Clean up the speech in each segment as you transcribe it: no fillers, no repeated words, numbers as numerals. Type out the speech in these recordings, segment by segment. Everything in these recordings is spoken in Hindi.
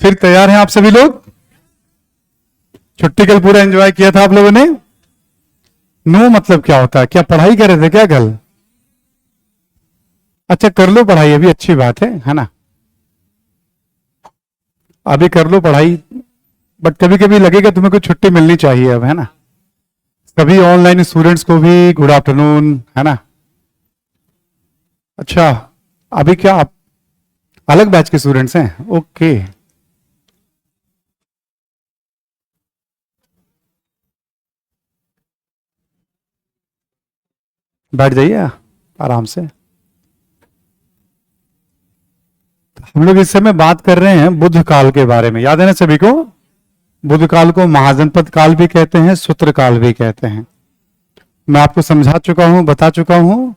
फिर तैयार हैं आप सभी लोग? छुट्टी कल पूरा एंजॉय किया था आप लोगों ने? नो मतलब क्या होता है? क्या पढ़ाई कर रहे थे क्या कल? अच्छा कर लो पढ़ाई, अभी अच्छी बात है ना? अभी कर लो पढ़ाई, बट कभी कभी लगेगा तुम्हें कुछ छुट्टी मिलनी चाहिए अब, है ना? सभी ऑनलाइन स्टूडेंट्स को भी गुड आफ्टरनून, है ना? अच्छा, अभी क्या आप अलग बैच के स्टूडेंट्स हैं? ओके, बैठ जाइए आराम से। हम लोग इस समय बात कर रहे हैं बुद्ध काल के बारे में, याद है ना सभी को? बुद्ध काल को महाजनपद काल भी कहते हैं, सूत्र काल भी कहते हैं। मैं आपको समझा चुका हूं, बता चुका हूं,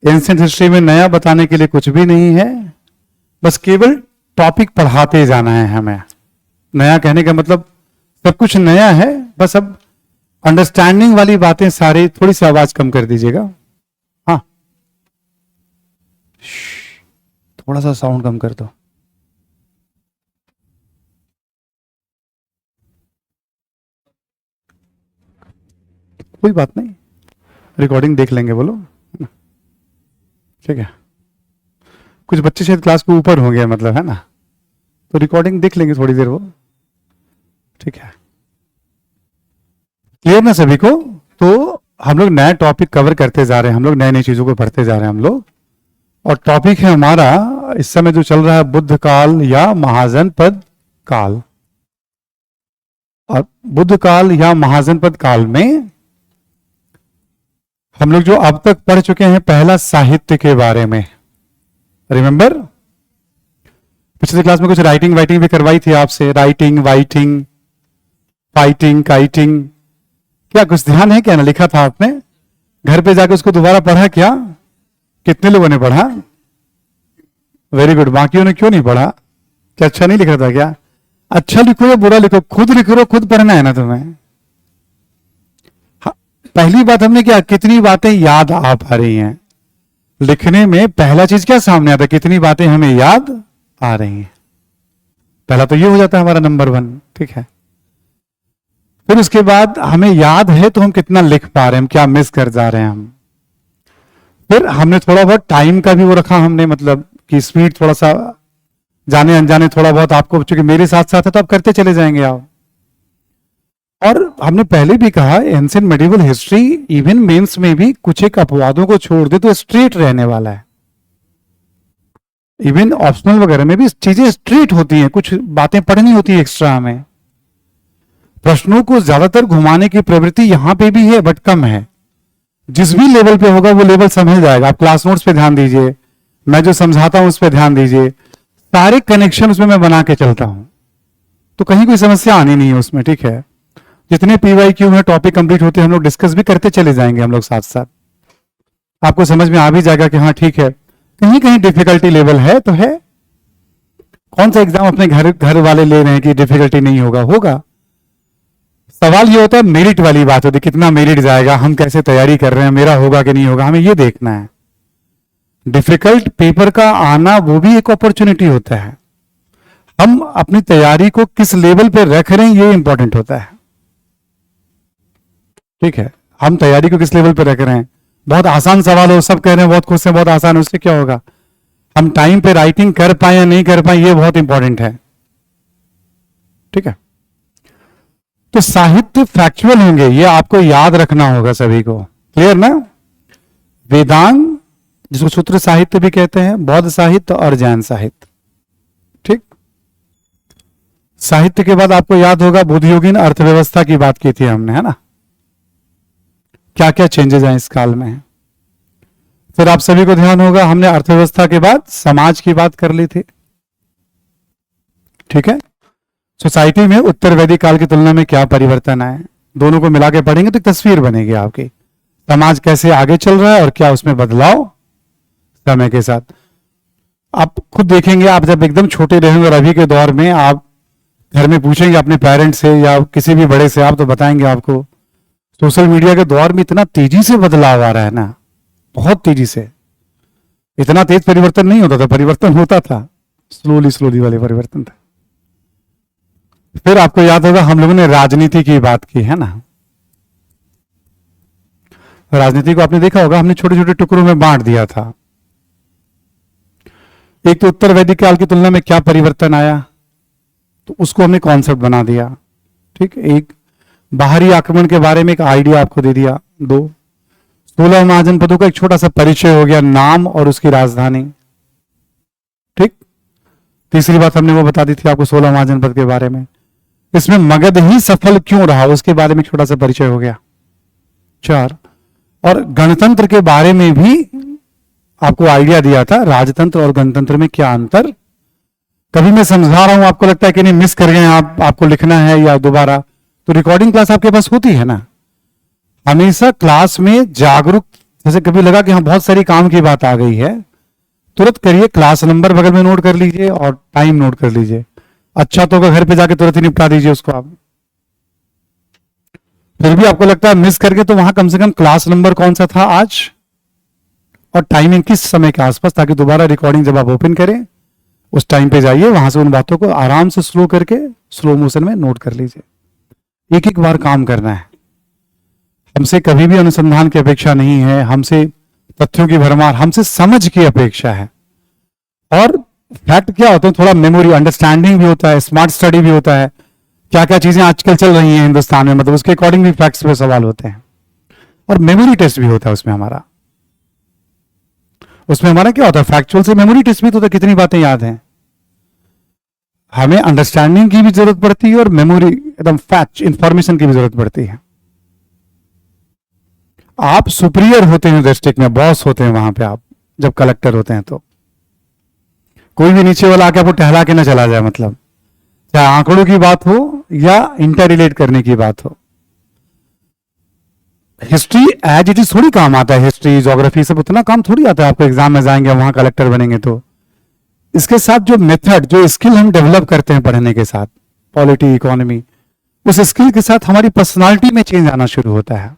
एंशिएंट हिस्ट्री में नया बताने के लिए कुछ भी नहीं है, बस केवल टॉपिक पढ़ाते जाना है हमें। नया कहने का मतलब सब कुछ नया है, बस अब अंडरस्टैंडिंग वाली बातें सारी, थोड़ी सी आवाज कम कर दीजिएगा। हाँ, थोड़ा सा साउंड कम कर दो। कोई बात नहीं, रिकॉर्डिंग देख लेंगे, बोलो ठीक है। कुछ बच्चे शायद क्लास के ऊपर होंगे, मतलब, है ना? तो रिकॉर्डिंग देख लेंगे थोड़ी देर वो, ठीक है। क्लियर ना सभी को? तो हम लोग नया टॉपिक कवर करते जा रहे हैं, हम लोग नई नई चीजों को पढ़ते जा रहे हैं हम लोग, और टॉपिक है हमारा इस समय जो चल रहा है बुद्ध काल या महाजनपद काल। और बुद्ध काल या महाजनपद काल में हम लोग जो अब तक पढ़ चुके हैं, पहला साहित्य के बारे में, रिमेंबर? पिछले क्लास में कुछ राइटिंग वाइटिंग भी करवाई थी आपसे, राइटिंग वाइटिंग, फाइटिंग, काइटिंग, क्या कुछ ध्यान है क्या? ना लिखा था आपने? घर पे जाकर उसको दोबारा पढ़ा क्या? कितने लोगों ने पढ़ा? Very good. बाकियों ने क्यों नहीं पढ़ा? क्या अच्छा नहीं लिख रहा था क्या? अच्छा लिखो या बुरा लिखो, खुद लिख रहे हो, खुद पढ़ना है ना तुम्हें। हाँ, पहली बात हमने क्या, कितनी बातें याद आ पा रही हैं? लिखने में पहला चीज क्या सामने आता है? कितनी बातें हमें याद आ रही हैं। पहला तो ये हो जाता है हमारा नंबर 1, ठीक है। फिर उसके बाद हमें याद है तो हम कितना लिख पा रहे हैं, हम क्या मिस कर जा रहे हैं हम। फिर हमने थोड़ा बहुत टाइम का भी वो रखा हमने, मतलब कि स्पीड थोड़ा सा जाने अनजाने थोड़ा बहुत आपको, चूंकि मेरे साथ साथ है तो आप करते चले जाएंगे आप। और हमने पहले भी कहा ancient medieval history even mains में भी कुछ एक अपवादों को छोड़ दे तो स्ट्रेट रहने वाला है। इवन ऑप्शनल वगैरह में भी चीजें स्ट्रेट होती हैं, कुछ बातें पढ़नी होती है एक्स्ट्रा हमें। प्रश्नों को ज्यादातर घुमाने की प्रवृत्ति यहां पे भी है, बट कम है। जिस भी लेवल पे होगा वो लेवल समझ जाएगा। आप क्लास नोट्स पे ध्यान दीजिए, मैं जो समझाता हूं उस पर ध्यान दीजिए, सारे कनेक्शन उसमें मैं बना के चलता हूं, तो कहीं कोई समस्या आनी नहीं है उसमें, ठीक है। जितने PYQ में टॉपिक कंप्लीट होते हैं हम लोग डिस्कस भी करते चले जाएंगे हम लोग साथ साथ, आपको समझ में आ भी जाएगा कि हाँ ठीक है, कहीं कहीं डिफिकल्टी लेवल है तो है। कौन सा एग्जाम अपने घर वाले ले रहे हैं कि डिफिकल्टी नहीं होगा? होगा। सवाल ये होता है, मेरिट वाली बात होती है, कितना मेरिट जाएगा, हम कैसे तैयारी कर रहे हैं, मेरा होगा कि नहीं होगा, हमें ये देखना है। डिफिकल्ट पेपर का आना वो भी एक अपॉर्चुनिटी होता है। हम अपनी तैयारी को किस लेवल पे रख रहे हैं ये इंपॉर्टेंट होता है, ठीक है। हम तैयारी को किस लेवल पे रख रहे हैं। बहुत आसान सवाल हो, सब कह रहे हैं बहुत खुश हैं, बहुत आसान है, उससे क्या होगा? हम टाइम पे राइटिंग कर पाए या नहीं कर पाए ये बहुत इंपॉर्टेंट है, ठीक है। तो साहित्य फैक्चुअल होंगे, ये आपको याद रखना होगा सभी को, क्लियर ना? वेदांग, जिसको सूत्र साहित्य भी कहते हैं, बौद्ध साहित्य और जैन साहित्य, ठीक। साहित्य के बाद आपको याद होगा बुद्धियोगिन अर्थव्यवस्था की बात की थी हमने, है ना? क्या क्या चेंजेस हैं इस काल में। फिर आप सभी को ध्यान होगा हमने अर्थव्यवस्था के बाद समाज की बात कर ली थी, ठीक है। सोसाइटी में उत्तर वैदिक काल की तुलना में क्या परिवर्तन आए, दोनों को मिला के पढ़ेंगे तो एक तस्वीर बनेगी आपकी, समाज कैसे आगे चल रहा है और क्या उसमें बदलाव समय के साथ। आप खुद देखेंगे, आप जब एकदम छोटे रहेंगे और अभी के दौर में आप घर में पूछेंगे अपने पेरेंट्स से या किसी भी बड़े से, आप तो बताएंगे आपको सोशल मीडिया के दौर में इतना तेजी से बदलाव आ रहा है ना, बहुत तेजी से। इतना तेज परिवर्तन नहीं होता था, परिवर्तन होता था, स्लोली स्लोली वाले परिवर्तन था। फिर आपको याद होगा हम लोगों ने राजनीति की बात की है ना। राजनीति को आपने देखा होगा, हमने छोटे छोटे टुकड़ों में बांट दिया था। एक तो उत्तर वैदिक काल की तुलना में क्या परिवर्तन आया, तो उसको हमने कॉन्सेप्ट बना दिया। ठीक, एक बाहरी आक्रमण के बारे में एक आइडिया आपको दे दिया। 2, 16 महाजनपदों का एक छोटा सा परिचय हो गया, नाम और उसकी राजधानी। ठीक, तीसरी बात हमने वो बता दी थी आपको 16 महाजनपद के बारे में। इसमें मगध ही सफल क्यों रहा उसके बारे में छोटा सा परिचय हो गया। 4, और गणतंत्र के बारे में भी आपको आइडिया दिया था, राजतंत्र और गणतंत्र में क्या अंतर। कभी मैं समझा रहा हूं, आपको लगता है कि नहीं मिस कर गए आप, आपको लिखना है या दोबारा, तो रिकॉर्डिंग क्लास आपके पास होती है ना। हमेशा क्लास में जागरूक, जैसे कभी लगा कि हाँ बहुत सारी काम की बात आ गई है, तुरंत करिए, क्लास नंबर बगल में नोट कर लीजिए और टाइम नोट कर लीजिए। अच्छा तो घर पे जाके तुरंत ही निपटा दीजिए उसको आप। फिर भी आपको लगता है मिस करके, तो वहां कम से कम क्लास नंबर कौन सा था आज और टाइमिंग किस समय के आसपास, ताकि दोबारा रिकॉर्डिंग जब आप ओपन करें उस टाइम पे जाइए, वहां से उन बातों को आराम से स्लो करके स्लो मोशन में नोट कर लीजिए। एक एक बार काम करना है। हमसे कभी भी अनुसंधान की अपेक्षा नहीं है, हमसे तथ्यों की भरमार, हमसे समझ की अपेक्षा है। और फैक्ट क्या होते हैं, थोड़ा मेमोरी अंडरस्टैंडिंग भी होता है, स्मार्ट स्टडी भी होता है, क्या क्या चीजें आजकल चल रही हैं हिंदुस्तान में, मतलब उसके अकॉर्डिंग भी फैक्ट्स पे सवाल होते हैं। और मेमोरी टेस्ट भी होता है उसमें हमारा। उसमें हमारा क्या होता है, फैक्चुअल से मेमोरी टेस्ट भी तो होता है, कितनी बातें याद हैं। हमें अंडरस्टैंडिंग की भी जरूरत पड़ती है और मेमोरी एकदम फैक्ट इंफॉर्मेशन की भी जरूरत पड़ती है। आप सुपीरियर होते हैं डिस्ट्रिक्ट में, बॉस होते हैं वहां पे आप, जब कलेक्टर होते हैं तो कोई भी नीचे वाला आके आपको टहला के ना चला जाए, मतलब चाहे आंकड़ों की बात हो या इंटर रिलेट करने की बात हो। हिस्ट्री एज इट इज थोड़ी काम आता है, हिस्ट्री ज्योग्राफी सब उतना काम थोड़ी आता है आपको, एग्जाम में जाएंगे वहां कलेक्टर बनेंगे तो। इसके साथ जो मेथड, जो स्किल हम डेवलप करते हैं पढ़ने के साथ, पॉलिटी इकोनॉमी, उस स्किल के साथ हमारी पर्सनालिटी में चेंज आना शुरू होता है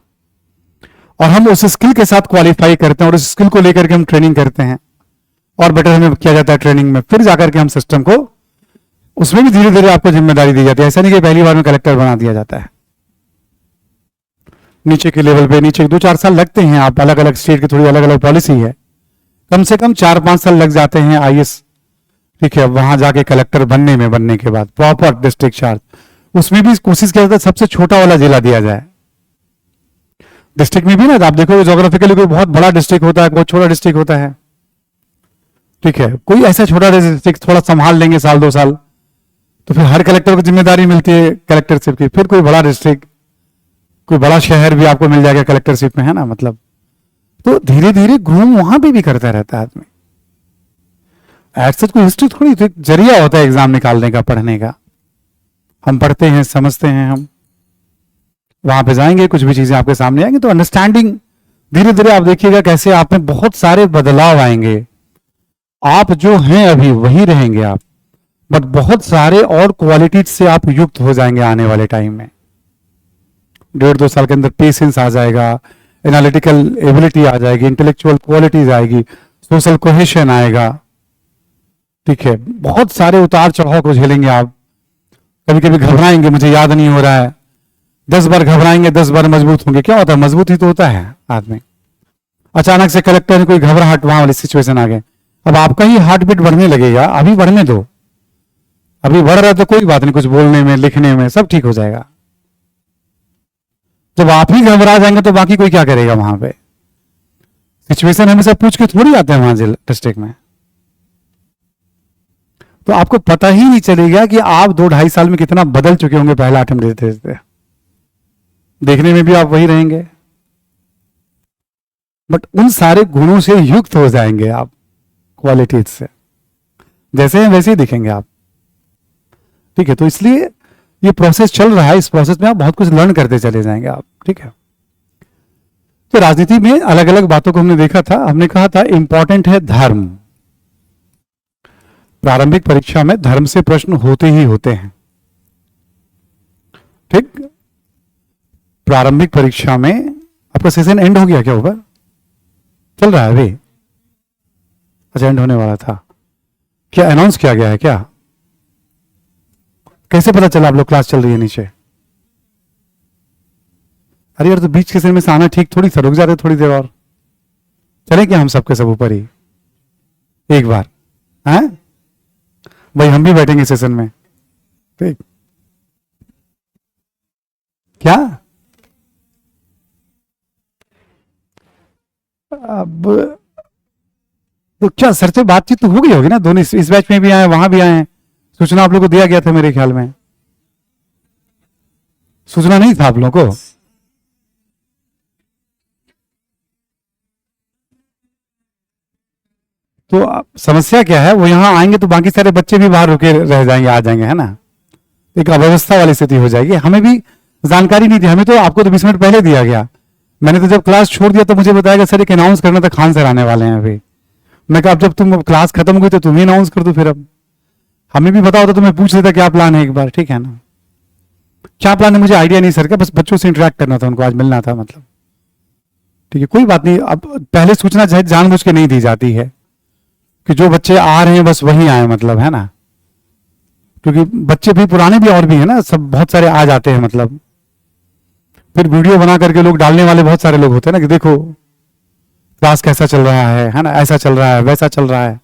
और हम उस स्किल के साथ क्वालिफाई करते हैं और उस स्किल को लेकर के हम ट्रेनिंग करते हैं और बेटर हमें किया जाता है ट्रेनिंग में। फिर जाकर के हम सिस्टम को, उसमें भी धीरे धीरे आपको जिम्मेदारी दी जाती है। ऐसा नहीं कि पहली बार में कलेक्टर बना दिया जाता है। नीचे के लेवल पे, नीचे 2-4 साल लगते हैं। आप अलग अलग स्टेट की थोड़ी अलग अलग पॉलिसी है, कम से कम 4-5 साल लग जाते हैं आईएएस। ठीक है, वहां जाके कलेक्टर बनने के बाद प्रॉपर डिस्ट्रिक्ट चार्ज, उसमें भी कोशिश किया जाता है सबसे छोटा वाला जिला दिया जाए। डिस्ट्रिक्ट में भी ना आप देखो, ज्योग्राफिकली कोई बहुत बड़ा डिस्ट्रिक्ट होता है, बहुत छोटा डिस्ट्रिक्ट होता है। ठीक है, कोई ऐसा छोटा डिस्ट्रिक्ट थोड़ा संभाल लेंगे 1-2 साल, तो फिर हर कलेक्टर को जिम्मेदारी मिलती है कलेक्टरशिप की। फिर कोई बड़ा डिस्ट्रिक्ट, कोई बड़ा शहर भी आपको मिल जाएगा कलेक्टरशिप में, है ना, मतलब। तो धीरे धीरे घूम वहां पे भी करता रहता है आदमी। ऐसा कोई हिस्ट्री थोड़ी, तो एक जरिया होता है एग्जाम निकालने का, पढ़ने का। हम पढ़ते हैं, समझते हैं, हम वहां पे जाएंगे, कुछ भी चीजें आपके सामने आएंगी, तो अंडरस्टैंडिंग धीरे धीरे आप देखिएगा कैसे आप में बहुत सारे बदलाव आएंगे। आप जो हैं अभी वही रहेंगे आप, बट बहुत सारे और क्वालिटीज से आप युक्त हो जाएंगे आने वाले टाइम में। 1.5-2 साल के अंदर पेशेंस आ जाएगा, एनालिटिकल एबिलिटी आ जाएगी, इंटेलेक्चुअल क्वालिटीज आएगी, सोशल कोहेशन आएगा। ठीक है, बहुत सारे उतार चढ़ाव को झेलेंगे आप। कभी कभी घबराएंगे, मुझे याद नहीं हो रहा है, 10 बार घबराएंगे, 10 बार मजबूत होंगे। क्या होता है, मजबूत ही तो होता है आदमी। अचानक से कलेक्टर में कोई घबराहट, वहां वाली सिचुएशन आ गए, अब आपका ही हार्ट बीट बढ़ने लगेगा। अभी बढ़ने दो, अभी बढ़ रहा है तो कोई बात नहीं, कुछ बोलने में, लिखने में सब ठीक हो जाएगा। जब आप ही घबरा जाएंगे तो बाकी कोई क्या करेगा वहां पे। सिचुएशन हमेशा पूछ के थोड़ी आते हैं वहां डिस्ट्रिक्ट में। तो आपको पता ही नहीं चलेगा कि आप 2-2.5 साल में कितना बदल चुके होंगे पहला अटेम्प्ट देते देते। देखने में भी आप वही रहेंगे, बट उन सारे गुणों से युक्त हो जाएंगे आप, क्वालिटीज से। जैसे हैं वैसे ही दिखेंगे आप। ठीक है, तो इसलिए ये प्रोसेस चल रहा है, इस प्रोसेस में आप बहुत कुछ लर्न करते चले जाएंगे आप। ठीक है, तो राजनीति में अलग अलग बातों को हमने देखा था। हमने कहा था इंपॉर्टेंट है धर्म। प्रारंभिक परीक्षा में धर्म से प्रश्न होते ही होते हैं। ठीक, प्रारंभिक परीक्षा में आपका सेशन एंड हो गया क्या, ऊपर चल रहा है अभी? अच्छा, एंड होने वाला था क्या? अनाउंस किया गया है क्या? कैसे पता चला आप लोग क्लास चल रही है नीचे? अरे यार, तो बीच के सेशन में से आना ठीक थोड़ी था, रुक जाते थोड़ी देर और। चले क्या हम सबके सब ऊपर ही एक बार? हैं भाई, हम भी बैठेंगे सेशन में, ठीक? क्या अब तो क्या सर से बातचीत तो हो गई होगी ना? दोनों इस बैच में भी आए, वहां भी आए हैं। सूचना आप लोग को दिया गया था मेरे ख्याल में। सूचना नहीं था आप लोगों को? तो समस्या क्या है, वो यहां आएंगे तो बाकी सारे बच्चे भी बाहर रुके रह जाएंगे, आ जाएंगे, है ना? एक अव्यवस्था वाली स्थिति हो जाएगी। हमें भी जानकारी नहीं थी, हमें तो आपको तो 20 मिनट पहले दिया गया। मैंने तो जब क्लास छोड़ दिया तो मुझे बताया सर एक अनाउंस करना था, खान सर आने वाले हैं अभी। मैं कहा अब जब तुम क्लास खत्म हुई तो तुम ही अनाउंस कर दो फिर। अब हमें भी पता होता तो मैं पूछ लेता क्या प्लान है एक बार, ठीक है ना? क्या प्लान है मुझे आइडिया नहीं सर का, बस बच्चों से इंटरेक्ट करना था, उनको आज मिलना था, मतलब ठीक है, कोई बात नहीं। अब पहले सूचना जानबूझ के नहीं दी जाती है कि जो बच्चे आ रहे हैं बस वही आए, मतलब, है ना? क्योंकि बच्चे भी पुराने भी और भी है ना, सब बहुत सारे आ जाते हैं, मतलब फिर वीडियो बना करके लोग डालने वाले बहुत सारे लोग होते हैं ना कि देखो क्लास कैसा चल रहा है ना, ऐसा चल रहा है, वैसा चल रहा है,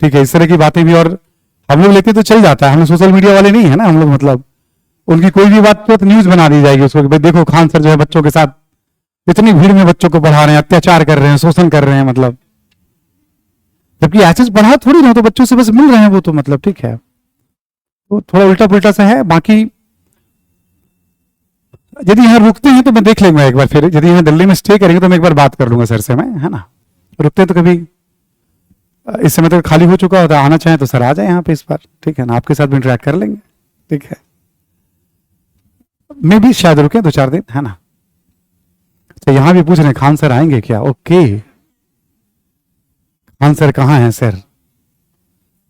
ठीक है, इस तरह की बातें भी। और हम लोग लेते तो चल जाता है, हम लोग सोशल मीडिया वाले नहीं है ना हम लोग, मतलब उनकी कोई भी बात तो न्यूज बना दी जाएगी उसको, भाई देखो खान सर जो है बच्चों के साथ इतनी भीड़ में बच्चों को पढ़ा रहे हैं, अत्याचार कर रहे हैं, शोषण कर रहे हैं, मतलब जबकि ऐसे पढ़ा थोड़ी ना, तो बच्चों से बस मिल रहे हैं वो तो, मतलब ठीक है। तो थोड़ा उल्टा पुल्टा सा है। बाकी यदि यहाँ रुकते हैं तो मैं देख लूंगा एक बार, फिर यदि यहाँ दिल्ली में स्टे करेंगे तो मैं एक बार बात कर लूंगा सर से, मैं, है ना? रुकते हैं तो कभी इस समय तक खाली हो चुका होता, आना चाहें तो सर आ जाए यहाँ पे इस बार, ठीक है ना? आपके साथ भी इंटरेक्ट कर लेंगे, ठीक है? मैं भी शायद रुके 2-4 दिन, है ना? तो यहाँ भी पूछ रहे हैं खान सर आएंगे क्या? ओके, खान सर कहाँ हैं सर?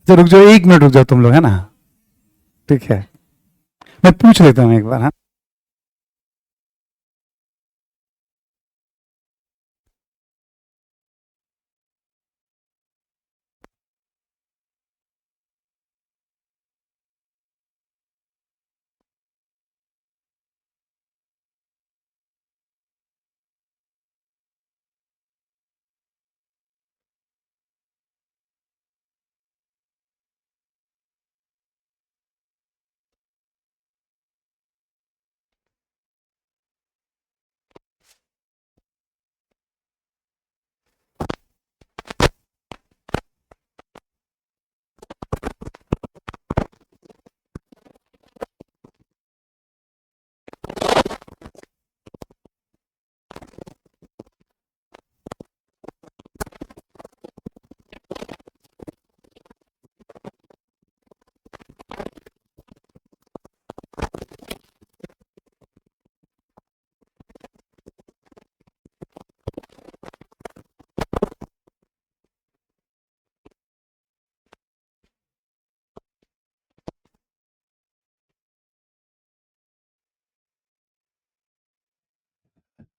तो रुक जाओ, 1 मिनट रुक जाओ तुम लोग, है ना? ठीक है, मैं पूछ लेता हूँ एक बार, हाँ?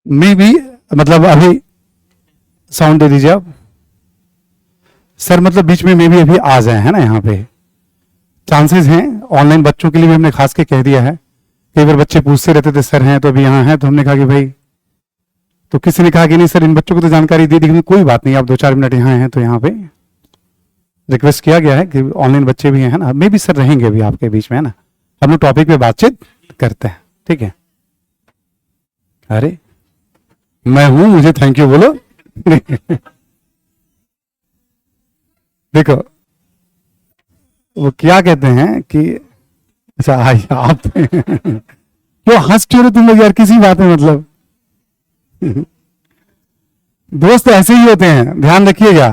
मैं भी, मतलब अभी साउंड दे दीजिए आप सर, मतलब बीच में मैं भी अभी आ जाए, है ना? यहाँ पे चांसेस हैं, ऑनलाइन बच्चों के लिए भी हमने खास के कह दिया है। कई बार बच्चे पूछते रहते थे सर हैं तो अभी यहाँ हैं, तो हमने कहा कि भाई, तो किसी ने कहा कि नहीं सर इन बच्चों को तो जानकारी दे दी, कोई बात नहीं, आप 2-4 मिनट यहाँ हैं तो यहाँ पे रिक्वेस्ट किया गया है कि ऑनलाइन बच्चे भी हैं, है ना? मे भी सर रहेंगे अभी आपके बीच में, है ना? हम लोग टॉपिक पे बातचीत करते हैं, ठीक है? अरे मैं हूं, मुझे थैंक यू बोलो। देखो वो क्या कहते हैं कि, अच्छा आई आप क्यों हंस क्यों रहे तुम लोग यार किसी बात में, मतलब दोस्त ऐसे ही होते हैं, ध्यान रखिएगा।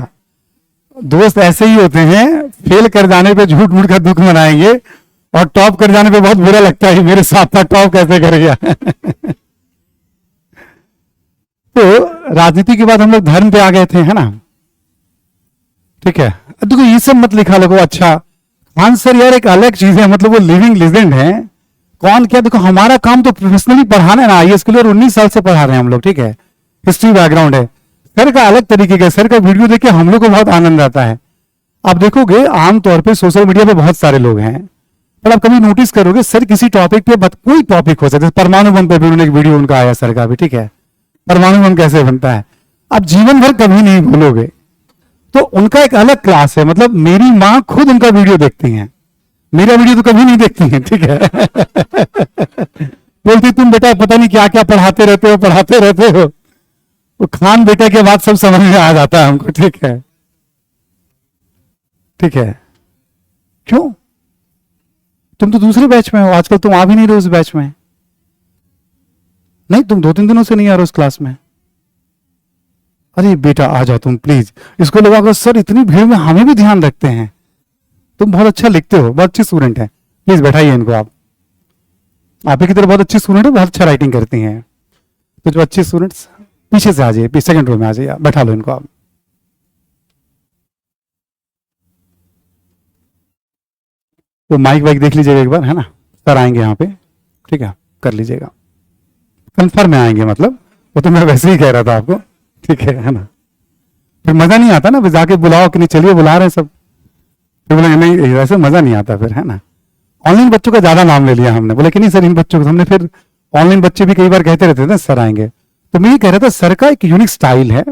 दोस्त ऐसे ही होते हैं, फेल कर जाने पे झूठ मूठ का दुख मनाएंगे और टॉप कर जाने पे बहुत बुरा लगता है मेरे साथ था, टॉप कैसे कर गया। तो राजनीति के बाद हम लोग धर्म पे आ गए थे, है ना? ठीक है, देखो ये सब मत लिखा लोगों। अच्छा खान सर यार एक अलग चीज है, मतलब वो लिविंग लेजेंड है। कौन क्या, देखो हमारा काम तो प्रोफेशनली पढ़ाना है ना, आईएएस के लिए, और 19 साल से पढ़ा रहे हैं हम लोग, ठीक है? हिस्ट्री बैकग्राउंड है सर का, अलग तरीके का। सर का वीडियो देख के हम लोग को बहुत आनंद आता है। आप देखोगे आमतौर पे सोशल मीडिया पे बहुत सारे लोग हैं, पर आप कभी नोटिस करोगे सर किसी टॉपिक पे कोई टॉपिक हो सकता है, परमाणु बम पे भी उन्होंने एक वीडियो उनका आया सर का भी, ठीक है, परमाणु बम कैसे बनता है, आप जीवन भर कभी नहीं भूलोगे। तो उनका एक अलग क्लास है, मतलब मेरी माँ खुद उनका वीडियो देखती हैं, मेरा वीडियो तो कभी नहीं देखती हैं, ठीक है। बोलती तुम बेटा पता नहीं क्या क्या पढ़ाते रहते हो। वो खान बेटा के बाद सब समझ में आ जाता है हमको, ठीक है, ठीक है। क्यों? तुम तो दूसरे बैच में हो, आजकल तुम आ भी नहीं रहे उस बैच में। नहीं, तुम 2-3 दिनों से नहीं आ रहे उस क्लास में। अरे बेटा आ जाओ तुम प्लीज। इसको लगा सर इतनी भीड़ में हमें भी ध्यान रखते हैं, तुम बहुत अच्छा लिखते हो, बहुत अच्छी स्टूडेंट है, प्लीज बैठाइए इनको। आप ही की तरह बहुत अच्छी स्टूडेंट है, बहुत अच्छा राइटिंग करती हैं। तो जो अच्छे स्टूडेंट्स पीछे से आ जाइए, सेकंड रो में आ जाइए, बैठा लो इनको आप। तो माइक वाइक देख लीजिएगा एक बार, है ना, सर आएंगे यहाँ पे, ठीक है, कर लीजिएगा, कंफर्म में आएंगे, मतलब वो तो मैं वैसे ही कह रहा था आपको, ठीक है ना। फिर मजा नहीं आता ना, जाके बुलाओ कि नहीं, चलिए बुला रहे हैं सब, फिर बोले नहीं वैसे मजा नहीं आता फिर, है ना। ऑनलाइन बच्चों का ज्यादा नाम ले लिया हमने, बोले कि नहीं सर इन बच्चों को, हमने फिर ऑनलाइन बच्चे भी कई बार कहते रहते थे सर आएंगे। तो मैं ये कह रहा था सर का एक यूनिक स्टाइल है।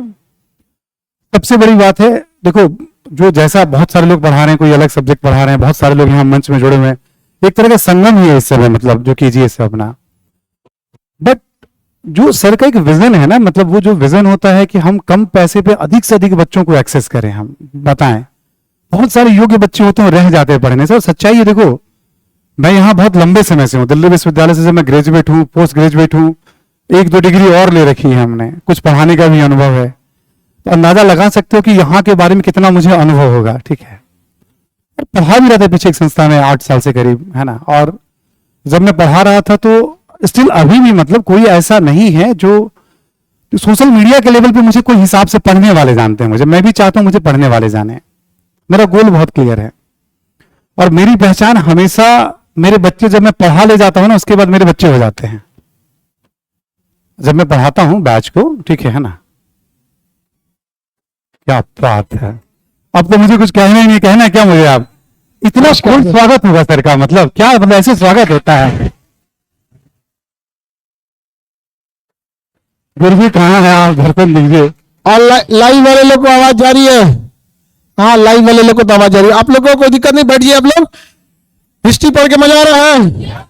सबसे बड़ी बात है, देखो जो जैसा बहुत सारे लोग पढ़ा रहे हैं, कोई अलग सब्जेक्ट पढ़ा रहे हैं, बहुत सारे लोग यहाँ मंच में जुड़े हुए हैं, एक तरह का संगम ही है इस समय, मतलब जो कीजिए इससे अपना। बट जो सर का एक विजन है ना, मतलब वो जो विजन होता है कि हम कम पैसे पे अधिक से अधिक बच्चों को एक्सेस करें, हम बताएं। बहुत सारे योग्य बच्चे होते हैं रह जाते हैं पढ़ने से, और सच्चाई है देखो, मैं यहाँ बहुत लंबे समय से हूँ, दिल्ली विश्वविद्यालय से मैं ग्रेजुएट हूँ, पोस्ट ग्रेजुएट हूँ, 1-2 डिग्री और ले रखी है हमने, कुछ पढ़ाने का भी अनुभव है, तो अंदाजा लगा सकते हो कि यहाँ के बारे में कितना मुझे अनुभव होगा, ठीक है। और पढ़ा भी रहा था पीछे एक संस्था में 8 साल से करीब, है ना। और जब मैं पढ़ा रहा था तो स्टिल अभी भी मतलब कोई ऐसा नहीं है जो सोशल मीडिया के लेवल पे मुझे कोई हिसाब से पढ़ने वाले जानते हैं मुझे, मैं भी चाहता हूं मुझे पढ़ने वाले जाने, मेरा गोल बहुत क्लियर है। और मेरी पहचान हमेशा मेरे बच्चे, जब मैं पढ़ा ले जाता हूं ना उसके बाद मेरे बच्चे हो जाते हैं, जब मैं पढ़ाता हूं बैच को, ठीक है ना। क्या बात है, अब तो मुझे कुछ कहना ही नहीं, कहना क्या मुझे, आप इतना कौन स्वागत होगा सर का, मतलब क्या, मतलब ऐसे स्वागत होता है। गुरु कहाँ है, आप दर्शन दीजिए। और लाइव वाले लोग को आवाज जा रही है? हाँ लाइव वाले लोग को तो आवाज जा रही है। आप लोगों को कोई दिक्कत नहीं, बैठिए आप लोग। हिस्ट्री पढ़ के मजा आ रहा है?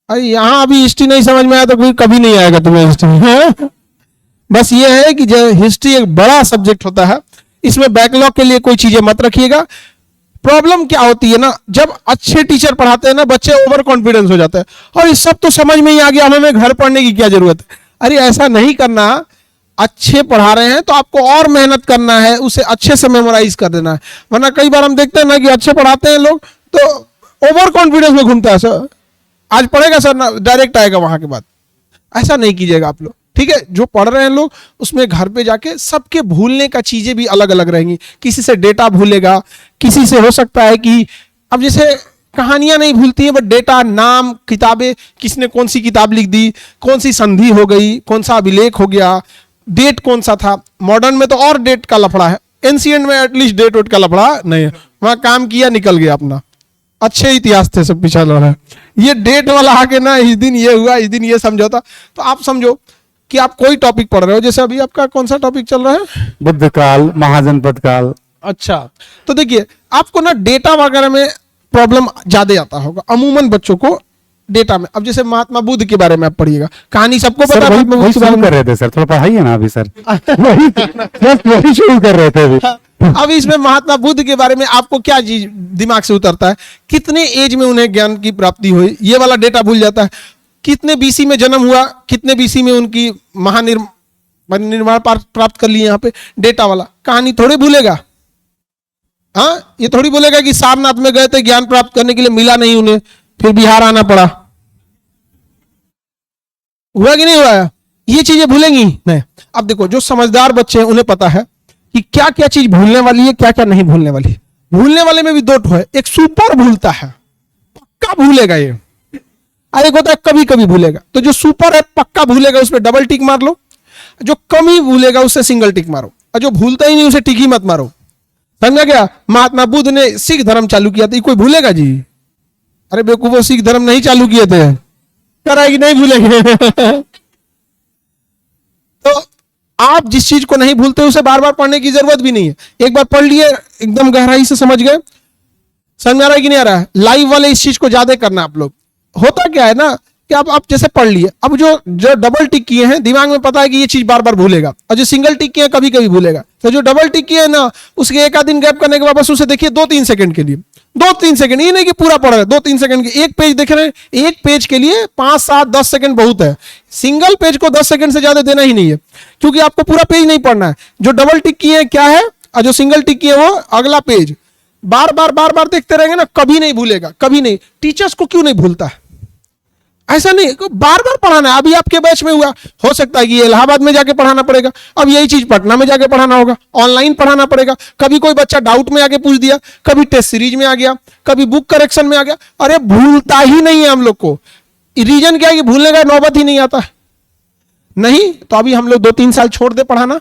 अरे यहाँ अभी हिस्ट्री नहीं समझ में आया तो फिर कभी नहीं आएगा तुम्हें हिस्ट्री। बस ये है कि जो हिस्ट्री एक बड़ा सब्जेक्ट होता है, इसमें बैकलॉग के लिए कोई चीजें मत रखिएगा। प्रॉब्लम क्या होती है ना, जब अच्छे टीचर पढ़ाते हैं ना, बच्चे ओवर कॉन्फिडेंस हो जाते हैं, और इस सब तो समझ में ही आ गया, हमें घर पढ़ने की क्या जरूरत है। अरे ऐसा नहीं करना, अच्छे पढ़ा रहे हैं तो आपको और मेहनत करना है, उसे अच्छे से मेमोराइज कर देना है। वरना कई बार हम देखते हैं ना कि अच्छे पढ़ाते हैं लोग तो ओवर कॉन्फिडेंस में घूमता है, सर आज पढ़ेगा सर ना, डायरेक्ट आएगा वहां के बाद। ऐसा नहीं कीजिएगा आप लोग, ठीक है। जो पढ़ रहे हैं लोग उसमें घर पे जाके सबके भूलने का चीजें भी अलग अलग रहेंगी। किसी से डेटा भूलेगा, किसी से हो सकता है कि अब जैसे कहानियां नहीं भूलती हैं, बट डेटा, नाम, किताबें, किसने कौन सी किताब लिख दी, कौन सी संधि हो गई, कौन सा अभिलेख हो गया, डेट कौन सा था। मॉडर्न में तो और डेट का लफड़ा है, एंशिएंट में एटलीस्ट डेट वेट का लफड़ा नहीं है, वहां काम किया निकल गया अपना, अच्छे इतिहास थे सब पीछा रहा है। ये डेट वाला आके ना, इस दिन ये हुआ, इस दिन ये समझौता। तो आप समझो कि आप कोई टॉपिक पढ़ रहे हो, जैसे अभी आपका कौन सा टॉपिक चल रहा है, बुद्ध काल, महाजनपद काल। अच्छा, तो देखिए आपको ना डेटा वगैरह में प्रॉब्लम ज्यादा आता होगा अमूमन बच्चों को डेटा में। अब जैसे महात्मा बुद्ध के बारे में आप पढ़िएगा, कहानी सबको पता है, वही शुरू कर रहे थे सर, थोड़ा पढ़ाइए ना अभी सर। वही शुरू कर रहे थे अभी। अब इसमें महात्मा बुद्ध के बारे में आपको क्या चीज दिमाग से उतरता है, कितने एज में उन्हें ज्ञान की प्राप्ति हुई, ये वाला डेटा भूल जाता है। कितने बीसी में जन्म हुआ, कितने बीसी में उनकी महानिर्माण प्राप्त कर ली, यहाँ पे डेटा वाला। कहानी थोड़े भूलेगा, हाँ ये थोड़ी बोलेगा कि सारनाथ में गए थे ज्ञान प्राप्त करने के लिए, मिला नहीं उन्हें, फिर बिहार आना पड़ा। हुआ कि नहीं हुआ? ये चीजें भूलेंगी नहीं। अब देखो जो समझदार बच्चे हैं उन्हें पता है कि क्या क्या चीज भूलने वाली है, क्या क्या नहीं भूलने वाली। भूलने वाले में भी दो है, एक सुपर भूलता है, पक्का भूलेगा ये, और एक होता है कभी कभी भूलेगा। तो जो सुपर है पक्का भूलेगा, उस पर डबल टिक मार लो। जो कम ही भूलेगा उससे सिंगल टिक मारो, और जो भूलता ही नहीं उसे टिक ही मत मारो। समझा क्या? महात्मा बुद्ध ने सिख धर्म चालू किया था, कोई भूलेगा जी? अरे बेवकूफों, सिख धर्म नहीं चालू किए थे, कराएगी नहीं भूलेंगे। तो आप जिस चीज को नहीं भूलते उसे बार बार पढ़ने की जरूरत भी नहीं है, एक बार पढ़ लिए एकदम गहराई से समझ गए। समझ में आ रहा है कि नहीं आ रहा है? लाइव वाले इस चीज को ज्यादा करना आप लोग। होता क्या है ना कि आप जैसे पढ़ लिए, अब जो डबल टिक किए हैं दिमाग में पता है कि ये चीज बार बार भूलेगा, और जो सिंगल टिक किए हैं कभी कभी भूलेगा। तो जो डबल टिक किए हैं ना, उसके एक आध दिन गैप करने के बाद बस उसे देखिए 2-3 सेकंड के लिए, 2-3 सेकंड, ये नहीं कि पूरा पढ़ रहे, 2-3 सेकंड के एक पेज देख रहे हैं, एक पेज के लिए 5-7-10 सेकंड बहुत है। सिंगल पेज को 10 सेकंड से ज्यादा देना ही नहीं है, क्योंकि आपको पूरा पेज नहीं पढ़ना है। जो डबल टिक किए हैं क्या है, और जो सिंगल टिक किए वो अगला पेज। बार बार देखते रहेंगे ना, कभी नहीं भूलेगा, कभी नहीं। टीचर्स को क्यों नहीं भूलता है? ऐसा नहीं, बार बार पढ़ाना है। अभी आपके बैच में हुआ, हो सकता है कि ये इलाहाबाद में जाके पढ़ाना पड़ेगा, अब यही चीज पटना में जाके पढ़ाना होगा, ऑनलाइन पढ़ाना पड़ेगा। कभी कोई बच्चा डाउट में आके पूछ दिया, कभी टेस्ट सीरीज में आ गया, कभी बुक करेक्शन में आ गया, अरे भूलता ही नहीं है हम लोग को। रीजन क्या है कि भूलने का नौबत ही नहीं आता। नहीं तो अभी हम लोग 2-3 साल छोड़ दे पढ़ाना,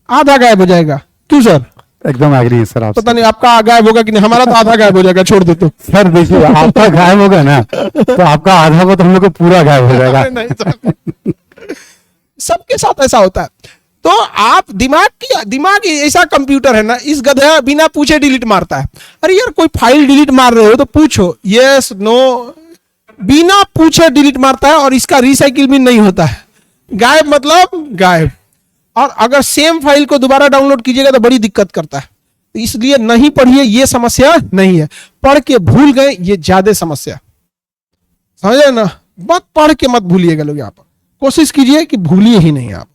आधा गायब हो जाएगा। क्यों सर? एकदम एग्री है सर। आप पता नहीं आपका गायब होगा कि नहीं, हमारा तो आधा गायब हो जाएगा छोड़ दे तो। सर देखिए, आपका गायब होगा ना तो आपका आधा को तो हम लोग को पूरा गायब हो जाएगा। नहीं सर, सबके साथ ऐसा होता है। तो आप दिमाग ऐसा कंप्यूटर है ना, इस गधा बिना पूछे डिलीट मारता है। अरे यार कोई फाइल डिलीट मार रहे हो तो पूछो, यस नो, बिना पूछे डिलीट मारता है, और इसका रिसाइकिल भी नहीं होता है। गायब मतलब गायब। और अगर सेम फाइल को दोबारा डाउनलोड कीजिएगा तो बड़ी दिक्कत करता है। तो इसलिए नहीं पढ़िए, ये समस्या नहीं है। पढ़ के भूल गए, ये ज्यादा समस्या, समझे ना? मत पढ़ के मत भूलिएगा लोग, यहाँ पर कोशिश कीजिए कि भूलिए ही नहीं आप।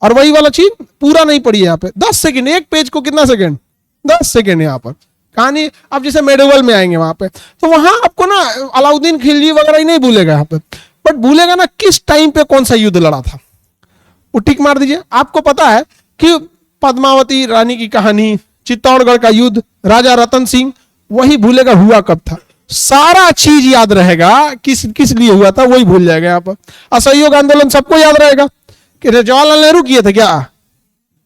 और वही वाला चीज पूरा नहीं पढ़िए यहाँ पे। 10 सेकंड, एक पेज को कितना सेकंड? 10 सेकंड यहाँ पर कहानी। अब जैसे मेडोवल में आएंगे वहां पे, तो वहां आपको ना अलाउद्दीन खिलजी वगैरह ही नहीं भूलेगा यहाँ पे, बट भूलेगा ना किस टाइम पे कौन सा युद्ध लड़ा था, वो टिक मार दीजिए। आपको पता है कि पद्मावती रानी की कहानी, चित्तौड़गढ़ का युद्ध, राजा रतन सिंह, वही भूलेगा हुआ कब था। सारा चीज याद रहेगा, किस लिए हुआ था वही भूल जाएगा। यहाँ पर असहयोग आंदोलन सबको याद रहेगा कि जवाहरलाल नेहरू किए थे क्या,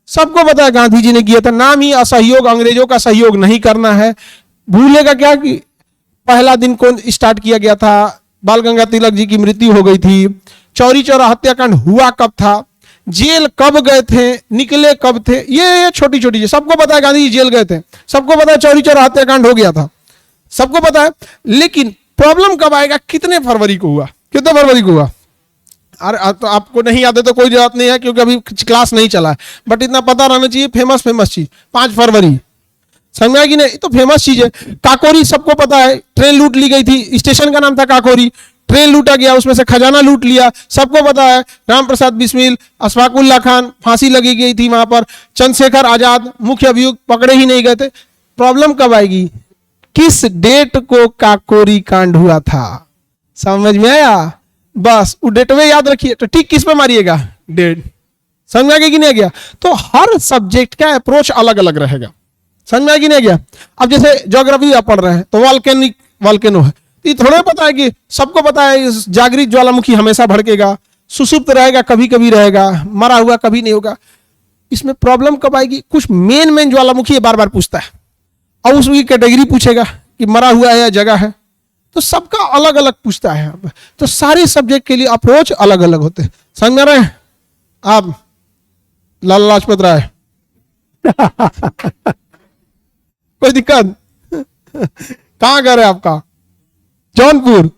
सबको पता है गांधी जी ने किया था। नाम ही असहयोग, अंग्रेजों का सहयोग नहीं करना है। भूलेगा क्या कि पहला दिन कौन स्टार्ट किया गया था, बाल गंगाधर तिलक जी की मृत्यु हो गई थी, चौरी चौरा हत्याकांड हुआ कब था, जेल कब गए थे, निकले कब थे, ये छोटी छोटी चीज सबको पता है। गांधी जी जेल गए थे, सबको पता है। चौरी चौरा हत्याकांड हो गया था, सबको पता है। लेकिन प्रॉब्लम कब आएगा, कितने फरवरी को हुआ, कितने फरवरी को हुआ। अरे तो आपको नहीं याद है तो कोई जरूरत नहीं है, क्योंकि अभी क्लास नहीं चला है, बट इतना पता रहना चाहिए। फेमस चीज 5 फरवरी, समझ में आएगी नहीं? तो फेमस चीज है। काकोरी सबको पता है, ट्रेन लूट ली गई थी, स्टेशन का नाम था काकोरी, ट्रेन लूटा गया, उसमें से खजाना लूट लिया, सबको पता है। राम प्रसाद बिस्मिल, अशफाकुल्ला खान, फांसी लगी गई थी वहां पर। चंद्रशेखर आजाद मुख्य अभियुक्त, पकड़े ही नहीं गए थे। प्रॉब्लम कब आएगी, किस डेट को काकोरी कांड हुआ था, समझ में आया? बस वो डेट में याद रखिए। तो ठीक किस पे मारिएगा, डेट। समझ में आ गया कि नहीं आ गया? तो हर सब्जेक्ट का अप्रोच अलग अलग रहेगा, समझ में आ गया कि नहीं आ गया? अब जैसे ज्योग्राफी आप पढ़ रहे हैं तो वॉल्केनो है, ये थोड़ा पता है कि सबको पता है जागृत ज्वालामुखी हमेशा भड़केगा, सुसुप्त रहेगा, कभी कभी रहेगा, मरा हुआ कभी नहीं होगा। इसमें प्रॉब्लम कब आएगी, कुछ मेन ज्वालामुखी बार बार पूछता है, और उसकी कैटेगरी पूछेगा कि मरा हुआ है या जगह है, तो सबका अलग अलग पूछता है। तो सारे सब्जेक्ट के लिए अप्रोच अलग अलग होते हैं, समझ रहे हैं आप? लाला लाजपत राय कोई दिक्कत? कहां घर है आपका? जौनपुर।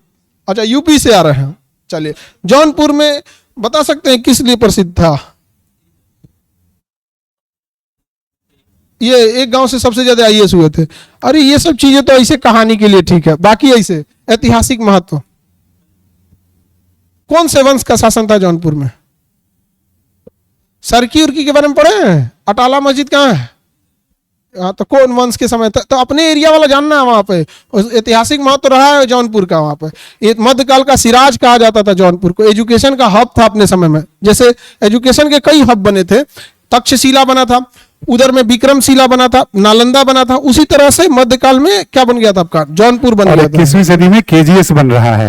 अच्छा, यूपी से आ रहे हैं। चलिए, जौनपुर में बता सकते हैं किस लिए प्रसिद्ध था? ये एक गांव से सबसे ज्यादा आईएएस हुए थे। अरे ये सब चीजें तो ऐसे कहानी के लिए ठीक है, बाकी ऐसे ऐतिहासिक महत्व। कौन से वंश का शासन था जौनपुर में? सरकी उर्की के बारे में पढ़े हैं? अटाला मस्जिद कहाँ है? हाँ, तो कौन वंश के समय था? तो अपने एरिया वाला जानना है वहां पे। ऐतिहासिक महत्व रहा है जौनपुर का। वहां पे मध्यकाल का सिराज कहा जाता था जौनपुर को। एजुकेशन का हब था अपने समय में। जैसे एजुकेशन के कई हब बने थे, तक्षशिला बना था, उधर में विक्रमशिला बना था, नालंदा बना था, उसी तरह से मध्यकाल में क्या बन गया था आपका? जौनपुर बन गया था। 21वीं सदी में केजीएस बन रहा है।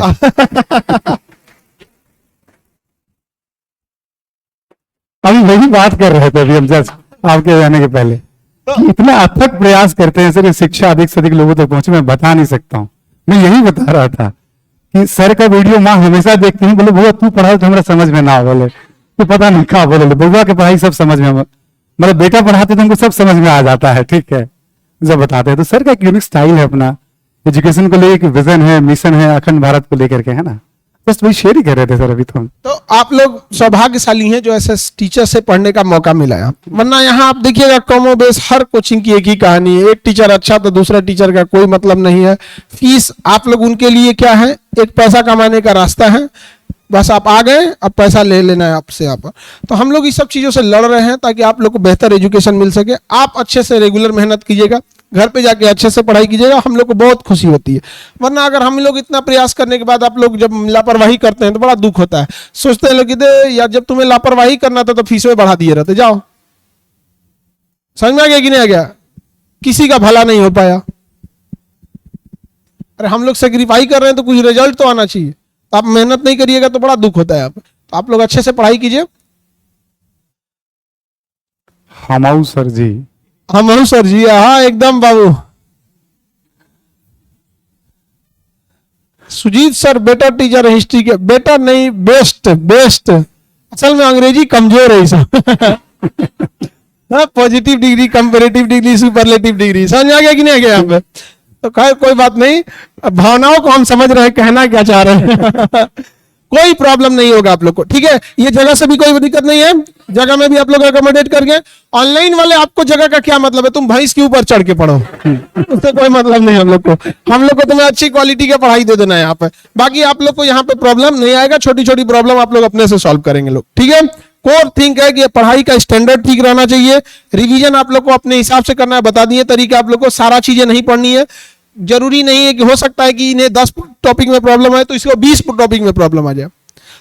अभी वही बात कर रहे थे अभी हम जस्ट आपके जाने के पहले, इतना अथक प्रयास करते हैं सर, शिक्षा अधिक से अधिक लोगों तक पहुंचे, मैं बता नहीं सकता हूं। मैं यही बता रहा था कि सर का वीडियो माँ हमेशा देखती है, बोले बुआ तू पढ़ाओ तो हमारा समझ में ना बोले, तो पता नहीं कहा बोले, बुआ की पढ़ाई सब समझ में, मतलब बेटा पढ़ाते तो हमको सब समझ में आ जाता है, ठीक है जब बताते हैं। तो सर का एक यूनिक स्टाइल है अपना, एजुकेशन को लेकर विजन है, मिशन है अखंड भारत को लेकर के, है ना। बस वही शेयर ही कर रहे थे सर अभी तो हम। तो आप लोग सौभाग्यशाली हैं जो ऐसे टीचर से पढ़ने का मौका मिला है, वरना यहाँ आप देखिएगा कमो बेस हर कोचिंग की एक ही कहानी है, एक टीचर अच्छा तो दूसरा टीचर का कोई मतलब नहीं है। फीस आप लोग उनके लिए क्या है, एक पैसा कमाने का रास्ता है, बस आप आ गए अब पैसा ले लेना है आपसे आप। तो हम लोग इस सब चीजों से लड़ रहे हैं ताकि आप लोग को बेहतर एजुकेशन मिल सके। आप अच्छे से रेगुलर मेहनत कीजिएगा, घर पे जाके अच्छे से पढ़ाई कीजिएगा, हम लोग को बहुत खुशी होती है। वरना अगर हम लोग इतना प्रयास करने के बाद आप लोग जब लापरवाही करते हैं तो बड़ा दुख होता है। सोचते हैं लोग कि दे यार जब तुम्हें लापरवाही करना था तो फीस में बढ़ा दिए रहते, जाओ। समझ में आ गया कि नहीं आ गया? किसी का भला नहीं हो पाया। अरे हम लोग सेक्रीफाई कर रहे हैं तो कुछ रिजल्ट तो आना चाहिए, तो आप मेहनत नहीं करिएगा तो बड़ा दुख होता है। आप लोग अच्छे से पढ़ाई कीजिए। हमाऊ सर जी, हम सर जी, हाँ एकदम बाबू। सुजीत सर बेटर टीचर है हिस्ट्री के, बेटर नहीं बेस्ट, बेस्ट। असल में अंग्रेजी कमजोर है सब। Positive degree, comparative degree, superlative degree, समझ में आ गया कि नहीं आ गया यहाँ पे? तो खैर कोई बात नहीं, भावनाओं को हम समझ रहे हैं, कहना क्या चाह रहे हैं। कोई प्रॉब्लम नहीं होगा आप लोग को, ठीक है। ये जगह से भी कोई दिक्कत नहीं है, जगह में भी आप लोग अकोमोडेट कर गए। ऑनलाइन वाले आपको जगह का क्या मतलब है, तुम भैंस के ऊपर चढ़ के पढ़ो, उससे कोई मतलब नहीं हम लोग को। हम लोग को तुम्हें अच्छी क्वालिटी का पढ़ाई दे देना है यहाँ पे, बाकी आप लोग को यहाँ पे प्रॉब्लम नहीं आएगा। छोटी छोटी प्रॉब्लम आप लोग अपने से सॉल्व करेंगे लोग, ठीक है। कोर थिंक है कि पढ़ाई का स्टैंडर्ड ठीक रहना चाहिए। रिवीजन आप लोग को अपने हिसाब से करना है, बता दिए तरीके आप लोग को। सारा चीजें नहीं पढ़नी है, जरूरी नहीं है कि हो सकता है कि इन्हें 10 टॉपिक में प्रॉब्लम है तो इसको 20 टॉपिक में प्रॉब्लम आ जाए,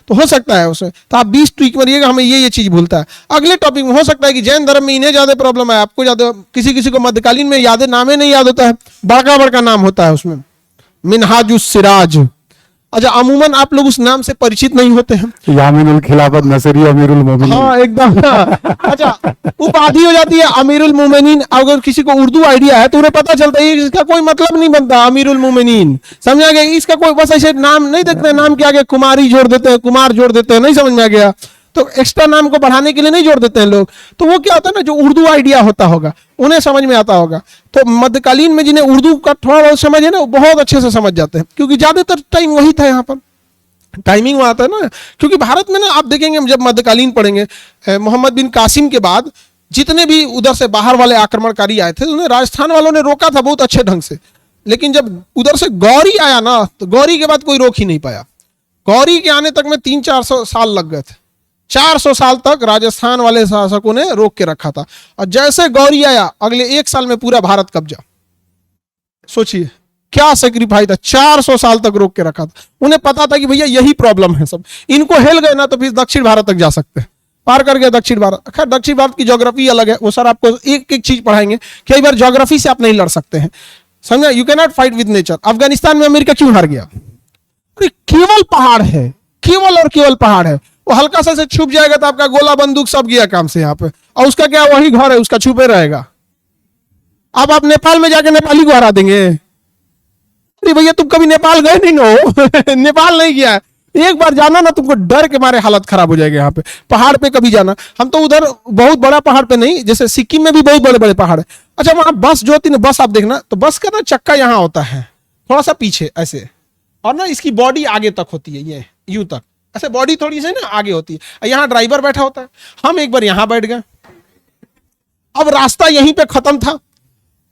तो हो सकता है उसमें, तो आप 20 ट्वीक करिएगा, हमें ये चीज भूलता है। अगले टॉपिक में हो सकता है कि जैन धर्म में इन्हें ज्यादा प्रॉब्लम है, आपको ज्यादा, किसी किसी को मध्यकालीन में यादें नामे नहीं याद होता है, बड़का बड़का नाम होता है उसमें, मिनहाजुस सिराज। अच्छा अमूमन आप लोग उस नाम से परिचित नहीं होते हैं। यामिनुल खिलाफत नसरी अमीरुल मोमिनीन। हाँ एकदम। अच्छा उपाधि हो जाती है अमीरुल मोमिनीन। अगर किसी को उर्दू आइडिया है तो उन्हें पता चलता है इसका कोई मतलब नहीं बनता अमीरुल मोमिनीन, समझ आ गया? इसका कोई बस ऐसे नाम नहीं देखते हैं, नाम के आगे कुमारी जोड़ देते हैं, कुमार जोड़ देते हैं, नहीं समझ में आ गया? तो एक्स्ट्रा नाम को बढ़ाने के लिए नहीं जोड़ देते हैं लोग। तो वो क्या होता है ना, जो उर्दू आइडिया होता होगा उन्हें समझ में आता होगा। तो मध्यकालीन में जिन्हें उर्दू का थोड़ा बहुत समझ है ना, वो बहुत अच्छे से समझ जाते हैं, क्योंकि ज्यादातर टाइम वही था यहाँ पर, टाइमिंग वहां आता है ना। क्योंकि भारत में ना आप देखेंगे, हम जब मध्यकालीन पढ़ेंगे, मोहम्मद बिन कासिम के बाद जितने भी उधर से बाहर वाले आक्रमणकारी आए थे, उन्हें राजस्थान वालों ने रोका था बहुत अच्छे ढंग से। लेकिन जब उधर से गौरी आया ना, तो गौरी के बाद कोई रोक ही नहीं पाया। गौरी के आने तक में 300-400 साल लग गए थे। 400 साल तक राजस्थान वाले शासकों ने रोक के रखा था, और जैसे गौरी आया अगले 1 साल में पूरा भारत कब्जा। सोचिए क्या सेक्रीफाइस था, 400 साल तक रोक के रखा था। उन्हें पता था कि भैया यही प्रॉब्लम है सब, इनको हिल गए ना तो फिर दक्षिण भारत तक जा सकते हैं, पार कर गए दक्षिण भारत। खैर दक्षिण भारत की ज्योग्राफी अलग है, वो सर आपको एक एक चीज पढ़ाएंगे। कई बार ज्योग्राफी से आप नहीं लड़ सकते हैं, समझा? You can not fight with nature. Afghanistan में अमेरिका क्यों हार गया? अरे केवल पहाड़ है, केवल और केवल पहाड़ है। वो हल्का सा से छुप जाएगा तो आपका गोला बंदूक सब गया काम से यहाँ पे, और उसका क्या वही घर है, उसका छुपे रहेगा। अब आप नेपाल में जाके नेपाली को हरा देंगे? अरे भैया तुम कभी नेपाल गए नहीं हो। नेपाल नहीं गया, एक बार जाना ना, तुमको डर के मारे हालत खराब हो जाएगी। यहाँ पे पहाड़ पे कभी जाना, हम तो उधर बहुत बड़ा पहाड़ पे नहीं, जैसे सिक्किम में भी बहुत बड़े बड़े पहाड़ है। अच्छा वहां बस जो होती है, बस आप देखना तो बस का ना चक्का यहाँ होता है थोड़ा सा पीछे ऐसे, और ना इसकी बॉडी आगे तक होती है, ये यूं तक ऐसे बॉडी थोड़ी सी ना आगे होती है। यहाँ ड्राइवर बैठा होता है, हम एक बार यहाँ बैठ गए, अब रास्ता यहीं पे खत्म था।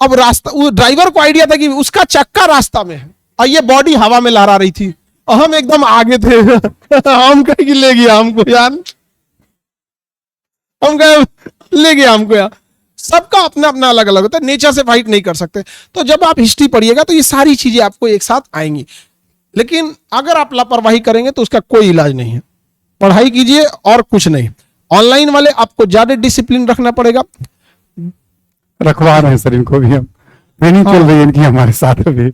अब रास्ता, वो ड्राइवर को आइडिया था कि उसका चक्का रास्ता में है और ये बॉडी हवा में लहरा रही थी, और हम एकदम आगे थे। हम कहीं कि ले गया हमको यार, हम कहे ले गया हमको यार। सबका अपना अपना अलग अलग होता है, नेचर से फाइट नहीं कर सकते। तो जब आप हिस्ट्री पढ़िएगा तो ये सारी चीजें आपको एक साथ आएंगी, लेकिन अगर आप लापरवाही करेंगे तो उसका कोई इलाज नहीं है। पढ़ाई कीजिए और कुछ नहीं। ऑनलाइन वाले आपको ज्यादा डिसिप्लिन रखना पड़ेगा। रखवा रहे हैं सर इनको भी, हम ट्रेनिंग चल रही है इनकी हमारे साथ अभी।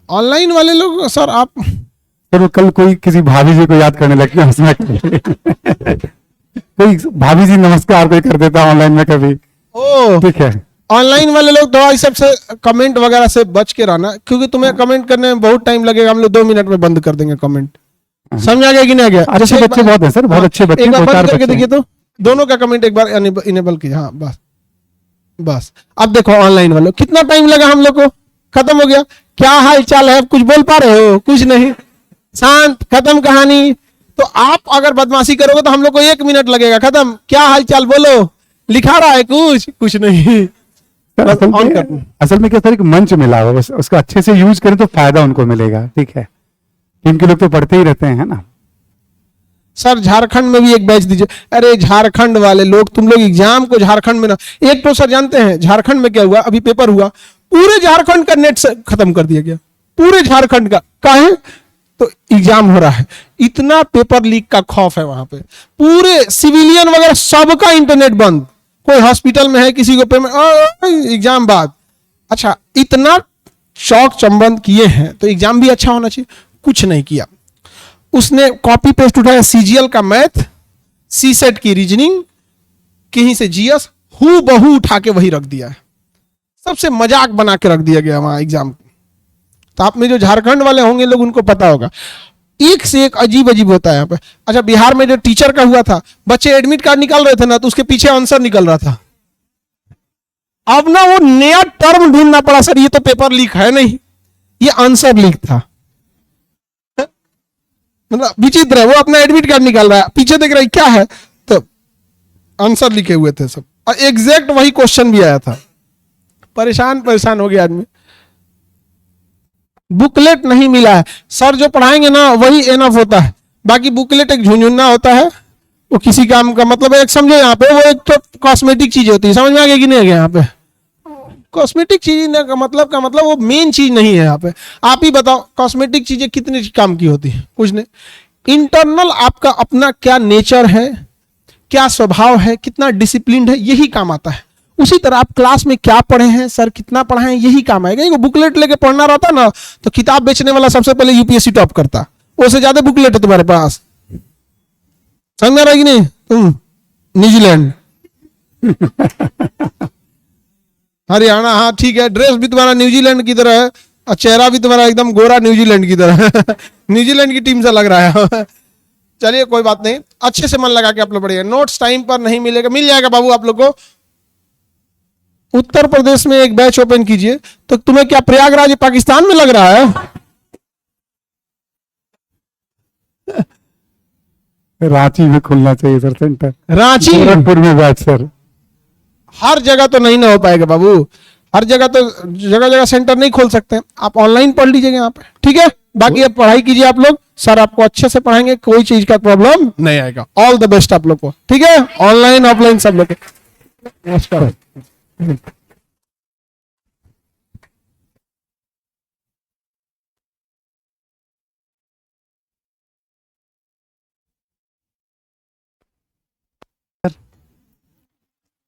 ऑनलाइन वाले लोग सर आप सर वो कल कोई किसी भाभी जी को याद करने लगते हैं, हंसना कोई भाभी जी नमस्कार कोई कर देता ऑनलाइन में कभी, ओ ठीक है, ऑनलाइन वाले लोग थोड़ा इस सबसे कमेंट वगैरह से बच के रहना, क्योंकि तुम्हें कमेंट करने में बहुत टाइम लगेगा। हम लोग 2 मिनट में बंद कर देंगे कमेंट। समझ आ गया कि नहीं आ गया? अच्छे बच्चे बहुत है सर, बहुत अच्छे बच्चे, एक बार दो चार बंद करके बच्चे देखिए तो दोनों का कमेंट एक बार इनेबल कीजिए। हाँ बस बस। अब देखो ऑनलाइन वालों, कितना टाइम लगा हम लोग को, खत्म हो गया। क्या हाल चाल है, कुछ बोल पा रहे हो? कुछ नहीं, शांत, खत्म कहानी। तो आप अगर बदमाशी करोगे तो हम लोग को 1 मिनट लगेगा, खत्म। क्या हाल चाल बोलो, लिखा रहा है कुछ नहीं। सर, असल में क्या सर, एक मंच मिला हो, बस उसका अच्छे से यूज करें तो फायदा उनको मिलेगा, ठीक है। इनके लोग तो पढ़ते ही रहते हैं ना। सर झारखंड में भी एक बैच दीजिए। अरे झारखंड वाले लोग, तुम लोग एग्जाम को झारखंड में ना, एक तो सर जानते हैं झारखंड में क्या हुआ, अभी पेपर हुआ, पूरे झारखंड का नेट खत्म कर दिया गया, पूरे झारखंड का। काहे? तो एग्जाम हो रहा है, इतना पेपर लीक का खौफ है वहां पे, पूरे सिविलियन वगैरह सबका इंटरनेट बंद। कोई हॉस्पिटल में है, किसी को पेमेंट, एग्जाम बाद। अच्छा, इतना चौक चंबंद किए हैं तो एग्जाम भी अच्छा होना चाहिए, कुछ नहीं किया। उसने कॉपी पेस्ट उठाया, सीजीएल का मैथ, सीसेट की रीजनिंग, कहीं से जीएस, हु बहू उठा के वही रख दिया है। सबसे मजाक बना के रख दिया गया वहां एग्जाम। तो आप में जो झारखंड वाले होंगे लोग, उनको पता होगा, एक से एक अजीब अजीब होता है यहाँ पे। अच्छा, बिहार में जो टीचर का हुआ था, बच्चे एडमिट कार्ड निकाल रहे थे ना, तो उसके पीछे आंसर निकल रहा था। अब ना वो नया टर्म ढूंढना पड़ा, सर ये तो पेपर लीक है नहीं, ये आंसर लीक था। मतलब विचित्र है, वो अपना एडमिट कार्ड निकाल रहा है, पीछे देख रहा है क्या है, तो आंसर लिखे हुए थे सब, और एग्जैक्ट वही क्वेश्चन भी आया था। परेशान हो गया आदमी। बुकलेट नहीं मिला है, सर जो पढ़ाएंगे ना वही एनफ होता है, बाकी बुकलेट एक झुंझुन्ना होता है, वो किसी काम का मतलब है। एक समझो यहाँ पे, वो एक तो कॉस्मेटिक चीज होती है, समझ में आ गया कि नहीं आ गया? यहाँ पे कॉस्मेटिक चीज का मतलब वो मेन चीज नहीं है यहाँ पे। आप ही बताओ, कॉस्मेटिक चीजें कितने काम की होती है? कुछ नहीं। इंटरनल आपका अपना क्या नेचर है, क्या स्वभाव है, कितना डिसिप्लिन है, यही काम आता है। उसी तरह आप क्लास में क्या पढ़े हैं, सर कितना पढ़ा है, यही काम आएगा। वो बुकलेट लेके पढ़ना रहता ना, तो किताब बेचने वाला सबसे पहले यूपीएससी टॉप करता, उससे ज्यादा बुकलेट है तुम्हारे पास। समझ में आ रहा है कि नहीं? तुम न्यूजीलैंड हरियाणा, हाँ ठीक है, ड्रेस भी तुम्हारा न्यूजीलैंड की तरह है, और चेहरा भी तुम्हारा एकदम गोरा न्यूजीलैंड की तरह है। न्यूजीलैंड की टीम से लग रहा है। चलिए कोई बात नहीं, अच्छे से मन लगा के आप लोग पढ़िए। नोट्स टाइम पर नहीं मिलेगा, मिल जाएगा बाबू आप लोग को। उत्तर प्रदेश में एक बैच ओपन कीजिए। तो तुम्हें क्या प्रयागराज पाकिस्तान में लग रहा है? रांची में खुलना चाहिए सर सेंटर, रांची, गोरखपुर में बैच सर। हर जगह तो नहीं ना हो पाएगा बाबू, हर जगह तो जगह जगह सेंटर नहीं खोल सकते। आप ऑनलाइन पढ़ लीजिएगा यहाँ पे, ठीक है? बाकी अब पढ़ाई कीजिए आप लोग, सर आपको अच्छे से पढ़ाएंगे, कोई चीज का प्रॉब्लम नहीं आएगा। ऑल द बेस्ट आप लोग को, ठीक है? ऑनलाइन ऑफलाइन सब लोग। नमस्कार।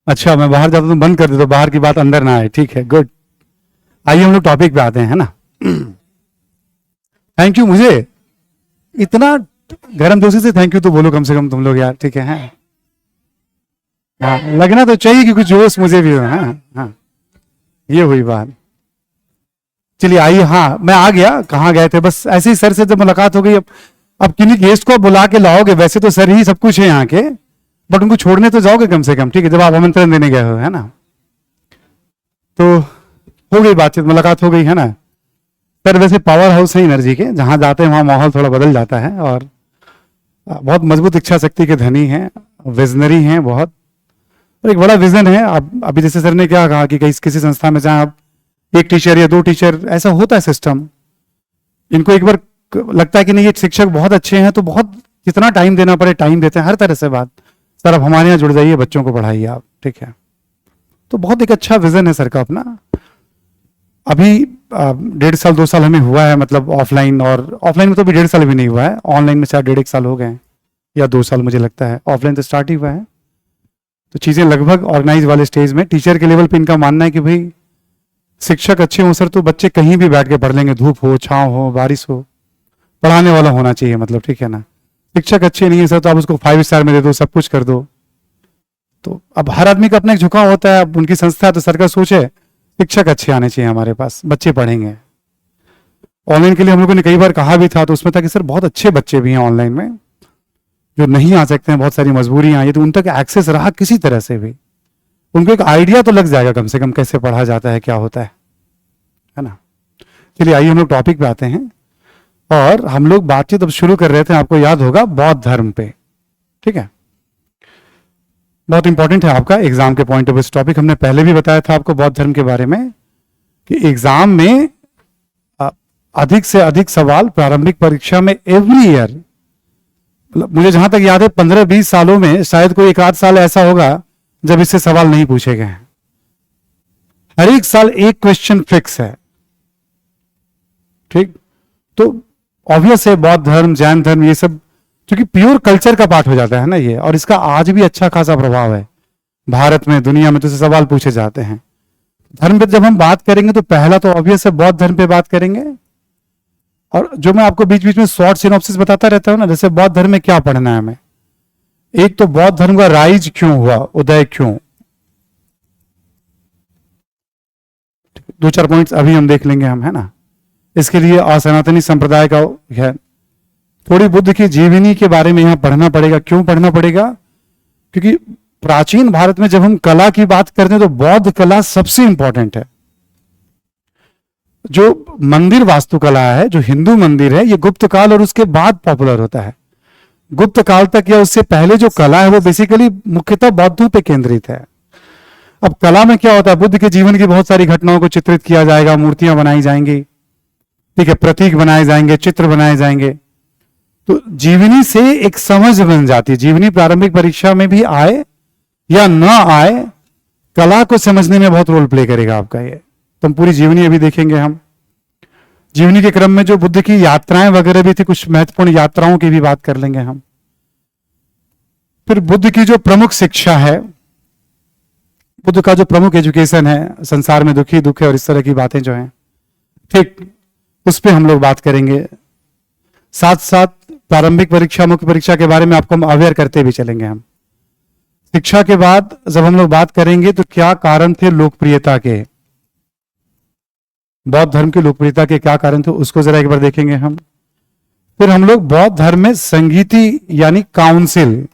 अच्छा, मैं बाहर जाता हूँ, बंद कर दे तो बाहर की बात अंदर ना आए, ठीक है? गुड। आइए हम लोग टॉपिक पे आते हैं, है ना। Thank you. मुझे इतना गर्म दोस्ती से थैंक यू तो बोलो कम से कम तुम लोग यार, ठीक है? हाँ, लगना तो चाहिए कि कुछ जोश मुझे भी हो। हाँ हाँ, ये हुई बात। चलिए आइए। हाँ, मैं आ गया, कहाँ गए थे? बस ऐसे ही सर से जब मुलाकात हो गई। अब किन्हीं गेस्ट को बुला के लाओगे, वैसे तो सर ही सब कुछ है यहाँ के, बट उनको छोड़ने तो जाओगे कम से कम, ठीक है? जब आप आमंत्रण देने गए हो, है ना। तो हो गई बातचीत, मुलाकात हो गई, है ना। सर वैसे पावर हाउस है एनर्जी के, जहां जाते हैं वहां माहौल थोड़ा बदल जाता है, और बहुत मजबूत इच्छा शक्ति के धनी हैं, विजनरी हैं बहुत, और एक बड़ा विजन है। अब अभी जैसे सर ने क्या कहा कि किसी संस्था में चाहे आप 1 टीचर या 2 टीचर, ऐसा होता है सिस्टम। इनको एक बार लगता है कि नहीं ये शिक्षक बहुत अच्छे हैं, तो बहुत जितना टाइम देना पड़े टाइम देते हैं, हर तरह से बात। सर अब हमारे यहाँ जुड़ जाइए, बच्चों को पढ़ाइए आप, ठीक है? तो बहुत एक अच्छा विजन है सर का अपना। अभी 1.5 साल 2 साल हमें हुआ है, मतलब ऑफलाइन, और ऑफलाइन में तो अभी 1.5 साल भी नहीं हुआ है, ऑनलाइन में शायद 1.5 साल हो गए हैं, या 2 साल मुझे लगता है। ऑफलाइन तो स्टार्ट ही हुआ है, तो चीज़ें लगभग ऑर्गेनाइज वाले स्टेज में। टीचर के लेवल पे इनका मानना है कि भाई शिक्षक अच्छे हों सर, तो बच्चे कहीं भी बैठ के पढ़ लेंगे, धूप हो, छाँव हो, बारिश हो, पढ़ाने वाला होना चाहिए, मतलब, ठीक है ना। शिक्षक अच्छे नहीं है सर, तो आप उसको 5 स्टार में दे दो, सब कुछ कर दो, तो अब हर आदमी का अपना एक झुकाव होता है, अब उनकी संस्था है तो सरकार सोचे शिक्षक अच्छे आने चाहिए हमारे पास, बच्चे पढ़ेंगे। ऑनलाइन के लिए हम लोगों ने कई बार कहा भी था, तो उसमें था कि सर बहुत अच्छे बच्चे भी हैं ऑनलाइन में जो नहीं आ सकते हैं, बहुत सारी मजबूरियां आई, तो उन तक एक्सेस रहा किसी तरह से भी, उनको एक आइडिया तो लग जाएगा कम से कम कैसे पढ़ा जाता है, क्या होता है ना। चलिए आइए हम लोग टॉपिक पे आते हैं, और हम लोग बातचीत अब शुरू कर रहे थे, आपको याद होगा, बौद्ध धर्म पे। ठीक है, बहुत इंपॉर्टेंट है आपका एग्जाम के पॉइंट ऑफ इस टॉपिक। हमने पहले भी बताया था आपको बौद्ध धर्म के बारे में कि एग्जाम में अधिक से अधिक सवाल प्रारंभिक परीक्षा में एवरी ईयर, मुझे जहां तक याद है 15-20 सालों में शायद कोई एक आध साल ऐसा होगा जब इससे सवाल नहीं पूछे गए हैं। हर एक साल एक क्वेश्चन फिक्स है। ठीक, तो ऑब्वियस है बौद्ध धर्म, जैन धर्म, ये सब क्योंकि प्योर कल्चर का पार्ट हो जाता है ना ये, और इसका आज भी अच्छा खासा प्रभाव है भारत में, दुनिया में, तो इससे सवाल पूछे जाते हैं। धर्म पे जब हम बात करेंगे तो पहला तो ऑब्वियस है बौद्ध धर्म पे बात करेंगे, और जो मैं आपको बीच बीच में शॉर्ट सिनॉप्सिस बताता रहता हूं ना, जैसे बौद्ध धर्म में क्या पढ़ना है हमें। एक तो बौद्ध धर्म का राइज क्यों हुआ, उदय क्यों, 2-4 पॉइंट्स अभी हम देख लेंगे हम, है ना। इसके लिए असनातनी संप्रदाय का है, थोड़ी बुद्ध की जीवनी के बारे में यहां पढ़ना पड़ेगा। क्यों पढ़ना पड़ेगा, क्योंकि प्राचीन भारत में जब हम कला की बात करते हैं तो बौद्ध कला सबसे इंपॉर्टेंट है। जो मंदिर वास्तुकला है, जो हिंदू मंदिर है, ये गुप्त काल और उसके बाद पॉपुलर होता है। गुप्त काल तक या उससे पहले जो कला है वो बेसिकली मुख्यतः बौद्धों पे केंद्रित है। अब कला में क्या होता है, बुद्ध के जीवन की बहुत सारी घटनाओं को चित्रित किया जाएगा, मूर्तियां बनाई जाएंगी, ठीक है, प्रतीक बनाए जाएंगे, चित्र बनाए जाएंगे, तो जीवनी से एक समझ बन जाती है। जीवनी प्रारंभिक परीक्षा में भी आए या ना आए, कला को समझने में बहुत रोल प्ले करेगा आपका ये। तो हम पूरी जीवनी अभी देखेंगे हम। जीवनी के क्रम में जो बुद्ध की यात्राएं वगैरह भी थी, कुछ महत्वपूर्ण यात्राओं की भी बात कर लेंगे हम। फिर बुद्ध की जो प्रमुख शिक्षा है, बुद्ध का जो प्रमुख एजुकेशन है, संसार में दुखी दुख है और इस तरह की बातें जो हैं, ठीक, उस पर हम लोग बात करेंगे। साथ साथ प्रारंभिक परीक्षा, मुख्य परीक्षा के बारे में आपको हम अवेयर करते भी चलेंगे हम। शिक्षा के बाद जब हम लोग बात करेंगे तो क्या कारण थे लोकप्रियता के, बौद्ध धर्म की लोकप्रियता के क्या कारण थे, उसको जरा एक बार देखेंगे हम। फिर हम लोग बौद्ध धर्म में संगीति यानी काउंसिल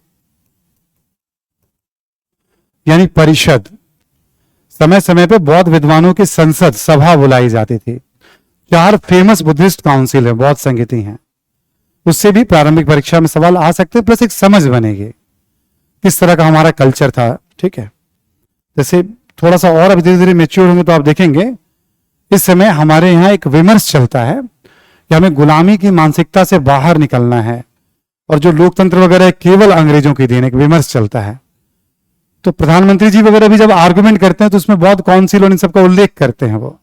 यानी परिषद, समय समय पे बौद्ध विद्वानों की संसद सभा बुलाई जाती थी। 4 फेमस बुद्धिस्ट काउंसिल है, बौद्ध संगीति हैं, उससे भी प्रारंभिक परीक्षा में सवाल आ सकते हैं, प्लस एक समझ बनेगी किस तरह का हमारा कल्चर था। ठीक है, जैसे थोड़ा सा और अभी धीरे धीरे मेच्योर होंगे तो आप देखेंगे इस समय हमारे यहाँ एक विमर्श चलता है कि हमें गुलामी की मानसिकता से बाहर निकलना है, और जो लोकतंत्र वगैरह केवल अंग्रेजों की देन, एक विमर्श चलता है। तो प्रधानमंत्री जी वगैरह भी जब आर्गुमेंट करते हैं तो उसमें बौद्ध काउंसिल और इन सब का उल्लेख करते हैं वो।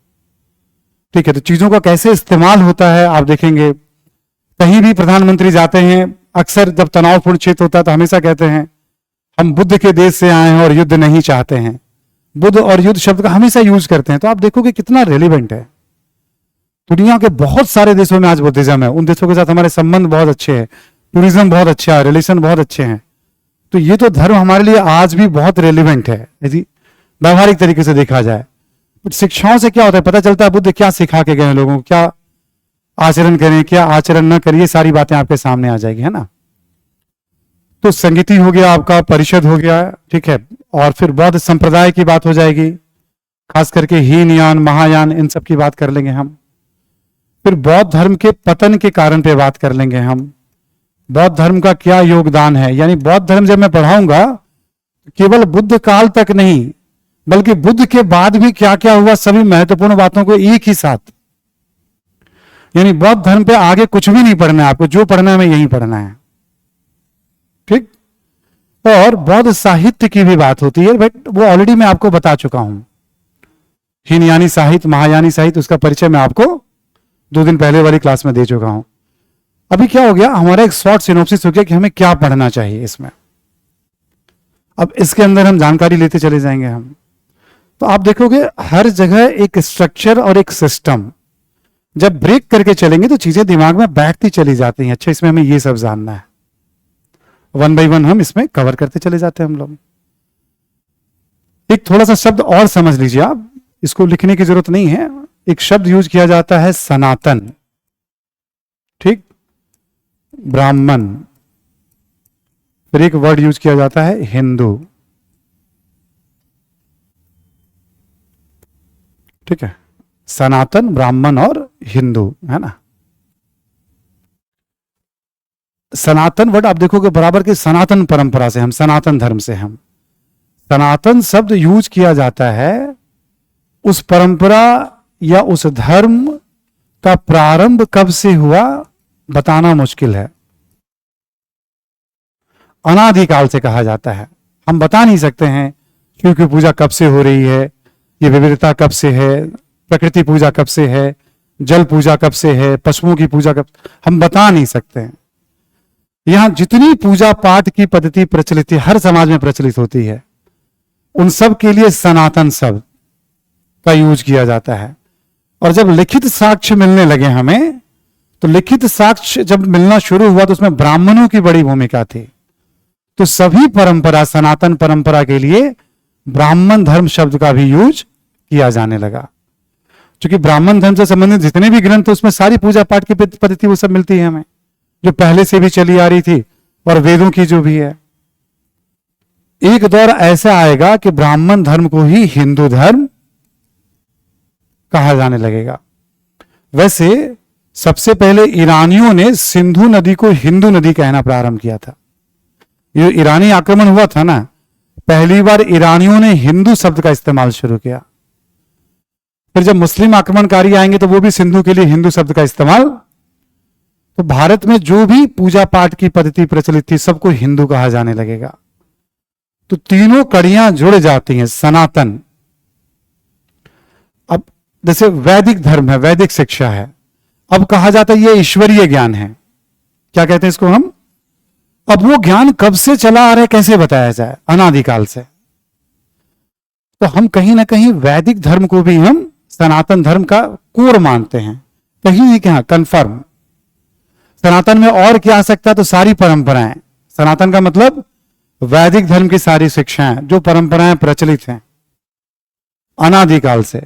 ठीक है, तो चीजों का कैसे इस्तेमाल होता है आप देखेंगे। कहीं भी प्रधानमंत्री जाते हैं, अक्सर जब तनावपूर्ण क्षेत्र होता है तो हमेशा कहते हैं हम बुद्ध के देश से आए हैं और युद्ध नहीं चाहते हैं। बुद्ध और युद्ध शब्द का हमेशा यूज करते हैं, तो आप देखोगे कितना रेलिवेंट है। दुनिया के बहुत सारे देशों में आज बुद्धिज्म है, उन देशों के साथ हमारे संबंध बहुत अच्छे हैं, टूरिज्म बहुत अच्छा है, रिलेशन बहुत अच्छे हैं। तो ये तो धर्म हमारे लिए आज भी बहुत रेलिवेंट है यदि व्यवहारिक तरीके से देखा जाए। शिक्षाओं से क्या होता है, पता चलता है बुद्ध क्या सिखा के गए लोगों को, क्या आचरण करें, क्या आचरण न करिए, सारी बातें आपके सामने आ जाएगी, है ना। तो संगीति हो गया आपका, परिषद हो गया, ठीक है, और फिर बौद्ध संप्रदाय की बात हो जाएगी, खास करके हीनयान, महायान, इन सब की बात कर लेंगे हम। फिर बौद्ध धर्म के पतन के कारण पे बात कर लेंगे हम, बौद्ध धर्म का क्या योगदान है। यानी बौद्ध धर्म जब मैं पढ़ाऊंगा केवल बुद्ध काल तक नहीं, बल्कि बुद्ध के बाद भी क्या क्या हुआ, सभी महत्वपूर्ण बातों को एक ही साथ। यानी बौद्ध धर्म पे आगे कुछ भी नहीं पढ़ना है आपको, जो पढ़ना है हमें यही पढ़ना है। ठीक, और बौद्ध साहित्य की भी बात होती है, बट वो ऑलरेडी मैं आपको बता चुका हूं। हीनयानी साहित्य, महायानी साहित्य, उसका परिचय मैं आपको 2 दिन पहले वाली क्लास में दे चुका हूं। अभी क्या हो गया, हमारा एक शॉर्ट सिनॉप्सिस हो गया कि हमें क्या पढ़ना चाहिए इसमें। अब इसके अंदर हम जानकारी लेते चले जाएंगे हम। तो आप देखोगे हर जगह एक स्ट्रक्चर और एक सिस्टम, जब ब्रेक करके चलेंगे तो चीजें दिमाग में बैठती चली जाती हैं। अच्छा, इसमें हमें ये सब जानना है, 1 by 1 हम इसमें कवर करते चले जाते हैं हम लोग। एक थोड़ा सा शब्द और समझ लीजिए आप, इसको लिखने की जरूरत नहीं है। एक शब्द यूज किया जाता है सनातन, ठीक, ब्राह्मण, फिर एक वर्ड यूज किया जाता है हिंदू, ठीक है, सनातन, ब्राह्मण और हिंदू, है ना। सनातन वर्ड आप देखोगे बराबर के सनातन परंपरा से हम, सनातन धर्म से हम, सनातन शब्द यूज किया जाता है उस परंपरा या उस धर्म का प्रारंभ कब से हुआ बताना मुश्किल है। अनादिकाल से कहा जाता है, हम बता नहीं सकते हैं शिव की पूजा कब से हो रही है, ये विविधता कब से है, प्रकृति पूजा कब से है, जल पूजा कब से है, पशुओं की पूजा कब, हम बता नहीं सकते हैं। यहां जितनी पूजा पाठ की पद्धति प्रचलित है, हर समाज में प्रचलित होती है, उन सब के लिए सनातन शब्द का यूज किया जाता है। और जब लिखित साक्ष्य मिलने लगे हमें, तो लिखित साक्ष्य जब मिलना शुरू हुआ तो उसमें ब्राह्मणों की बड़ी भूमिका थी। तो सभी परंपरा, सनातन परंपरा के लिए ब्राह्मण धर्म शब्द का भी यूज किया जाने लगा, क्योंकि ब्राह्मण धर्म से संबंधित जितने भी ग्रंथ उसमें सारी पूजा पाठ की पद्धति वो सब मिलती है हमें, जो पहले से भी चली आ रही थी, और वेदों की जो भी है। एक दौर ऐसा आएगा कि ब्राह्मण धर्म को ही हिंदू धर्म कहा जाने लगेगा। वैसे सबसे पहले ईरानियों ने सिंधु नदी को हिंदू नदी कहना प्रारंभ किया था। ये ईरानी आक्रमण हुआ था ना, पहली बार ईरानियों ने हिंदू शब्द का इस्तेमाल शुरू किया। फिर जब मुस्लिम आक्रमणकारी आएंगे तो वो भी सिंधु के लिए हिंदू शब्द का इस्तेमाल। तो भारत में जो भी पूजा पाठ की पद्धति प्रचलित थी सबको हिंदू कहा जाने लगेगा। तो तीनों कड़ियां जुड़ जाती हैं, सनातन। अब जैसे वैदिक धर्म है, वैदिक शिक्षा है, अब कहा जाता है ये ईश्वरीय ज्ञान है, क्या कहते हैं इसको हम। अब वो ज्ञान कब से चला आ रहा है, कैसे बताया जाए, अनादिकाल से। तो हम कहीं ना कहीं वैदिक धर्म को भी हम सनातन धर्म का कोर मानते हैं, कहीं नहीं कहा कंफर्म। सनातन में और क्या आ सकता है, तो सारी परंपराएं, सनातन का मतलब वैदिक धर्म की सारी शिक्षाएं, जो परंपराएं प्रचलित हैं अनादिकाल से,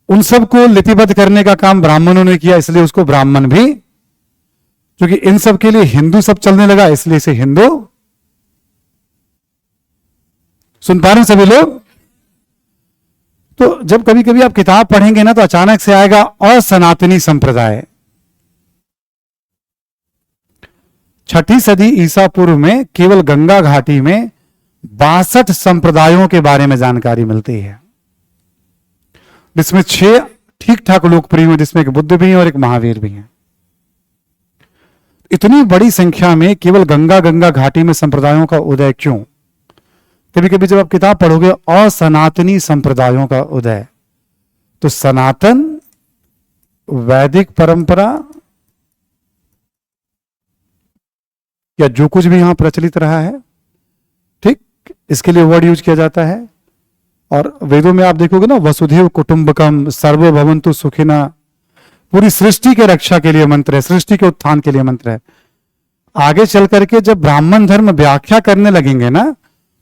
उन सबको लिपिबद्ध करने का काम ब्राह्मणों ने किया, इसलिए उसको ब्राह्मण भी। क्योंकि इन सब के लिए हिंदू सब चलने लगा, इसलिए इसे हिंदू। सुन पा रहे हैं सभी लोग। तो जब कभी कभी आप किताब पढ़ेंगे ना, तो अचानक से आएगा असनातनी संप्रदाय। 6ठी सदी ईसा पूर्व में केवल गंगा घाटी में 62 संप्रदायों के बारे में जानकारी मिलती है, जिसमें 6 ठीक ठाक लोकप्रिय हैं, जिसमें एक बुद्ध भी हैं और एक महावीर भी हैं। इतनी बड़ी संख्या में केवल गंगा घाटी में संप्रदायों का उदय क्यों। कभी कभी जब आप किताब पढ़ोगे असनातनी संप्रदायों का उदय, तो सनातन वैदिक परंपरा या जो कुछ भी यहां प्रचलित रहा है, ठीक, इसके लिए वर्ड यूज किया जाता है। और वेदों में आप देखोगे ना, वसुधैव कुटुंबकम सर्वभवन्तु सुखिना, पूरी सृष्टि के रक्षा के लिए मंत्र है, सृष्टि के उत्थान के लिए मंत्र है। आगे चल करके जब ब्राह्मण धर्म व्याख्या करने लगेंगे ना,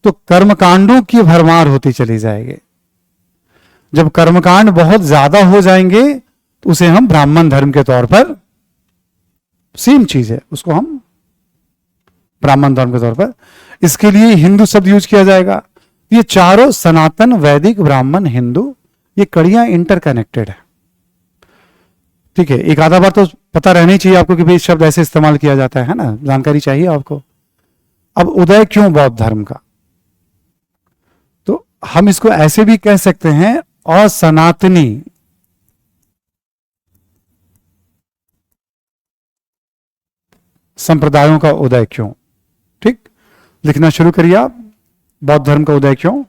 तो कर्मकांडों की भरमार होती चली जाएगी। जब कर्मकांड बहुत ज्यादा हो जाएंगे तो उसे हम ब्राह्मण धर्म के तौर पर, सेम चीज है, उसको हम ब्राह्मण धर्म के तौर पर, इसके लिए हिंदू शब्द यूज किया जाएगा। ये चारों सनातन, वैदिक, ब्राह्मण, हिंदू, ये कड़ियां इंटरकनेक्टेड है। ठीक है, एक आधा बार तो पता रहना ही चाहिए आपको कि भाई शब्द ऐसे इस्तेमाल किया जाता है ना, जानकारी चाहिए आपको। अब उदय क्यों बौद्ध धर्म का, तो हम इसको ऐसे भी कह सकते हैं असनातनी संप्रदायों का उदय क्यों। ठीक, लिखना शुरू करिए आप, बौद्ध धर्म का उदय क्यों।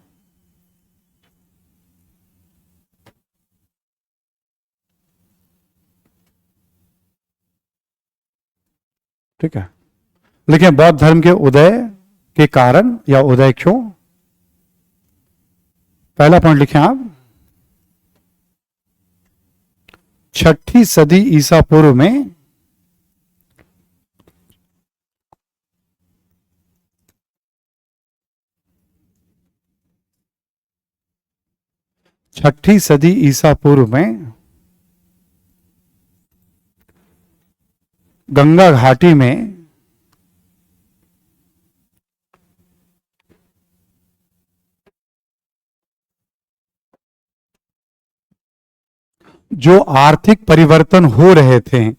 ठीक है, लिखें बौद्ध धर्म के उदय के कारण या उदय क्यों। पहला पॉइंट लिखें आप, 6ठी सदी ईसा पूर्व में छठी सदी ईसा पूर्व में गंगा घाटी में जो आर्थिक परिवर्तन हो रहे थे,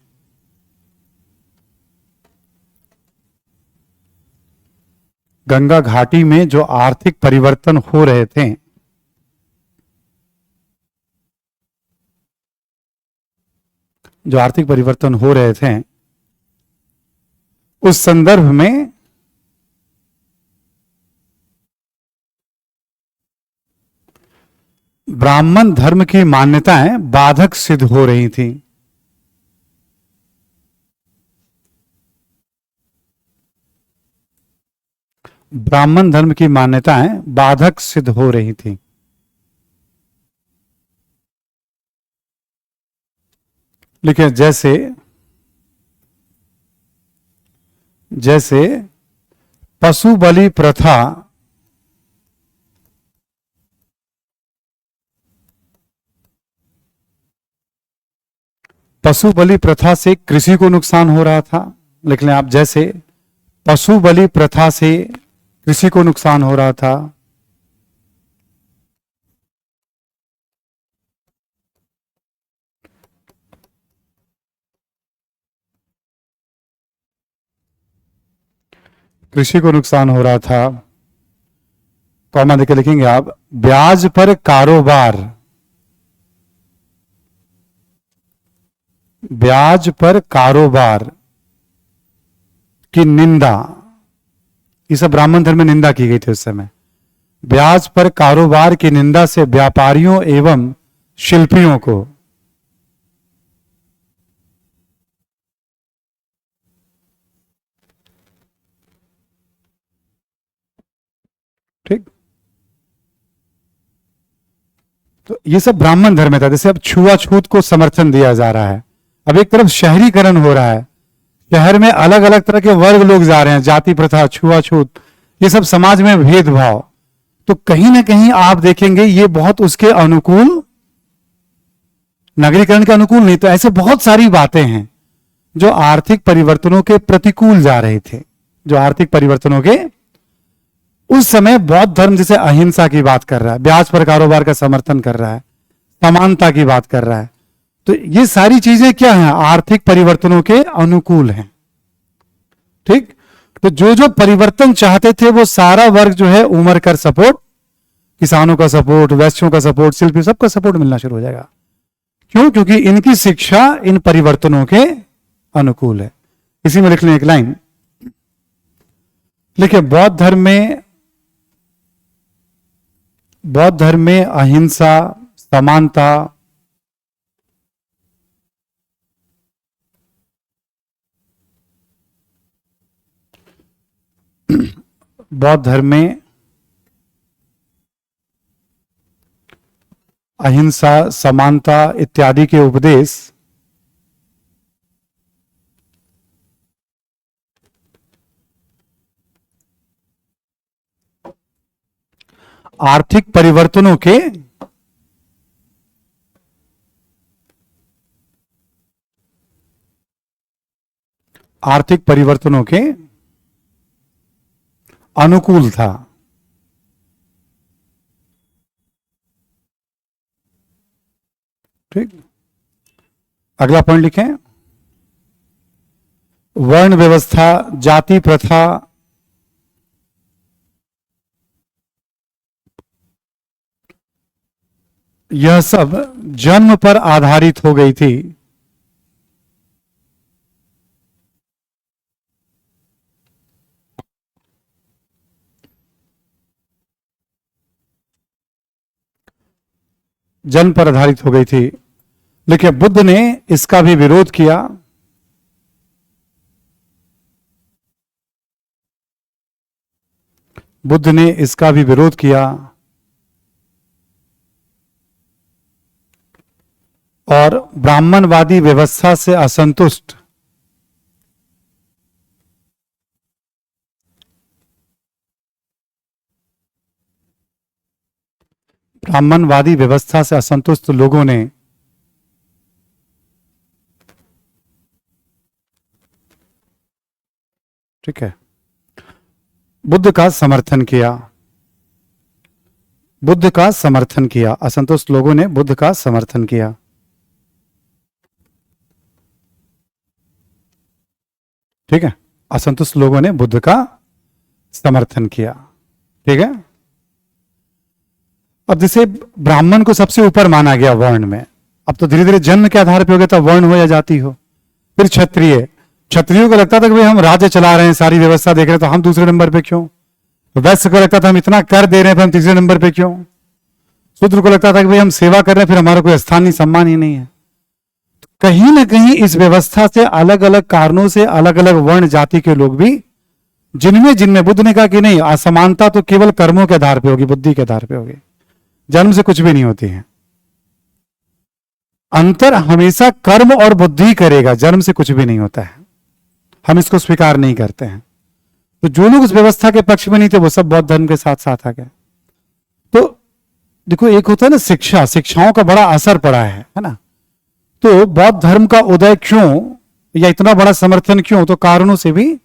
गंगा घाटी में जो आर्थिक परिवर्तन हो रहे थे, जो आर्थिक परिवर्तन हो रहे थे, उस संदर्भ में ब्राह्मण धर्म की मान्यताएं बाधक सिद्ध हो रही थी। ब्राह्मण धर्म की मान्यताएं बाधक सिद्ध हो रही थी। लिखिए, जैसे जैसे पशु बलि प्रथा पशु बलि प्रथा से कृषि को नुकसान हो रहा था। लिख लें आप, जैसे पशु बलि प्रथा से कृषि को नुकसान हो रहा था, कृषि को नुकसान हो रहा था, कॉमा देके लिखेंगे आप, ब्याज पर कारोबार, ब्याज पर कारोबार की निंदा, ये सब ब्राह्मण धर्म में निंदा की गई थी उस समय। ब्याज पर कारोबार की निंदा से व्यापारियों एवं शिल्पियों को ठीक, तो ये सब ब्राह्मण धर्म में था। जैसे अब छुआछूत को समर्थन दिया जा रहा है, अब एक तरफ शहरीकरण हो रहा है, शहर में अलग अलग तरह के वर्ग लोग जा रहे हैं, जाति प्रथा, छुआछूत, ये सब समाज में भेदभाव, तो कहीं ना कहीं आप देखेंगे ये बहुत उसके अनुकूल, नगरीकरण के अनुकूल नहीं। तो ऐसे बहुत सारी बातें हैं जो आर्थिक परिवर्तनों के प्रतिकूल जा रहे थे, जो आर्थिक परिवर्तनों के, उस समय बौद्ध धर्म जैसे अहिंसा की बात कर रहा है, ब्याज पर कारोबार का समर्थन कर रहा है, समानता की बात कर रहा है, तो ये सारी चीजें क्या हैं, आर्थिक परिवर्तनों के अनुकूल हैं। ठीक, तो जो जो परिवर्तन चाहते थे वो सारा वर्ग जो है उमड़ कर सपोर्ट, किसानों का सपोर्ट, वैश्यों का सपोर्ट, शिल्पी, सबका सपोर्ट मिलना शुरू हो जाएगा। क्यों? क्योंकि इनकी शिक्षा इन परिवर्तनों के अनुकूल है। इसी में लिख लें एक लाइन, लिखिए, बौद्ध धर्म में अहिंसा, समानता, बौद्ध धर्म में अहिंसा, समानता इत्यादि के उपदेश आर्थिक परिवर्तनों के अनुकूल था। ठीक, अगला पॉइंट लिखें, वर्ण व्यवस्था, जाति प्रथा, यह सब जन्म पर आधारित हो गई थी। जन्म पर आधारित हो गई थी। लेकिन बुद्ध ने इसका भी विरोध किया। बुद्ध ने इसका भी विरोध किया और ब्राह्मणवादी व्यवस्था से असंतुष्ट ब्राह्मणवादी व्यवस्था से असंतुष्ट लोगों ने ठीक है बुद्ध का समर्थन किया। बुद्ध का समर्थन किया, असंतुष्ट लोगों ने बुद्ध का समर्थन किया। ठीक है, असंतुष्ट लोगों ने बुद्ध का समर्थन किया। ठीक है, अब जैसे ब्राह्मण को सबसे ऊपर माना गया वर्ण में, अब तो धीरे धीरे जन्म के आधार पे हो गया, तो वर्ण हो या जाति हो। फिर क्षत्रिय, क्षत्रियों को लगता था कि भाई हम राज्य चला रहे हैं, सारी व्यवस्था देख रहे हैं, तो हम दूसरे नंबर पे क्यों। वैश्य को लगता था हम इतना कर दे रहे हैं, फिर हम तीसरे नंबर पे क्यों। शूद्र को लगता था कि भाई हम सेवा कर रहे हैं, फिर हमारा कोई स्थान नहीं, सम्मान ही नहीं है। कहीं ना कहीं इस व्यवस्था से अलग अलग कारणों से अलग अलग वर्ण जाति के लोग भी, जिनमें जिनमें बुद्ध ने कहा कि नहीं, असमानता तो केवल कर्मों के आधार पे होगी, बुद्धि के आधार पे होगी, जन्म से कुछ भी नहीं होती है। अंतर हमेशा कर्म और बुद्धि करेगा, जन्म से कुछ भी नहीं होता है। हम इसको स्वीकार नहीं करते हैं। तो जो लोग उस व्यवस्था के पक्ष में नहीं थे, वो सब बौद्ध धर्म के साथ साथ आ गए। तो देखो, एक होता है ना शिक्षा, शिक्षाओं का बड़ा असर पड़ा है ना। तो बौद्ध धर्म का उदय क्यों, या इतना बड़ा समर्थन क्यों, तो कारणों से भी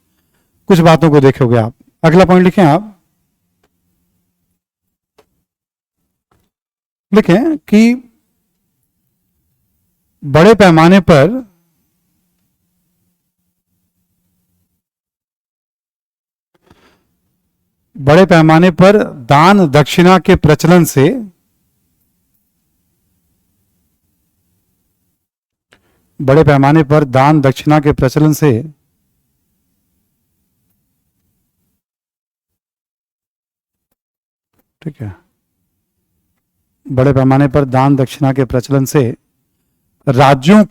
कुछ बातों को देखोगे आप। अगला पॉइंट लिखें आप, लिखें कि बड़े पैमाने पर दान दक्षिणा के प्रचलन से ठीक है, बड़े पैमाने पर दान दक्षिणा के प्रचलन से राज्यों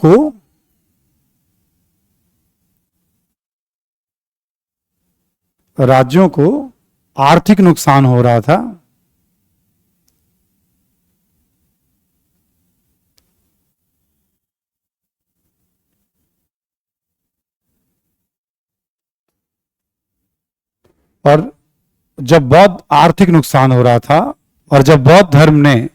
को आर्थिक नुकसान हो रहा था। और जब बौद्ध आर्थिक नुकसान हो रहा था, और जब बौद्ध धर्म ने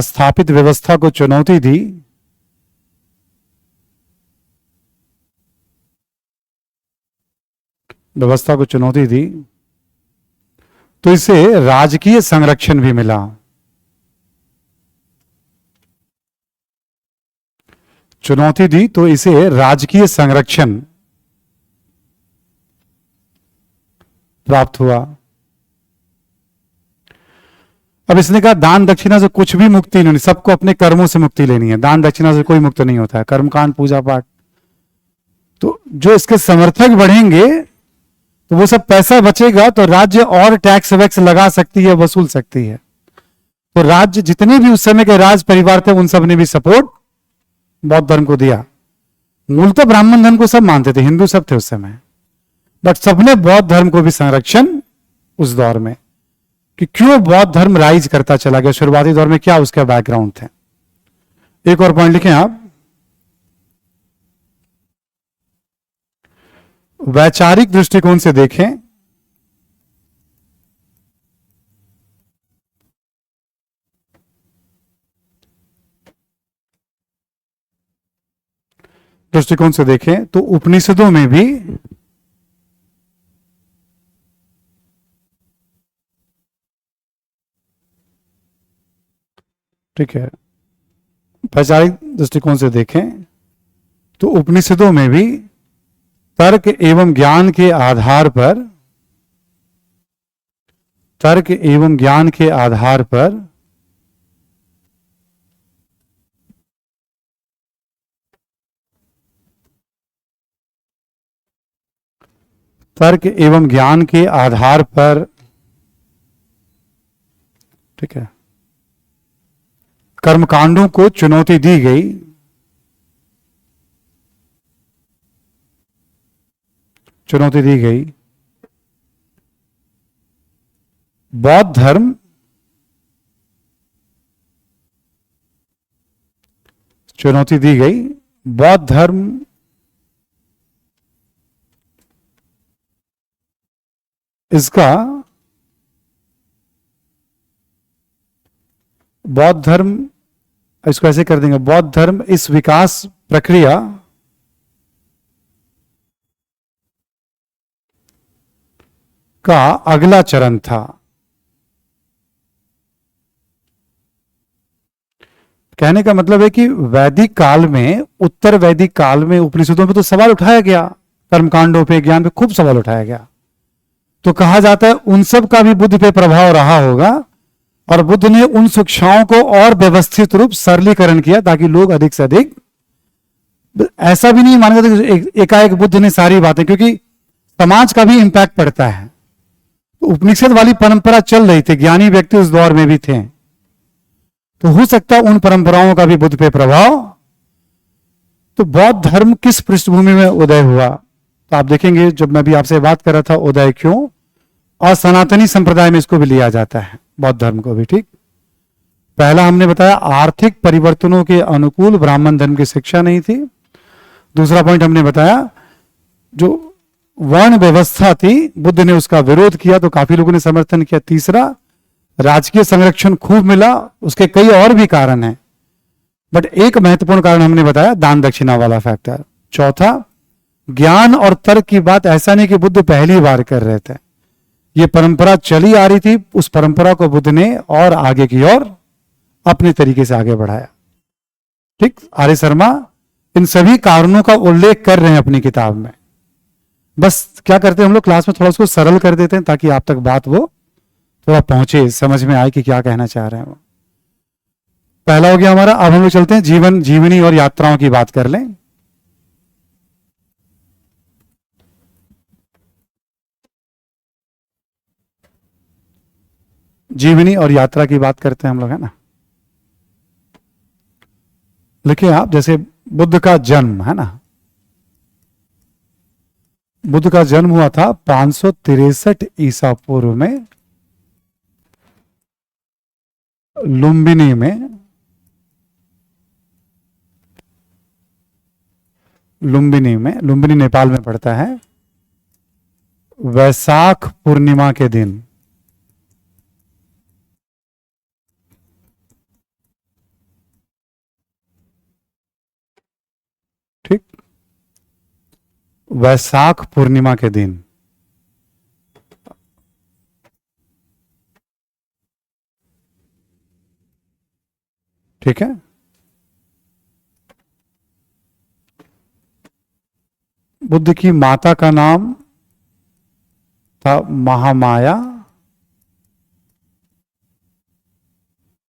स्थापित व्यवस्था को चुनौती दी, तो इसे राजकीय संरक्षण भी मिला। चुनौती दी तो इसे राजकीय संरक्षण प्राप्त हुआ। अब इसने कहा दान दक्षिणा से कुछ भी मुक्ति नहीं, सबको अपने कर्मों से मुक्ति लेनी है, दान दक्षिणा से कोई मुक्त नहीं होता है, कर्मकांड पूजा पाठ। तो जो इसके समर्थक बढ़ेंगे तो वो सब पैसा बचेगा, तो राज्य और टैक्स वैक्स लगा सकती है, वसूल सकती है। तो राज्य, जितने भी उस समय के राज परिवार थे, उन सब ने भी सपोर्ट बौद्ध धर्म को दिया। मूलतः ब्राह्मण धर्म को सब मानते थे, हिंदू सब थे उस समय, बट सबने बौद्ध धर्म को भी संरक्षण उस दौर में, कि क्यों बौद्ध धर्म राइज करता चला गया शुरुआती दौर में, क्या उसका बैकग्राउंड थे। एक और पॉइंट लिखें आप, वैचारिक दृष्टिकोण से देखें तो उपनिषदों में भी ठीक है, वैचारिक दृष्टिकोण से देखें तो उपनिषदों में भी तर्क एवं ज्ञान के आधार पर तर्क एवं ज्ञान के आधार पर तर्क एवं ज्ञान के आधार पर ठीक है, कर्मकांडों को चुनौती दी गई। बौद्ध धर्म बौद्ध धर्म इसका बौद्ध धर्म, इसको ऐसे कर देंगे, बौद्ध धर्म इस विकास प्रक्रिया का अगला चरण था। कहने का मतलब है कि वैदिक काल में, उत्तर वैदिक काल में उपनिषदों में तो सवाल उठाया गया, कर्मकांडों पे, ज्ञान पे खूब सवाल उठाया गया। तो कहा जाता है उन सब का भी बुद्ध पे प्रभाव रहा होगा और बुद्ध ने उन शिक्षाओं को और व्यवस्थित रूप सरलीकरण किया ताकि लोग अधिक से अधिक, ऐसा भी नहीं माना जाता कि एकाएक बुद्ध ने सारी बातें, क्योंकि समाज का भी इंपैक्ट पड़ता है। तो उपनिषद वाली परंपरा चल रही थी, ज्ञानी व्यक्ति उस दौर में भी थे, तो हो सकता है उन परंपराओं का भी बुद्ध पे प्रभाव। तो बौद्ध धर्म किस पृष्ठभूमि में उदय हुआ, तो आप देखेंगे जब मैं भी आपसे बात कर रहा था उदय क्यों, और सनातनी संप्रदाय में इसको भी लिया जाता है, बौद्ध धर्म को भी। ठीक, पहला हमने बताया आर्थिक परिवर्तनों के अनुकूल ब्राह्मण धर्म की शिक्षा नहीं थी। दूसरा पॉइंट हमने बताया जो वर्ण व्यवस्था थी, बुद्ध ने उसका विरोध किया तो काफी लोगों ने समर्थन किया। तीसरा, राजकीय संरक्षण खूब मिला, उसके कई और भी कारण हैं, बट एक महत्वपूर्ण कारण हमने बताया दान दक्षिणा वाला फैक्टर। चौथा, ज्ञान और तर्क की बात ऐसा नहीं कि बुद्ध पहली बार कर रहे थे, ये परंपरा चली आ रही थी, उस परंपरा को बुद्ध ने और आगे की ओर अपने तरीके से आगे बढ़ाया। ठीक, आर्य शर्मा इन सभी कारणों का उल्लेख कर रहे हैं अपनी किताब में। बस क्या करते हैं हम लोग क्लास में थोड़ा उसको सरल कर देते हैं ताकि आप तक बात वो थोड़ा पहुंचे, समझ में आए कि क्या कहना चाह रहे हैं वो। पहला हो गया हमारा। अब हम लोग चलते हैं जीवन, जीवनी और यात्राओं की बात कर लें। जीवनी और यात्रा की बात करते हैं हम लोग, है ना। लिखिए आप, जैसे बुद्ध का जन्म है ना, बुद्ध का जन्म हुआ था 563 ईसा पूर्व में लुम्बिनी में। लुम्बिनी नेपाल में पड़ता है। वैशाख पूर्णिमा के दिन ठीक, वैशाख पूर्णिमा के दिन ठीक है। बुद्ध की माता का नाम था महामाया।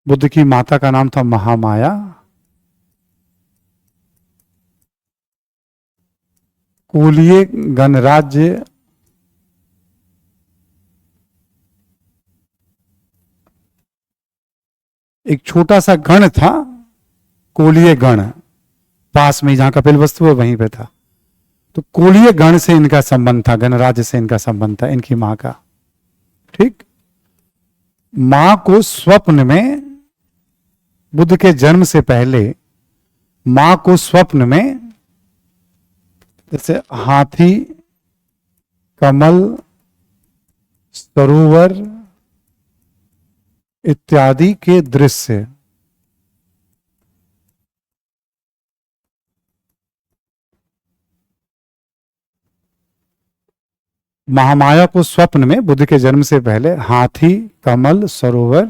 बुद्ध की माता का नाम था महामाया। कोलीय गणराज्य एक छोटा सा गण था, कोलीय गण, पास में जहां कपिलवस्तु है वहीं पे था। तो कोलीय गण से इनका संबंध था, गणराज्य से इनका संबंध था, इनकी मां का। ठीक, मां को स्वप्न में, बुद्ध के जन्म से पहले मां को स्वप्न में जैसे हाथी, कमल, सरोवर इत्यादि के दृश्य महामाया को स्वप्न में बुद्ध के जन्म से पहले हाथी, कमल, सरोवर,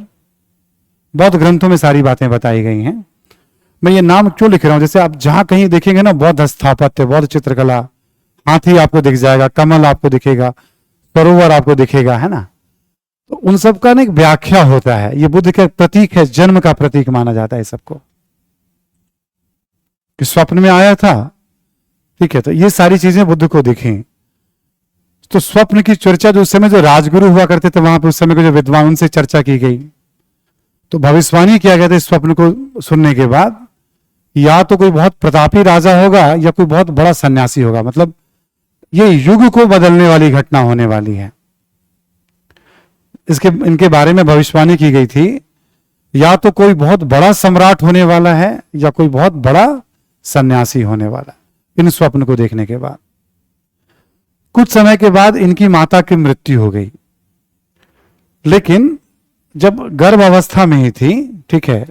बौद्ध ग्रंथों में सारी बातें बताई गई हैं। मैं ये नाम क्यों लिख रहा हूं, जैसे आप जहां कहीं देखेंगे ना बौद्ध स्थापत्य, बौद्ध चित्रकला, हाथी आपको दिख जाएगा, कमल आपको दिखेगा, सरोवर आपको दिखेगा, है ना। तो उन सब का ना एक व्याख्या होता है, ये बुद्ध का प्रतीक है, जन्म का प्रतीक माना जाता है सबको, कि स्वप्न में आया था। ठीक है, तो ये सारी चीजें बुद्ध को दिखी। तो स्वप्न की चर्चा जो उस समय जो राजगुरु हुआ करते थे वहां पर, उस समय के जो विद्वान, उनसे चर्चा की गई। तो भविष्यवाणी किया गया था इस स्वप्न को सुनने के बाद, या तो कोई बहुत प्रतापी राजा होगा या कोई बहुत बड़ा सन्यासी होगा, मतलब ये युग को बदलने वाली घटना होने वाली है। इसके इनके बारे में भविष्यवाणी की गई थी, या तो कोई बहुत बड़ा सम्राट होने वाला है या कोई बहुत बड़ा सन्यासी होने वाला है, इन स्वप्न को देखने के बाद। कुछ समय के बाद इनकी माता की मृत्यु हो गई। लेकिन जब गर्भ अवस्था में ही थी, ठीक है,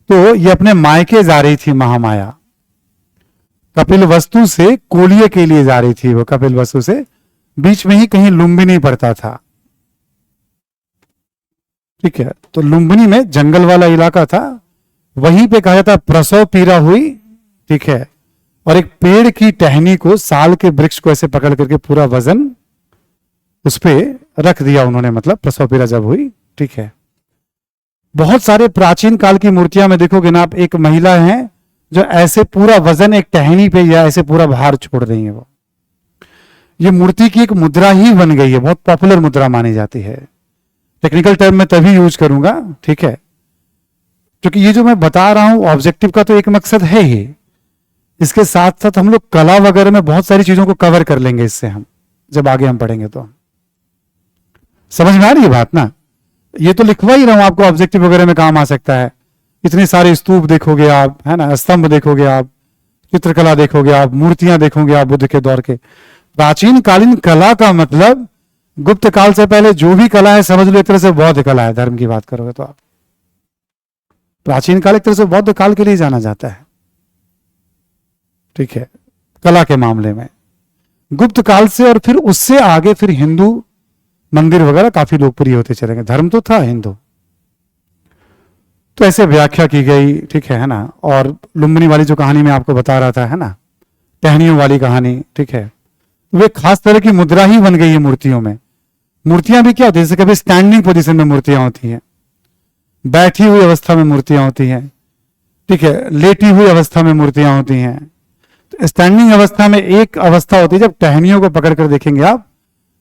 तो ये अपने मायके जा रही थी महामाया। कपिल वस्तु से कोलिये के लिए जा रही थी वो, कपिल वस्तु से बीच में ही कहीं लुम्बिनी पड़ता था, ठीक है। तो लुम्बिनी में जंगल वाला इलाका था, वहीं पे कहा जाता प्रसव पीड़ा हुई, ठीक है। और एक पेड़ की टहनी को, साल के वृक्ष को ऐसे पकड़ करके पूरा वजन उस पे रख दिया उन्होंने, मतलब प्रसव पीड़ा जब हुई, ठीक है। बहुत सारे प्राचीन काल की मूर्तियां में देखोगे ना आप, एक महिला है जो ऐसे पूरा वजन एक टहनी पे या ऐसे पूरा भार छोड़ रही है। वो ये मूर्ति की एक मुद्रा ही बन गई है, बहुत पॉपुलर मुद्रा मानी जाती है। टेक्निकल टर्म में तभी यूज करूंगा, ठीक है, क्योंकि ये जो मैं बता रहा हूं ऑब्जेक्टिव का तो एक मकसद है ही, इसके साथ साथ हम लोग कला वगैरह में बहुत सारी चीजों को कवर कर लेंगे इससे, हम जब आगे हम पढ़ेंगे तो। समझ में आ रही है बात ना? ये तो लिखवा ही रहा हूं आपको, ऑब्जेक्टिव वगैरह में काम आ सकता है। इतने सारे स्तूप देखोगे आप, है ना, स्तंभ देखोगे आप, चित्रकला देखोगे आप, मूर्तियां देखोगे आप बुद्ध के दौर के। प्राचीन कालीन कला का मतलब गुप्त काल से पहले जो भी कला है समझ लो एक तरह से बौद्ध कला है। धर्म की बात करोगे तो आप, प्राचीन काल एक तरह से बौद्ध काल के लिए जाना जाता है, ठीक है, कला के मामले में। गुप्त काल से और फिर उससे आगे फिर हिंदू मंदिर वगैरह काफी लोकप्रिय होते चले गए। धर्म तो था हिंदू, तो ऐसे व्याख्या की गई, ठीक है ना। और लुम्बिनी वाली जो कहानी मैं आपको बता रहा था, है ना, टहनियों वाली कहानी, ठीक है, वे खास तरह की मुद्रा ही बन गई है मूर्तियों में। मूर्तियां भी क्या होती है, जैसे कभी स्टैंडिंग पोजीशन में मूर्तियां होती हैं, बैठी हुई अवस्था में मूर्तियां होती हैं, ठीक है, लेटी हुई अवस्था में मूर्तियां होती हैं। तो स्टैंडिंग अवस्था में एक अवस्था होती है जब टहनियों को पकड़ कर देखेंगे आप,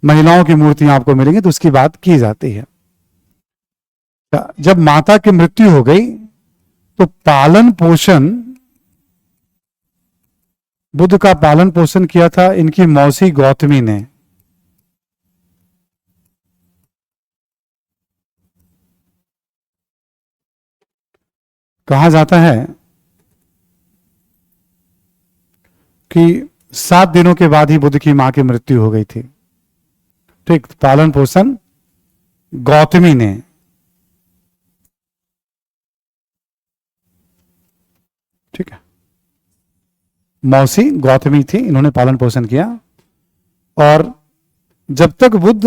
महिलाओं की मूर्तियां आपको मिलेंगी, तो उसकी बात की जाती है। जब माता की मृत्यु हो गई तो पालन पोषण, बुद्ध का पालन पोषण किया था इनकी मौसी गौतमी ने। कहा जाता है कि 7 दिनों के बाद ही बुद्ध की मां की मृत्यु हो गई थी, ठीक। पालन पोषण गौतमी ने, ठीक है, मौसी गौतमी थी, इन्होंने पालन पोषण किया। और जब तक बुद्ध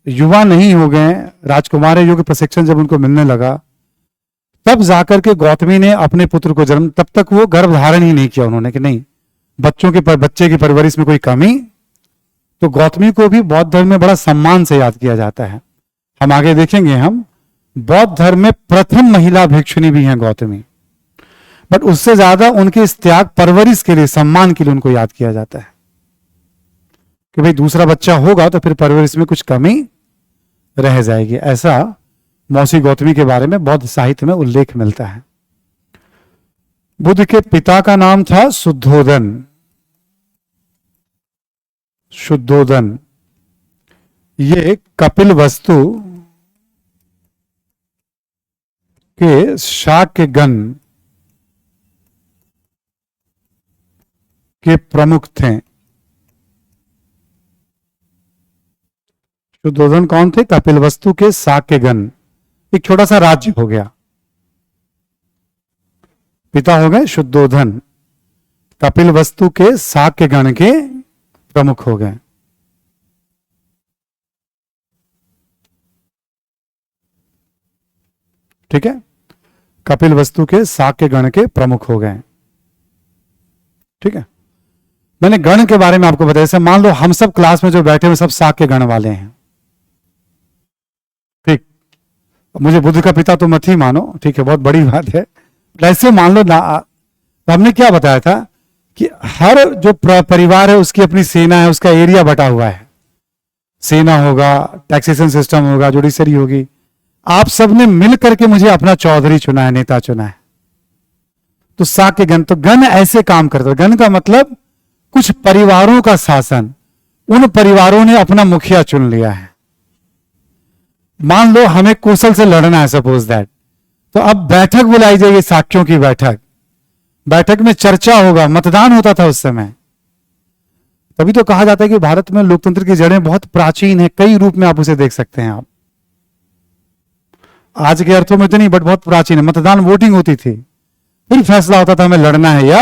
युवा नहीं हो गए, राजकुमार युग प्रशिक्षण जब उनको मिलने लगा, तब जाकर के गौतमी ने अपने पुत्र को जन्म, तब तक वो गर्भ धारण ही नहीं किया उन्होंने, कि नहीं बच्चे की परवरिश में कोई कमी। तो गौतमी को भी बौद्ध धर्म में बड़ा सम्मान से याद किया जाता है। हम आगे देखेंगे, हम बौद्ध धर्म में प्रथम महिला भिक्षुणी भी हैं गौतमी, बट उससे ज्यादा उनके इस त्याग परवरिश के लिए, सम्मान के लिए उनको याद किया जाता है कि भाई दूसरा बच्चा होगा तो फिर परवरिश में कुछ कमी रह जाएगी। ऐसा मौसी गौतमी के बारे में बौद्ध साहित्य में उल्लेख मिलता है। बुद्ध के पिता का नाम था शुद्धोदन। शुद्धोदन ये कपिल वस्तु के शाक्य गण के प्रमुख थे। शुद्धोदन कौन थे? कपिल वस्तु के शाक्य गण, एक छोटा सा राज्य हो गया। पिता हो गए शुद्धोदन, कपिल वस्तु के शाक्य गण के प्रमुख हो गए। ठीक है, कपिल वस्तु के शाक्य गण के प्रमुख हो गए। ठीक है, मैंने गण के बारे में आपको बताया। जैसे मान लो हम सब क्लास में जो बैठे हुए सब शाक्य गण वाले हैं, ठीक। मुझे बुद्ध का पिता तो मत ही मानो, ठीक है, बहुत बड़ी बात है। ऐसे मान लो ना, तो हमने क्या बताया था कि हर जो परिवार है उसकी अपनी सेना है, उसका एरिया बटा हुआ है। सेना होगा, टैक्सेशन सिस्टम होगा, जुडिशरी होगी। आप सबने मिल करके मुझे अपना चौधरी चुना है, नेता चुना है। तो शाक्य गण, तो गण ऐसे काम करते। गण का मतलब कुछ परिवारों का शासन, उन परिवारों ने अपना मुखिया चुन लिया है। मान लो हमें कौशल से लड़ना है, सपोज दैट, तो अब बैठक बुलाई जाएगी, साक्यों की बैठक। बैठक में चर्चा होगा, मतदान होता था उस समय। तभी तो कहा जाता है कि भारत में लोकतंत्र की जड़ें बहुत प्राचीन है, कई रूप में आप उसे देख सकते हैं आप। आज के अर्थों में तो नहीं, बट बहुत प्राचीन है। मतदान वोटिंग होती थी, फिर फैसला होता था हमें लड़ना है या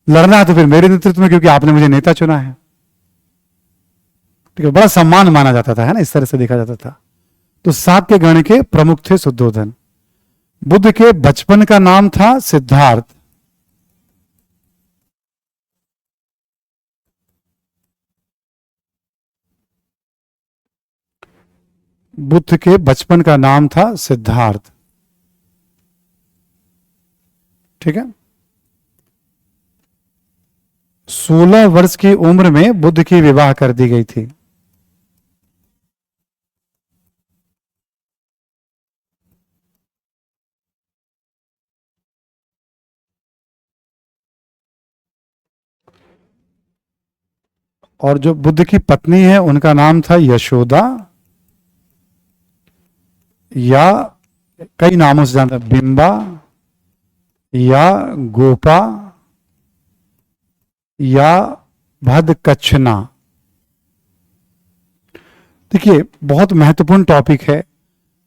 लड़ना है, तो फिर मेरे नेतृत्व में, क्योंकि आपने मुझे नेता चुना है। ठीक है, बड़ा सम्मान माना जाता था, है ना, इस तरह से देखा जाता था। तो साक्य गण के प्रमुख थे शुद्धोधन। बुद्ध के बचपन का नाम था सिद्धार्थ। बुद्ध के बचपन का नाम था सिद्धार्थ। ठीक है, 16 वर्ष की उम्र में बुद्ध की विवाह कर दी गई थी। और जो बुद्ध की पत्नी है उनका नाम था यशोदा, या कई नामों से जानते हैं, बिंबा या गोपा या भदकच्छना। देखिए, बहुत महत्वपूर्ण टॉपिक है,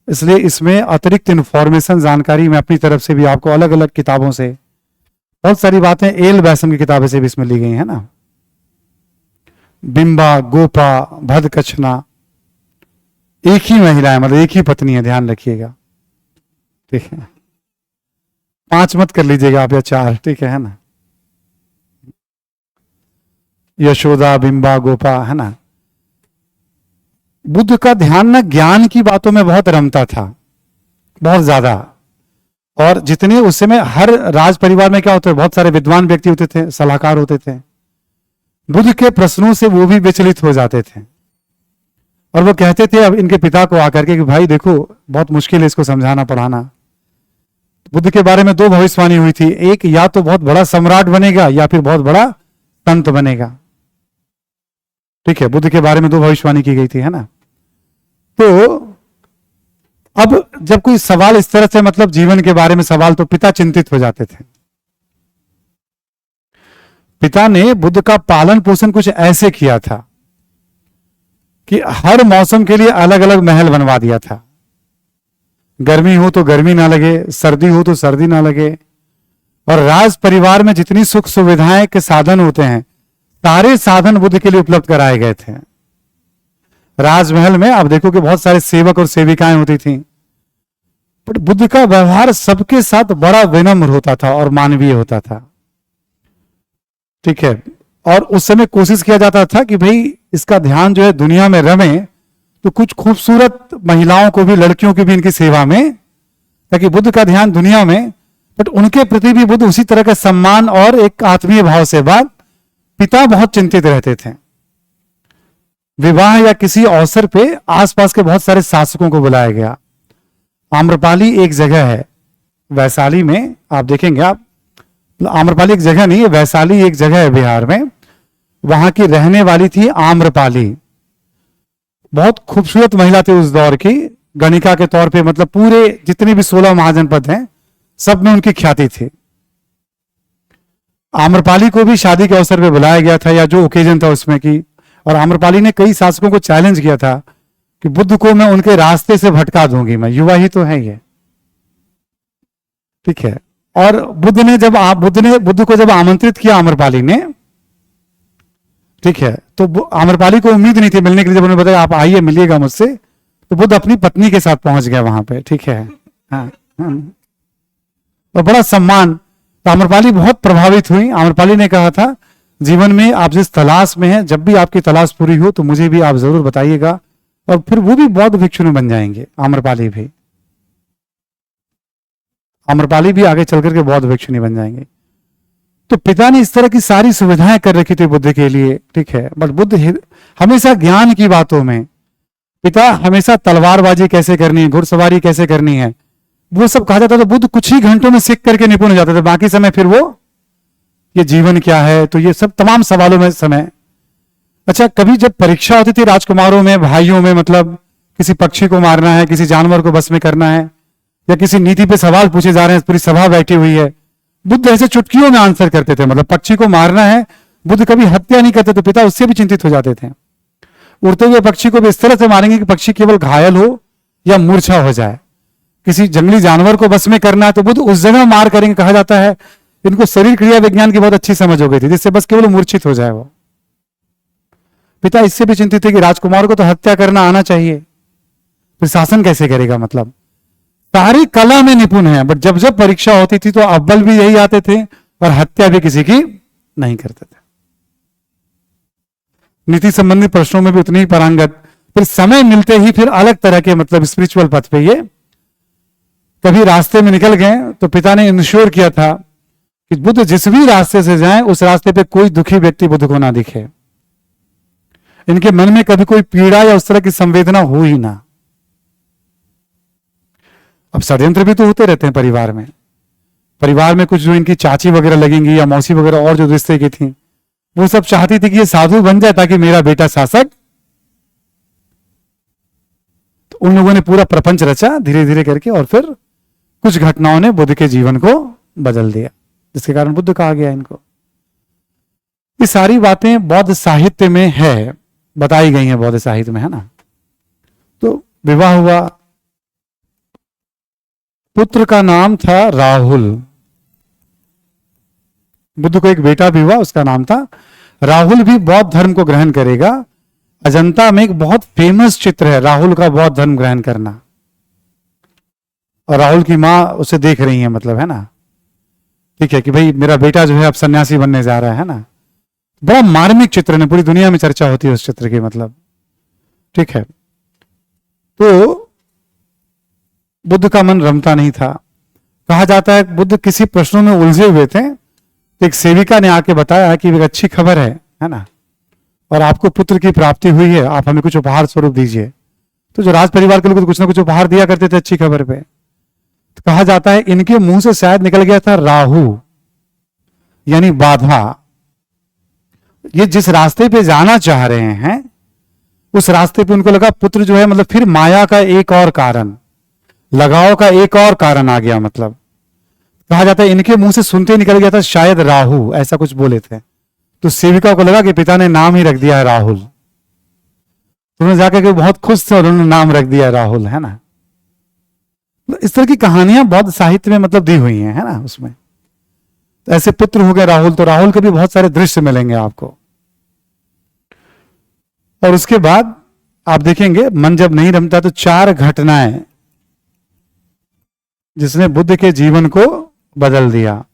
इसलिए इसमें अतिरिक्त इंफॉर्मेशन, जानकारी मैं अपनी तरफ से भी आपको अलग अलग किताबों से, बहुत सारी बातें एल बैसम की किताबें से भी इसमें ली गई है ना। बिंबा, गोपा, भदकच्छना, एक ही महिला है, मतलब एक ही पत्नी है, ध्यान रखिएगा। ठीक है, 5 मत कर लीजिएगा आप, या 4, ठीक है ना। यशोदा, बिंबा, गोपा, है ना। बुद्ध का ध्यान ना ज्ञान की बातों में बहुत रमता था, बहुत ज्यादा। और जितने उस समय हर राज परिवार में क्या होता है, बहुत सारे विद्वान व्यक्ति होते थे, सलाहकार होते थे। बुद्ध के प्रश्नों से वो भी विचलित हो जाते थे, और वो कहते थे अब इनके पिता को आकर के कि भाई देखो, बहुत मुश्किल है इसको समझाना पढ़ाना। बुद्ध के बारे में 2 भविष्यवाणी हुई थी, एक या तो बहुत बड़ा सम्राट बनेगा या फिर बहुत बड़ा संत बनेगा। ठीक है, बुद्ध के बारे में 2 भविष्यवाणी की गई थी, है ना। तो अब जब कोई सवाल इस तरह से, मतलब जीवन के बारे में सवाल, तो पिता चिंतित हो जाते थे। पिता ने बुद्ध का पालन पोषण कुछ ऐसे किया था कि हर मौसम के लिए अलग अलग महल बनवा दिया था। गर्मी हो तो गर्मी ना लगे, सर्दी हो तो सर्दी ना लगे। और राज परिवार में जितनी सुख सुविधाएं के साधन होते हैं, सारे साधन बुद्ध के लिए उपलब्ध कराए गए थे। राजमहल में आप देखो कि बहुत सारे सेवक और सेविकाएं होती थी, पर बुद्ध का व्यवहार सबके साथ बड़ा विनम्र होता था और मानवीय होता था। ठीक है, और उस समय कोशिश किया जाता था कि भाई इसका ध्यान जो है दुनिया में रमे, तो कुछ खूबसूरत महिलाओं को भी, लड़कियों की भी इनकी सेवा में, ताकि बुद्ध का ध्यान दुनिया में, बट उनके प्रति भी बुद्ध उसी तरह का सम्मान और एक आत्मीय भाव से। बात, पिता बहुत चिंतित रहते थे। विवाह या किसी अवसर पे आसपास के बहुत सारे शासकों को बुलाया गया। आम्रपाली एक जगह है वैशाली में, आप देखेंगे, आप आम्रपाली एक जगह नहीं है, वैशाली एक जगह है बिहार में, वहां की रहने वाली थी आम्रपाली। बहुत खूबसूरत महिला थी उस दौर की, गणिका के तौर पे, मतलब पूरे जितने भी 16 महाजनपद हैं सब में उनकी ख्याति थी। आम्रपाली को भी शादी के अवसर पे बुलाया गया था, या जो ओकेजन था उसमें की, और आम्रपाली ने कई शासकों को चैलेंज किया था कि बुद्ध को मैं उनके रास्ते से भटका दूंगी, मैं युवा ही तो है ये। ठीक है, और बुद्ध को जब आमंत्रित किया आम्रपाली ने, ठीक है, तो आम्रपाली को उम्मीद नहीं थी मिलने के लिए। जब उन्होंने बताया आप आइए मिलिएगा मुझसे, तो बुद्ध अपनी पत्नी के साथ पहुंच गया वहां पे। ठीक है, हाँ, और बड़ा सम्मान। तो आम्रपाली बहुत प्रभावित हुई। आम्रपाली ने कहा था, जीवन में आप जिस तलाश में हैं, जब भी आपकी तलाश पूरी हो तो मुझे भी आप जरूर बताइएगा। और फिर वो भी बौद्ध भिक्षुनी बन जाएंगे, आम्रपाली भी। आम्रपाली भी आगे चल करके बौद्ध भिक्षुनी बन जाएंगे। तो पिता ने इस तरह की सारी सुविधाएं कर रखी थी बुद्ध के लिए। ठीक है, बट बुद्ध हमेशा ज्ञान की बातों में, पिता हमेशा तलवारबाजी कैसे करनी है, घुड़सवारी कैसे करनी है, वो सब कहा जाता था। बुद्ध कुछ ही घंटों में सीख करके निपुण हो जाते थे, बाकी समय फिर वो ये जीवन क्या है, तो ये सब तमाम सवालों में समय। अच्छा, कभी जब परीक्षा होती थी राजकुमारों में, भाइयों में, मतलब किसी पक्षी को मारना है, किसी जानवर को बस में करना है, या किसी नीति पे सवाल पूछे जा रहे हैं, पूरी सभा बैठी हुई है, बुद्ध ऐसे चुटकियों में आंसर करते थे। मतलब पक्षी को मारना है, बुद्ध कभी हत्या नहीं करते, तो पिता उससे भी चिंतित हो जाते थे। उड़ते हुए पक्षी को भी इस तरह से मारेंगे कि पक्षी केवल घायल हो, या मूर्छा हो जाए। किसी जंगली जानवर को बस में करना है तो बुद्ध उस जगह मार करेंगे। कहा जाता है इनको शरीर क्रिया विज्ञान की बहुत अच्छी समझ हो गई थी, जिससे बस केवल मूर्छित हो जाए वो। पिता इससे भी चिंतित थे कि राजकुमार को तो हत्या करना आना चाहिए, फिर शासन कैसे करेगा। मतलब सारी कला में निपुण है, बट जब जब परीक्षा होती थी तो अव्वल भी यही आते थे और हत्या भी किसी की नहीं करते थे। नीति संबंधी प्रश्नों में भी उतनी ही पारंगत। फिर समय मिलते ही फिर अलग तरह के मतलब स्पिरिचुअल पथ पे ये कभी रास्ते में निकल गए तो पिता ने इंश्योर किया था कि बुद्ध जिस भी रास्ते से जाएं उस रास्ते पे कोई दुखी व्यक्ति बुद्ध को ना दिखे, इनके मन में कभी कोई पीड़ा या उस तरह की संवेदना हो ही ना। अब षड्यंत्र भी तो होते रहते हैं परिवार में। परिवार में कुछ जो इनकी चाची वगैरह लगेंगी या मौसी वगैरह और जो रिश्ते की थी, वो सब चाहती थी कि ये साधु बन जाए ताकि मेरा बेटा शासक। तो उन लोगों ने पूरा प्रपंच रचा धीरे धीरे करके, और फिर कुछ घटनाओं ने बुद्ध के जीवन को बदल दिया, जिसके कारण बुद्ध कहा गया इनको। ये सारी बातें बौद्ध साहित्य में है, बताई गई हैं बौद्ध साहित्य में, है ना। तो विवाह हुआ, पुत्र का नाम था राहुल। बुद्ध को एक बेटा भी हुआ, उसका नाम था राहुल। भी बौद्ध धर्म को ग्रहण करेगा। अजंता में एक बहुत फेमस चित्र है राहुल का बौद्ध धर्म ग्रहण करना, और राहुल की मां उसे देख रही है, मतलब, है ना। ठीक है कि भाई मेरा बेटा जो है अब सन्यासी बनने जा रहा है ना। बड़ा मार्मिक चित्र है, पूरी दुनिया में चर्चा होती है उस चित्र की, मतलब, ठीक है। तो बुद्ध का मन रमता नहीं था। कहा जाता है बुद्ध किसी प्रश्नों में उलझे हुए थे तो एक सेविका ने आके बताया कि एक अच्छी खबर है ना, और आपको पुत्र की प्राप्ति हुई है, आप हमें कुछ उपहार स्वरूप दीजिए। तो जो राज परिवार के लोग तो कुछ ना कुछ उपहार दिया करते थे अच्छी खबर पे। तो कहा जाता है इनके मुंह से शायद निकल गया था राहु, यानी बाधा। ये जिस रास्ते पे जाना चाह रहे हैं उस रास्ते पे उनको लगा पुत्र जो है, मतलब फिर माया का एक और कारण, लगाव का एक और कारण आ गया। मतलब कहा जाता है इनके मुंह से सुनते निकल गया था शायद राहु, ऐसा कुछ बोले थे। तो सेविका को लगा कि पिता ने नाम ही रख दिया है राहुल। तो उन्होंने जाकर के बहुत खुश थे और उन्होंने नाम रख दिया राहुल, है ना। इस तरह की कहानियां बौद्ध साहित्य में मतलब दी हुई हैं, है ना उसमें। तो ऐसे पुत्र हो गए राहुल। तो राहुल के भी बहुत सारे दृश्य मिलेंगे आपको। और उसके बाद आप देखेंगे मन जब नहीं रमता तो 4 घटनाएं जिसने बुद्ध के जीवन को बदल दिया।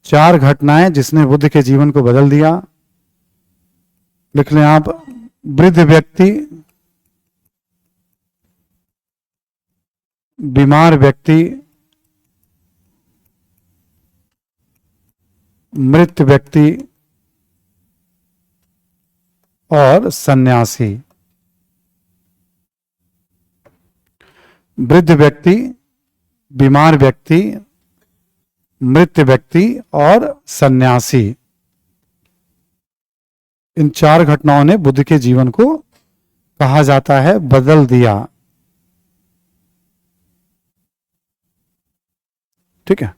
4 घटनाएं जिसने बुद्ध के जीवन को बदल दिया। लिख लें आप। वृद्ध व्यक्ति, बीमार व्यक्ति, मृत व्यक्ति और सन्यासी। वृद्ध व्यक्ति, बीमार व्यक्ति, मृत व्यक्ति और सन्यासी। इन 4 घटनाओं ने बुद्ध के जीवन को कहा जाता है बदल दिया। ठीक है।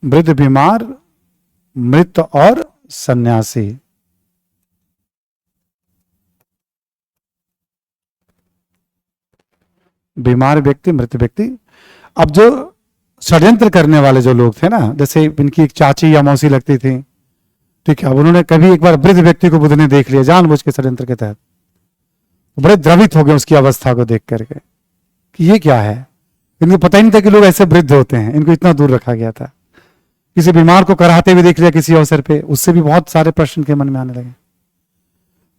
वृद्ध, बीमार, मृत और सन्यासी। बीमार व्यक्ति, मृत व्यक्ति। अब जो षड्यंत्र करने वाले जो लोग थे ना, जैसे इनकी एक चाची या मौसी लगती थी, ठीक है। अब उन्होंने कभी एक बार वृद्ध व्यक्ति को बुद्ध ने देख लिया जानबूझ के षड्यंत्र के तहत, बड़े द्रवित हो गए उसकी अवस्था को देख करके कि ये क्या है। इनको पता ही नहीं था कि लोग ऐसे वृद्ध होते हैं, इनको इतना दूर रखा गया था। किसी बीमार को कराहते हुए देख लिया किसी अवसर पे, उससे भी बहुत सारे प्रश्न के मन में आने लगे।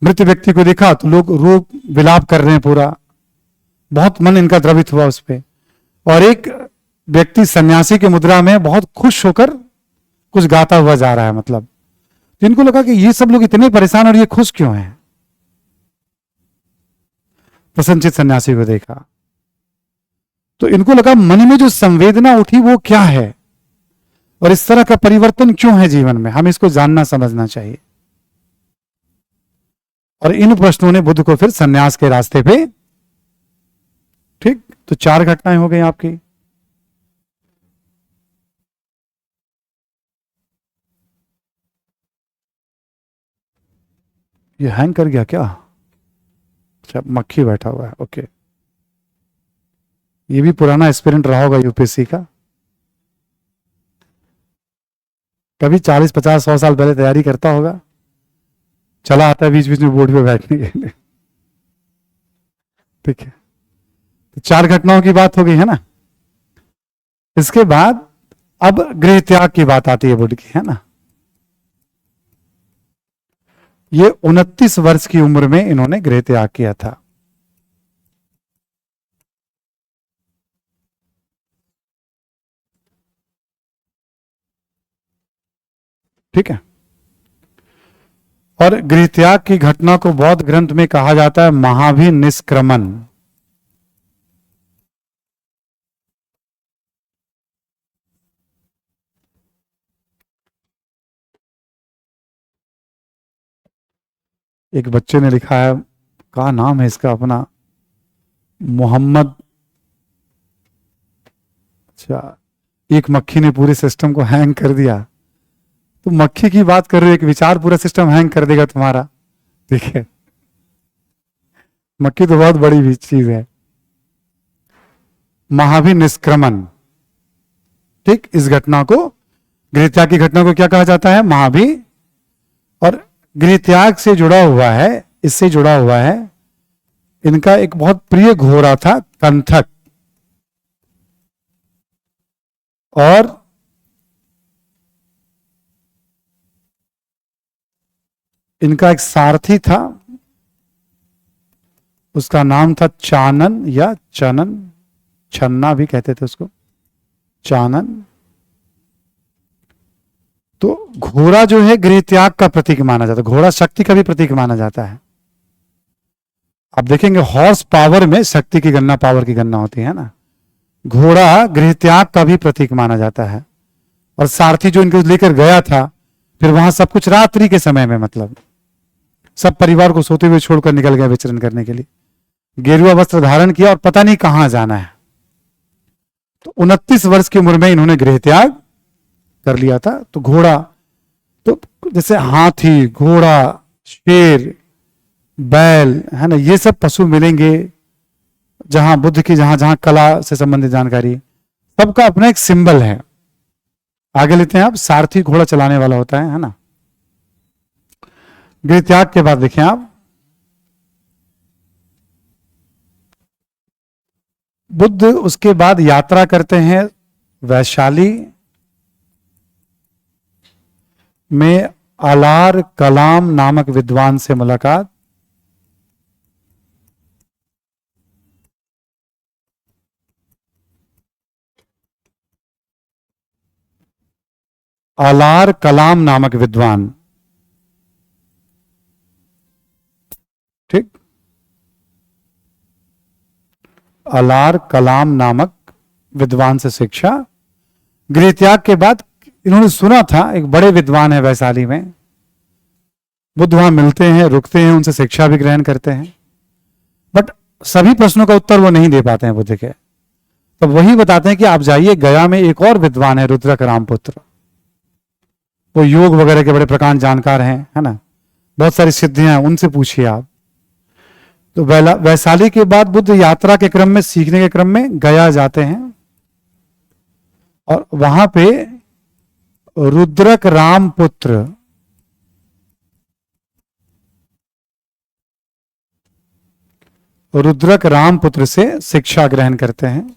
मृत व्यक्ति को देखा तो लोग रो विलाप कर रहे हैं, पूरा बहुत मन इनका द्रवित हुआ उस पर। और एक व्यक्ति सन्यासी की मुद्रा में बहुत खुश होकर कुछ गाता हुआ जा रहा है। मतलब इनको लगा कि ये सब लोग इतने परेशान और ये खुश क्यों हैं। प्रसन्नचित सन्यासी को देखा तो इनको लगा मन में जो संवेदना उठी वो क्या है और इस तरह का परिवर्तन क्यों है जीवन में, हमें इसको जानना समझना चाहिए। और इन प्रश्नों ने बुद्ध को फिर सन्यास के रास्ते पे, ठीक। तो 4 घटनाएं हो गई आपकी। ये हैंग कर गया क्या? अच्छा, मक्खी बैठा हुआ है, ओके। ये भी पुराना एस्पिरेंट रहा होगा यूपीएससी का, कभी 40 50 100 साल पहले तैयारी करता होगा, चला आता है बीच बीच में बोर्ड पे बैठने के लिए। ठीक है, तो 4 घटनाओं की बात हो गई है ना। इसके बाद अब गृह त्याग की बात आती है बुद्ध की, है ना। ये 29 वर्ष की उम्र में इन्होंने गृह त्याग किया था। ठीक है, और गृह त्याग की घटना को बौद्ध ग्रंथ में कहा जाता है महाभिनिष्क्रमण। एक बच्चे ने लिखा है, क्या नाम है इसका अपना, मोहम्मद, अच्छा, एक मक्खी ने पूरे सिस्टम को हैंग कर दिया। तो मक्खी की बात कर रहे हो, एक विचार पूरा सिस्टम हैंग कर देगा तुम्हारा। ठीक है, मक्खी तो बहुत बड़ी भी चीज है। महाभिनिष्क्रमण, ठीक, इस घटना को, गृह त्याग की घटना को क्या कहा जाता है, महाभि। और गृह त्याग से जुड़ा हुआ है, इससे जुड़ा हुआ है इनका एक बहुत प्रिय घोड़ा था कंथक, और इनका एक सारथी था, उसका नाम था चानन या चनन, छन्ना भी कहते थे उसको, चानन। तो घोड़ा जो है गृह त्याग का प्रतीक माना जाता है, घोड़ा शक्ति का भी प्रतीक माना जाता है। आप देखेंगे हॉर्स पावर में शक्ति की गणना, पावर की गणना होती है ना। घोड़ा गृह त्याग का भी प्रतीक माना जाता है। और सारथी जो इनको लेकर गया था, फिर वहां सब कुछ रात्रि के समय में, मतलब सब परिवार को सोते हुए छोड़कर निकल गए विचरण करने के लिए, गेरुआ वस्त्र धारण किया और पता नहीं कहां जाना है। तो 29 वर्ष की उम्र में इन्होंने गृह त्याग कर लिया था। तो घोड़ा, तो जैसे हाथी, घोड़ा, शेर, बैल, है ना, ये सब पशु मिलेंगे जहां बुद्ध की, जहां जहां कला से संबंधित जानकारी, सबका अपना एक सिंबल है। आगे लेते हैं आप, सारथी घोड़ा चलाने वाला होता है ना। गृह त्याग के बाद देखें आप, बुद्ध उसके बाद यात्रा करते हैं वैशाली में, अलार कलाम नामक विद्वान से मुलाकात। अलार कलाम नामक विद्वान, ठीक, अलार कलाम नामक विद्वान से शिक्षा। गृह त्याग के बाद इन्होंने सुना था एक बड़े विद्वान है वैशाली में, बुद्ध वहां मिलते हैं, रुकते हैं, उनसे शिक्षा भी ग्रहण करते हैं। बट सभी प्रश्नों का उत्तर वो नहीं दे पाते हैं बुद्ध के। तो वही बताते हैं कि आप जाइए, गया में एक और विद्वान है रुद्रक रामपुत्र, वो योग वगैरह के बड़े प्रकांड जानकार हैं, है ना, बहुत सारी सिद्धियां हैं, उनसे पूछिए आप। तो वैशाली के बाद बुद्ध यात्रा के क्रम में, सीखने के क्रम में गया जाते हैं, और वहां पे रुद्रक रामपुत्र, रुद्रक रामपुत्र से शिक्षा ग्रहण करते हैं।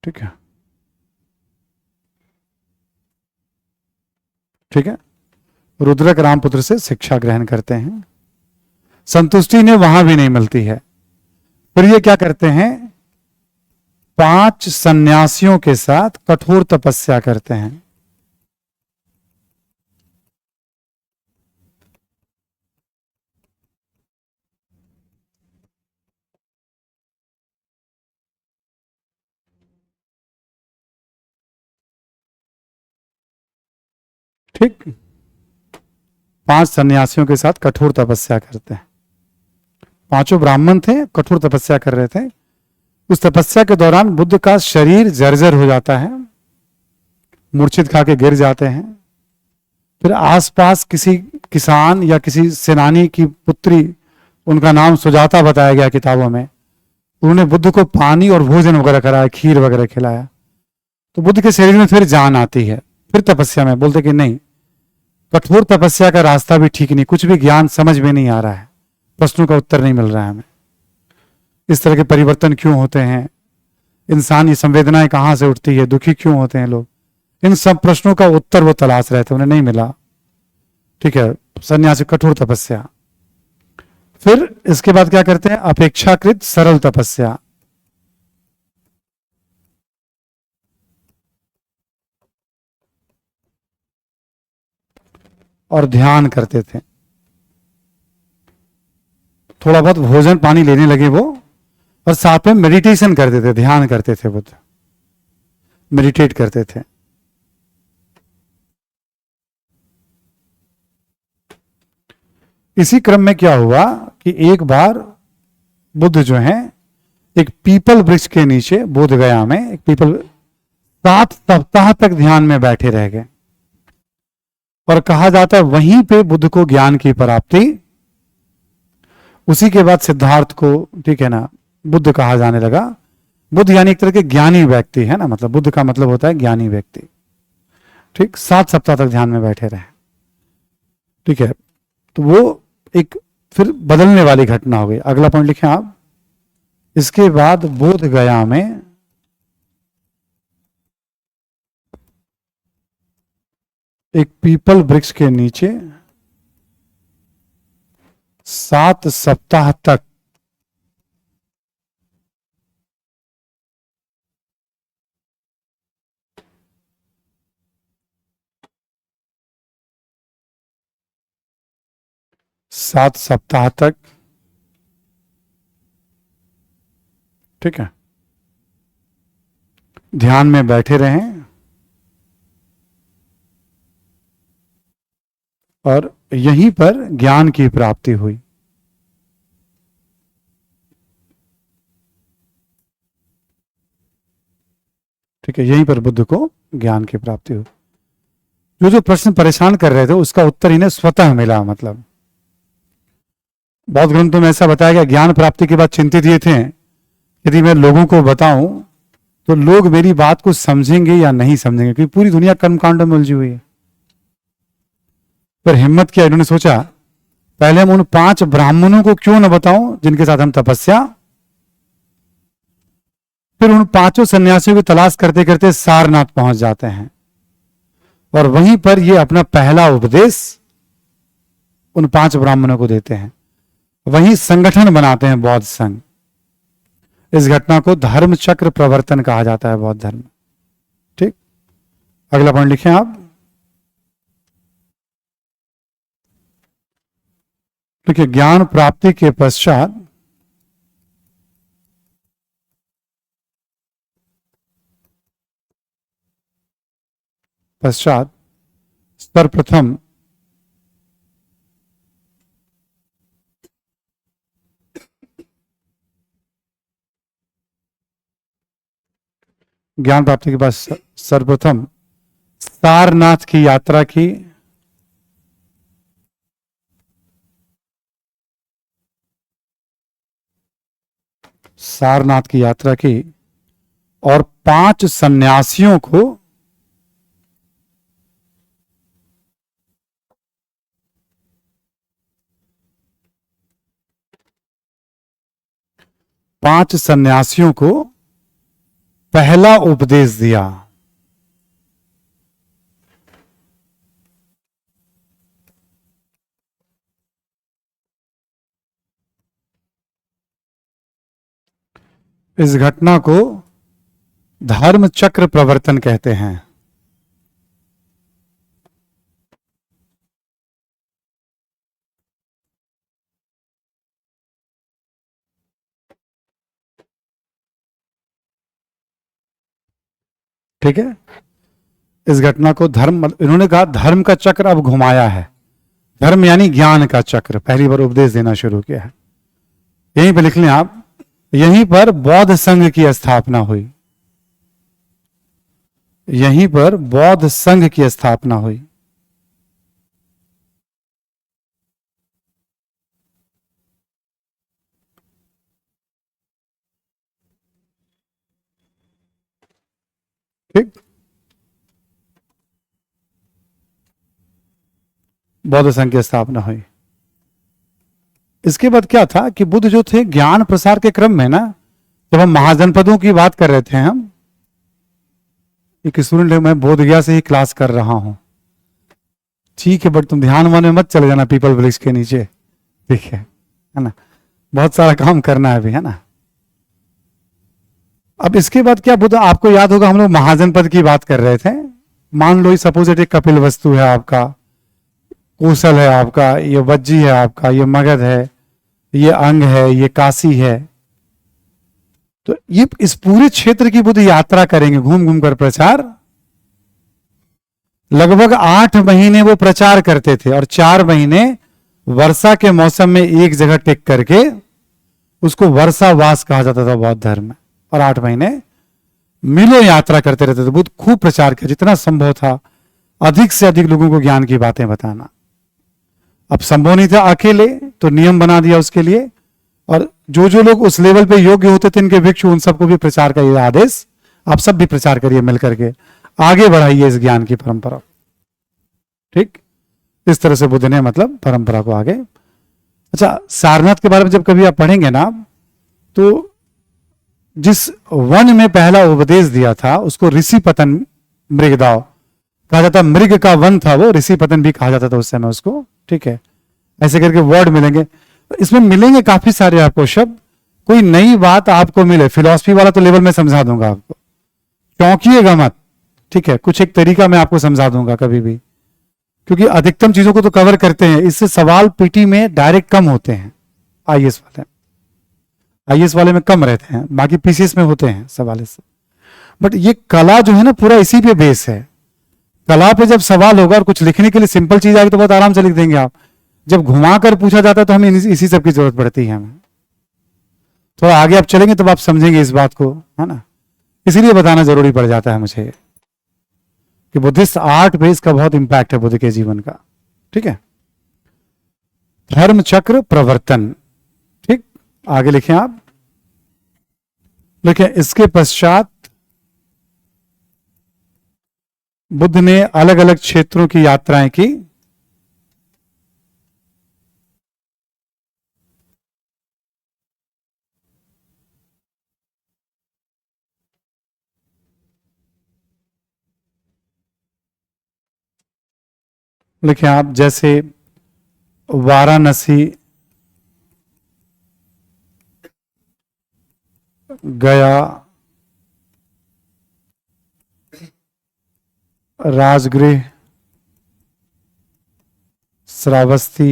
ठीक है, ठीक है, रुद्रक रामपुत्र से शिक्षा ग्रहण करते हैं। संतुष्टि ने वहां भी नहीं मिलती है, फिर ये क्या करते हैं, 5 सन्यासियों के साथ कठोर तपस्या करते हैं। ठीक, 5 सन्यासियों के साथ कठोर तपस्या करते हैं। 5 ब्राह्मण थे, कठोर तपस्या कर रहे थे। उस तपस्या के दौरान बुद्ध का शरीर जर्जर हो जाता है, मूर्छित खा के गिर जाते हैं। फिर आसपास किसी किसान या किसी सेनानी की पुत्री, उनका नाम सुजाता बताया गया किताबों में, उन्होंने बुद्ध को पानी और भोजन वगैरह कराया, खीर वगैरह खिलाया। तो बुद्ध के शरीर में फिर जान आती है। फिर तपस्या में बोलते कि नहीं, कठोर तपस्या का रास्ता भी ठीक नहीं, कुछ भी ज्ञान समझ में नहीं आ रहा है, प्रश्नों का उत्तर नहीं मिल रहा है हमें, इस तरह के परिवर्तन क्यों होते हैं, इंसान की संवेदनाएं कहां से उठती है, दुखी क्यों होते हैं लोग, इन सब प्रश्नों का उत्तर वो तलाश रहे थे, उन्हें नहीं मिला। ठीक है, सन्यासी कठोर तपस्या। फिर इसके बाद क्या करते हैं, अपेक्षाकृत सरल तपस्या। और ध्यान करते थे, थोड़ा बहुत भोजन पानी लेने लगे वो, और साथ में मेडिटेशन करते थे, ध्यान करते थे, बुद्ध मेडिटेट करते थे। इसी क्रम में क्या हुआ कि एक बार बुद्ध जो है एक पीपल वृक्ष के नीचे, बोध गया में एक पीपल, 7 सप्ताह तक ध्यान में बैठे रह गए। और कहा जाता है वहीं पे बुद्ध को ज्ञान की प्राप्ति। उसी के बाद सिद्धार्थ को, ठीक है ना, बुद्ध कहा जाने लगा। बुद्ध यानी एक तरह के ज्ञानी व्यक्ति है ना, मतलब बुद्ध का मतलब होता है ज्ञानी व्यक्ति। ठीक, 7 सप्ताह तक ध्यान में बैठे रहे। ठीक है, तो वो एक फिर बदलने वाली घटना हो गई। अगला पॉइंट लिखें आप। इसके बाद बोध गया में एक पीपल वृक्ष के नीचे 7 सप्ताह तक ठीक है, ध्यान में बैठे रहें। और यहीं पर ज्ञान की प्राप्ति हुई। ठीक है, यहीं पर बुद्ध को ज्ञान की प्राप्ति हुई। जो जो प्रश्न परेशान कर रहे थे उसका उत्तर इन्हें स्वतः मिला। मतलब बौद्ध ग्रंथों में ऐसा बताया गया, ज्ञान प्राप्ति के बाद चिंतित ये थे, यदि मैं लोगों को बताऊं तो लोग मेरी बात को समझेंगे या नहीं समझेंगे, क्योंकि पूरी दुनिया कर्मकांडों में उलझी हुई है। पर हिम्मत किया, इन्होंने सोचा पहले हम उन 5 ब्राह्मणों को क्यों न बताऊं जिनके साथ हम तपस्या। फिर उन 5 सन्यासियों की तलाश करते करते सारनाथ पहुंच जाते हैं, और वहीं पर ये अपना पहला उपदेश उन 5 ब्राह्मणों को देते हैं। वहीं संगठन बनाते हैं बौद्ध संघ। इस घटना को धर्म चक्र प्रवर्तन कहा जाता है बौद्ध धर्म। ठीक, अगला पॉइंट लिखें आप। देखिए, ज्ञान प्राप्ति के पश्चात सर्वप्रथम ज्ञान प्राप्ति के बाद सर्वप्रथम सारनाथ की यात्रा की। सारनाथ की यात्रा की और 5 सन्यासियों को पहला उपदेश दिया। इस घटना को धर्म चक्र प्रवर्तन कहते हैं। ठीक है, इस घटना को धर्म, इन्होंने कहा धर्म का चक्र अब घुमाया है। धर्म यानी ज्ञान का चक्र, पहली बार उपदेश देना शुरू किया है। यहीं पर लिख लें आप, यहीं पर बौद्ध संघ की स्थापना हुई। यहीं पर बौद्ध संघ की स्थापना हुई। ठीक, बौद्ध संघ की स्थापना हुई। इसके बाद क्या था कि बुद्ध जो थे ज्ञान प्रसार के क्रम में ना, जब हम महाजनपदों की बात कर रहे थे, हम एक स्टूडेंट है, मैं बोधगया से ही क्लास कर रहा हूं, ठीक है, बट तुम ध्यान वन में मत चले जाना पीपल वृक्ष के नीचे, ठीक है ना, बहुत सारा काम करना है अभी, है ना। अब इसके बाद क्या, बुद्ध, आपको याद होगा हम लोग महाजनपद की बात कर रहे थे। मान लो सपोज एक कपिल वस्तु है आपका, कौशल है आपका, ये वज्जी है आपका, ये मगध है, ये अंग है, ये काशी है। तो ये इस पूरे क्षेत्र की बुद्ध यात्रा करेंगे, घूम घूम कर प्रचार। लगभग 8 महीने वो प्रचार करते थे और 4 महीने वर्षा के मौसम में एक जगह टिक करके, उसको वर्षावास कहा जाता था बौद्ध धर्म में। और 8 महीने मीलों यात्रा करते रहते थे। बुद्ध खूब प्रचार किया, जितना संभव था अधिक से अधिक लोगों को ज्ञान की बातें बताना। अब संभव नहीं था अकेले, तो नियम बना दिया उसके लिए, और जो जो लोग उस लेवल पे योग्य होते थे इनके भिक्षु, उन सबको भी प्रचार का ये आदेश, आप सब भी प्रचार करिए मिलकर के, आगे बढ़ाइए इस ज्ञान की परंपरा। ठीक, इस तरह से बुद्ध ने मतलब परंपरा को आगे। अच्छा, सारनाथ के बारे में जब कभी आप पढ़ेंगे ना, तो जिस वन में पहला उपदेश दिया था उसको ऋषि पतन मृगदाव कहा जाता, मृग का वन था वो, ऋषि पतन भी कहा जाता था उस समय उसको। ठीक है, ऐसे करके वर्ड मिलेंगे इसमें, मिलेंगे काफी सारे आपको शब्द। कोई नई बात आपको मिले, फिलॉसफी वाला तो लेवल में समझा दूंगा आपको, चौंकिएगा मत। ठीक है, कुछ एक तरीका मैं आपको समझा दूंगा कभी भी, क्योंकि अधिकतम चीजों को तो कवर करते हैं। इससे सवाल पीटी में डायरेक्ट कम होते हैं, आईएएस वाले में कम रहते हैं, बाकी पीसीएस में होते हैं सवाल इससे। बट ये कला जो है ना, पूरा इसी पे बेस है। कला पे जब सवाल होगा और कुछ लिखने के लिए सिंपल चीज आएगी तो बहुत आराम से लिख देंगे आप। जब घुमा कर पूछा जाता है तो हमें इसी सब की जरूरत पड़ती है। हमें थोड़ा आगे आप चलेंगे तब आप समझेंगे इस बात को, है ना। इसीलिए बताना जरूरी पड़ जाता है मुझे कि बुद्धिस्ट आर्ट पे इसका बहुत इंपैक्ट है बुद्ध के जीवन का। ठीक है, धर्म चक्र प्रवर्तन। ठीक, आगे लिखें आप, लिखें इसके पश्चात बुद्ध ने अलग अलग क्षेत्रों की यात्राएं की। लिखें आप, जैसे वाराणसी, गया, राजगृह, श्रावस्ती,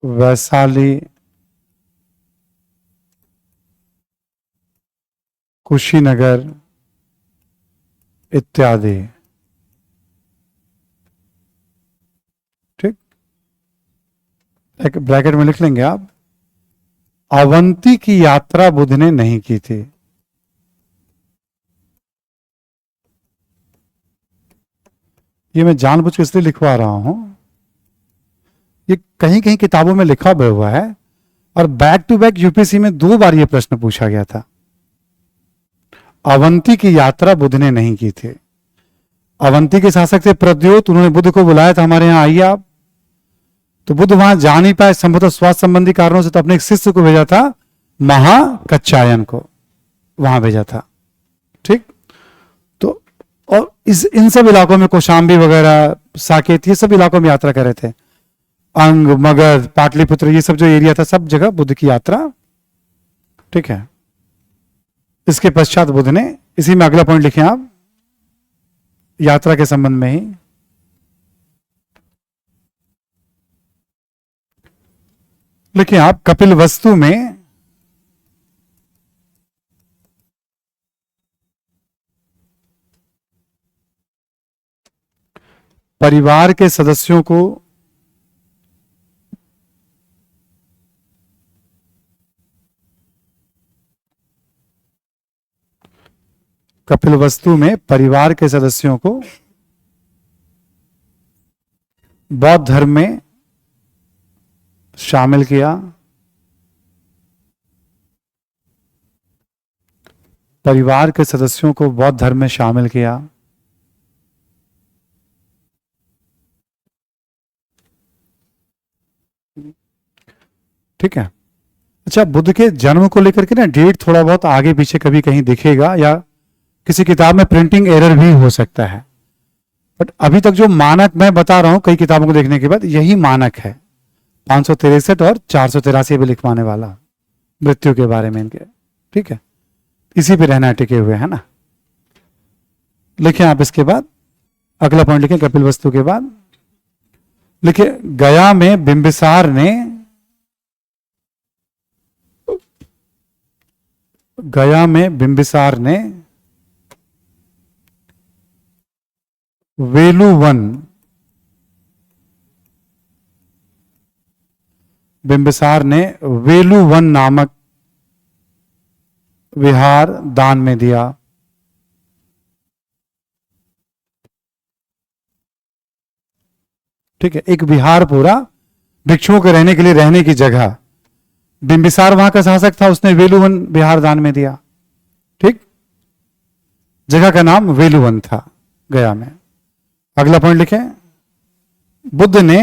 वैशाली, कुशीनगर इत्यादि। ठीक, एक ब्रैकेट में लिख लेंगे आप, अवंती की यात्रा बुद्ध ने नहीं की थी। ये मैं जानबूझ के इसलिए लिखवा रहा हूं, ये कहीं कहीं किताबों में लिखा हुआ है, और बैक टू बैक यूपीएससी में 2 बार ये प्रश्न पूछा गया था। अवंती की यात्रा बुद्ध ने नहीं की थी। अवंती के शासक थे प्रद्योत, उन्होंने बुद्ध को बुलाया था हमारे यहां आइए आप, तो बुद्ध वहां जा नहीं पाए संभवतः स्वास्थ्य संबंधी कारणों से, तो अपने एक शिष्य को भेजा था, महाकच्चायन को वहां भेजा था। ठीक, तो और इन सब इलाकों में कौशाम्बी वगैरह, साकेत, ये सब इलाकों में यात्रा कर रहे थे। अंग, मगध, पाटलिपुत्र, ये सब जो एरिया था, सब जगह बुद्ध की यात्रा। ठीक है, इसके पश्चात बुद्ध ने, इसी में अगला पॉइंट लिखें आप, यात्रा के संबंध में ही, लिखें आप, कपिल वस्तु में परिवार के सदस्यों को कपिलवस्तु में परिवार के सदस्यों को बौद्ध धर्म में शामिल किया। परिवार के सदस्यों को बौद्ध धर्म में शामिल किया। ठीक है। अच्छा, बुद्ध के जन्म को लेकर के ना डेट थोड़ा बहुत आगे पीछे कभी कहीं दिखेगा या किसी किताब में प्रिंटिंग एरर भी हो सकता है, बट अभी तक जो मानक मैं बता रहा हूं कई किताबों को देखने के बाद यही मानक है। 563 और 483 भी लिखवाने वाला मृत्यु के बारे में इनके। ठीक है, इसी पे रहना टिके हुए है ना। लिखें आप इसके बाद अगला पॉइंट लिखें कपिलवस्तु के बाद। लिखिए गया में बिंबिसार ने वेलुवन नामक विहार दान में दिया। ठीक है, एक विहार पूरा भिक्षुओं के रहने के लिए रहने की जगह। बिंबिसार वहां का शासक था, उसने वेलुवन विहार दान में दिया। ठीक, जगह का नाम वेलुवन था गया में। अगला पॉइंट लिखे बुद्ध ने,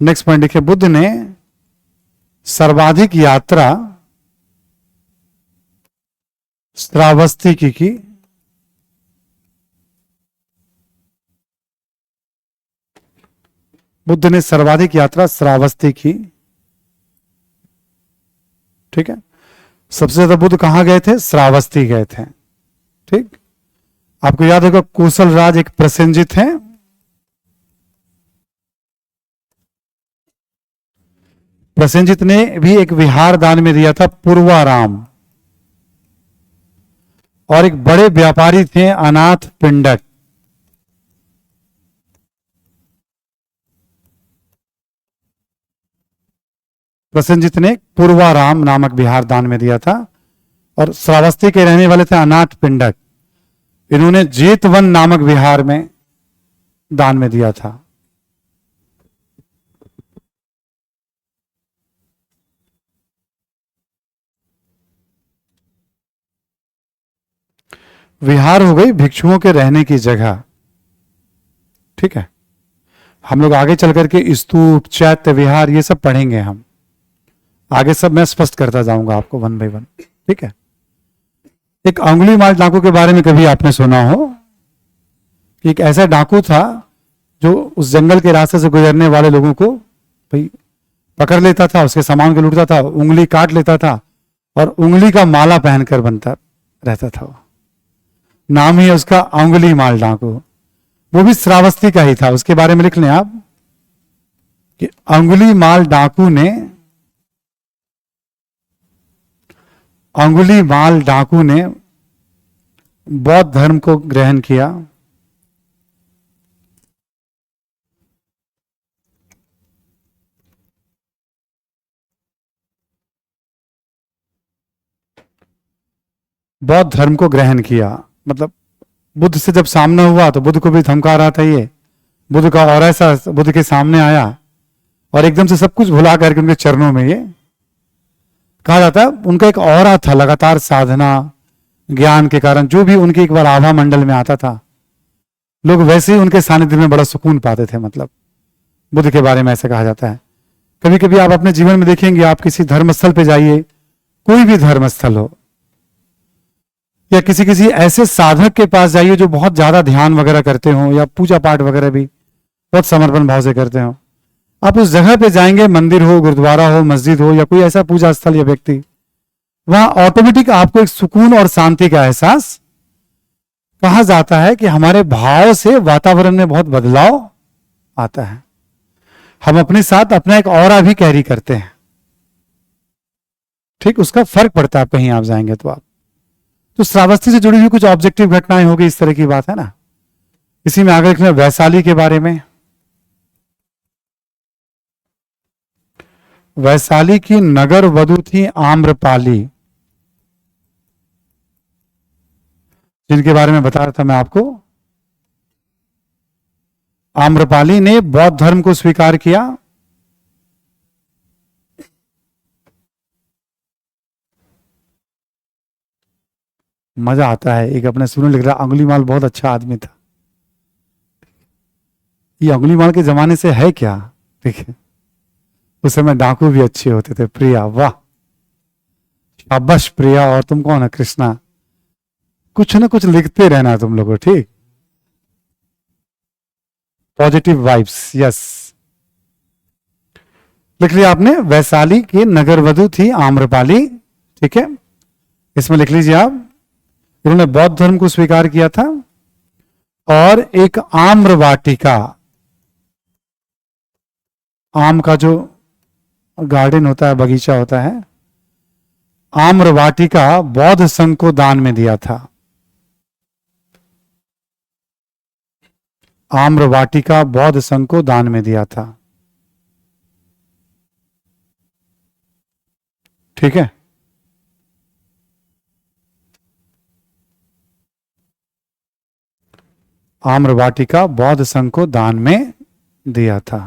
नेक्स्ट पॉइंट लिखे बुद्ध ने सर्वाधिक यात्रा श्रावस्ती की। बुद्ध ने सर्वाधिक यात्रा श्रावस्ती की। ठीक है, सबसे ज्यादा बुद्ध कहां गए थे? श्रावस्ती गए थे। ठीक, आपको याद होगा कौशल राज एक प्रसेनजित है। प्रसेनजित ने भी एक विहार दान में दिया था पूर्वाराम, और एक बड़े व्यापारी थे अनाथ पिंडक। प्रसेनजित ने पूर्वाराम नामक विहार दान में दिया था, और श्रावस्ती के रहने वाले थे अनाथ पिंडक। इन्होंने जेतवन नामक विहार में दान में दिया था। विहार हो गई भिक्षुओं के रहने की जगह। ठीक है, हम लोग आगे चल करके स्तूप, चैत्य विहार ये सब पढ़ेंगे। हम आगे सब मैं स्पष्ट करता जाऊंगा आपको वन बाय वन। ठीक है, एक अंगुली माल डाकू के बारे में कभी आपने सुना हो कि एक ऐसा डाकू था जो उस जंगल के रास्ते से गुजरने वाले लोगों को भाई पकड़ लेता था, उसके सामान को लूटता था, उंगली काट लेता था और उंगली का माला पहनकर बनता रहता था। वो नाम ही है उसका अंगुली माल डाकू। वो भी श्रावस्ती का ही था। उसके बारे में लिख लें आप कि अंगुली माल डाकू ने बौद्ध धर्म को ग्रहण किया। बौद्ध धर्म को ग्रहण किया मतलब बुद्ध से जब सामना हुआ तो बुद्ध को भी धमका रहा था ये। बुद्ध का और ऐसा बुद्ध के सामने आया और एकदम से सब कुछ भुला करके उनके चरणों में ये कहा जाता है। उनका एक औरा था, लगातार साधना ज्ञान के कारण जो भी उनके एक बार आभा मंडल में आता था, लोग वैसे ही उनके सानिध्य में बड़ा सुकून पाते थे। मतलब बुद्ध के बारे में ऐसा कहा जाता है। कभी कभी आप अपने जीवन में देखेंगे, आप किसी धर्मस्थल पे जाइए, कोई भी धर्मस्थल हो, या किसी किसी ऐसे साधक के पास जाइए जो बहुत ज्यादा ध्यान वगैरह करते हो या पूजा पाठ वगैरह भी बहुत समर्पण भाव से करते हो। आप उस जगह पे जाएंगे, मंदिर हो, गुरुद्वारा हो, मस्जिद हो या कोई ऐसा पूजा स्थल या व्यक्ति, वहां ऑटोमेटिक आपको एक सुकून और शांति का एहसास। कहा जाता है कि हमारे भाव से वातावरण में बहुत बदलाव आता है। हम अपने साथ अपना एक ऑरा भी कैरी करते हैं। ठीक, उसका फर्क पड़ता है कहीं आप जाएंगे तो। आप तो श्रावस्ती से जुड़ी हुई कुछ ऑब्जेक्टिव घटनाएं होगी, इस तरह की बात है ना। इसी में आगे लिखना वैशाली के बारे में। वैशाली की नगर वधु थी आम्रपाली। जिनके बारे में बता रहा था मैं आपको। आम्रपाली ने बौद्ध धर्म को स्वीकार किया। मजा आता है। एक अपने सुनो लिख रहा, अंगुलीमाल बहुत अच्छा आदमी था। ये अंगुलीमाल के जमाने से है क्या? ठीक है, उस समय डाकू भी अच्छे होते थे। प्रिया, वाह, शाबाश प्रिया। और तुम कौन है? कृष्णा। कुछ ना कुछ लिखते रहना तुम लोगों, ठीक। Positive vibes, yes. लिख लिया आपने। वैशाली की नगरवधु थी आम्रपाली, ठीक है। इसमें लिख लीजिए आप, इन्होंने बौद्ध धर्म को स्वीकार किया था और एक आम्र वाटिका, आम का जो गार्डन होता है, बगीचा होता है, आम्र वाटिका बौद्ध संघ को दान में दिया था। आम्र वाटिका बौद्ध संघ को दान में दिया था, ठीक है। आम्र वाटिका बौद्ध संघ को दान में दिया था।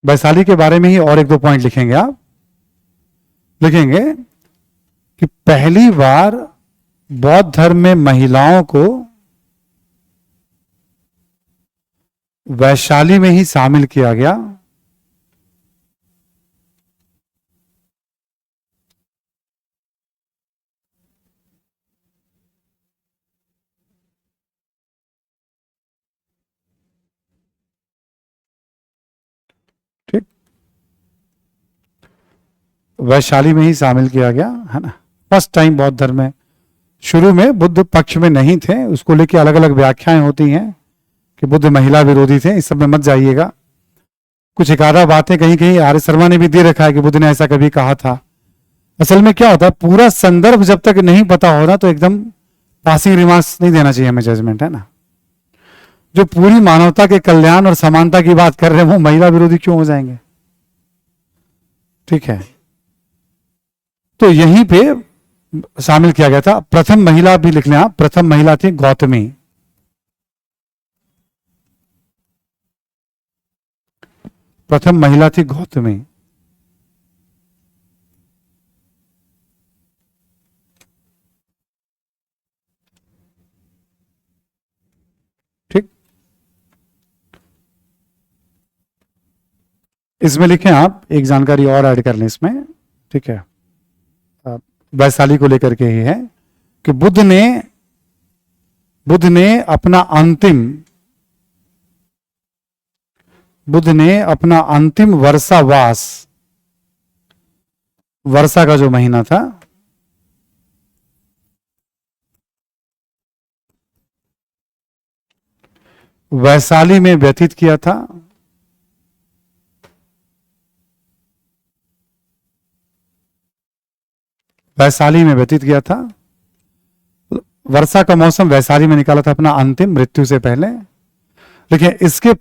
वैशाली के बारे में ही और एक दो पॉइंट लिखेंगे आप। लिखेंगे कि पहली बार बौद्ध धर्म में महिलाओं को वैशाली में ही शामिल किया गया। ठीक, वैशाली में ही शामिल किया गया, है ना। फर्स्ट टाइम बौद्ध धर्म में। शुरू में बुद्ध पक्ष में नहीं थे, उसको लेके अलग अलग व्याख्याएं होती हैं कि बुद्ध महिला विरोधी थे। इस सब में मत जाइएगा। कुछ एक आधा बातें कहीं कहीं आर्य शर्मा ने भी दे रखा है कि बुद्ध ने ऐसा कभी कहा था। असल में क्या होता है, पूरा संदर्भ जब तक नहीं पता हो ना, तो एकदम पासिंग रिमार्क्स नहीं देना चाहिए हमें, जजमेंट, है ना। जो पूरी मानवता के कल्याण और समानता की बात कर रहे हैं वो महिला विरोधी क्यों हो जाएंगे? ठीक है, तो यहीं पे शामिल किया गया था। प्रथम महिला भी लिख लें आप, प्रथम महिला थी गौतमी। प्रथम महिला थी गौतमी। ठीक, इसमें लिखें आप, एक जानकारी और ऐड कर लें इसमें, ठीक है। वैशाली को लेकर के ही है कि बुद्ध ने अपना अंतिम वर्षावास, वर्षा का जो महीना था, वैशाली में व्यतीत किया था। वैशाली में व्यतीत किया था। वर्षा का मौसम वैशाली में निकाला था अपना अंतिम, मृत्यु से पहले। लेकिन इसके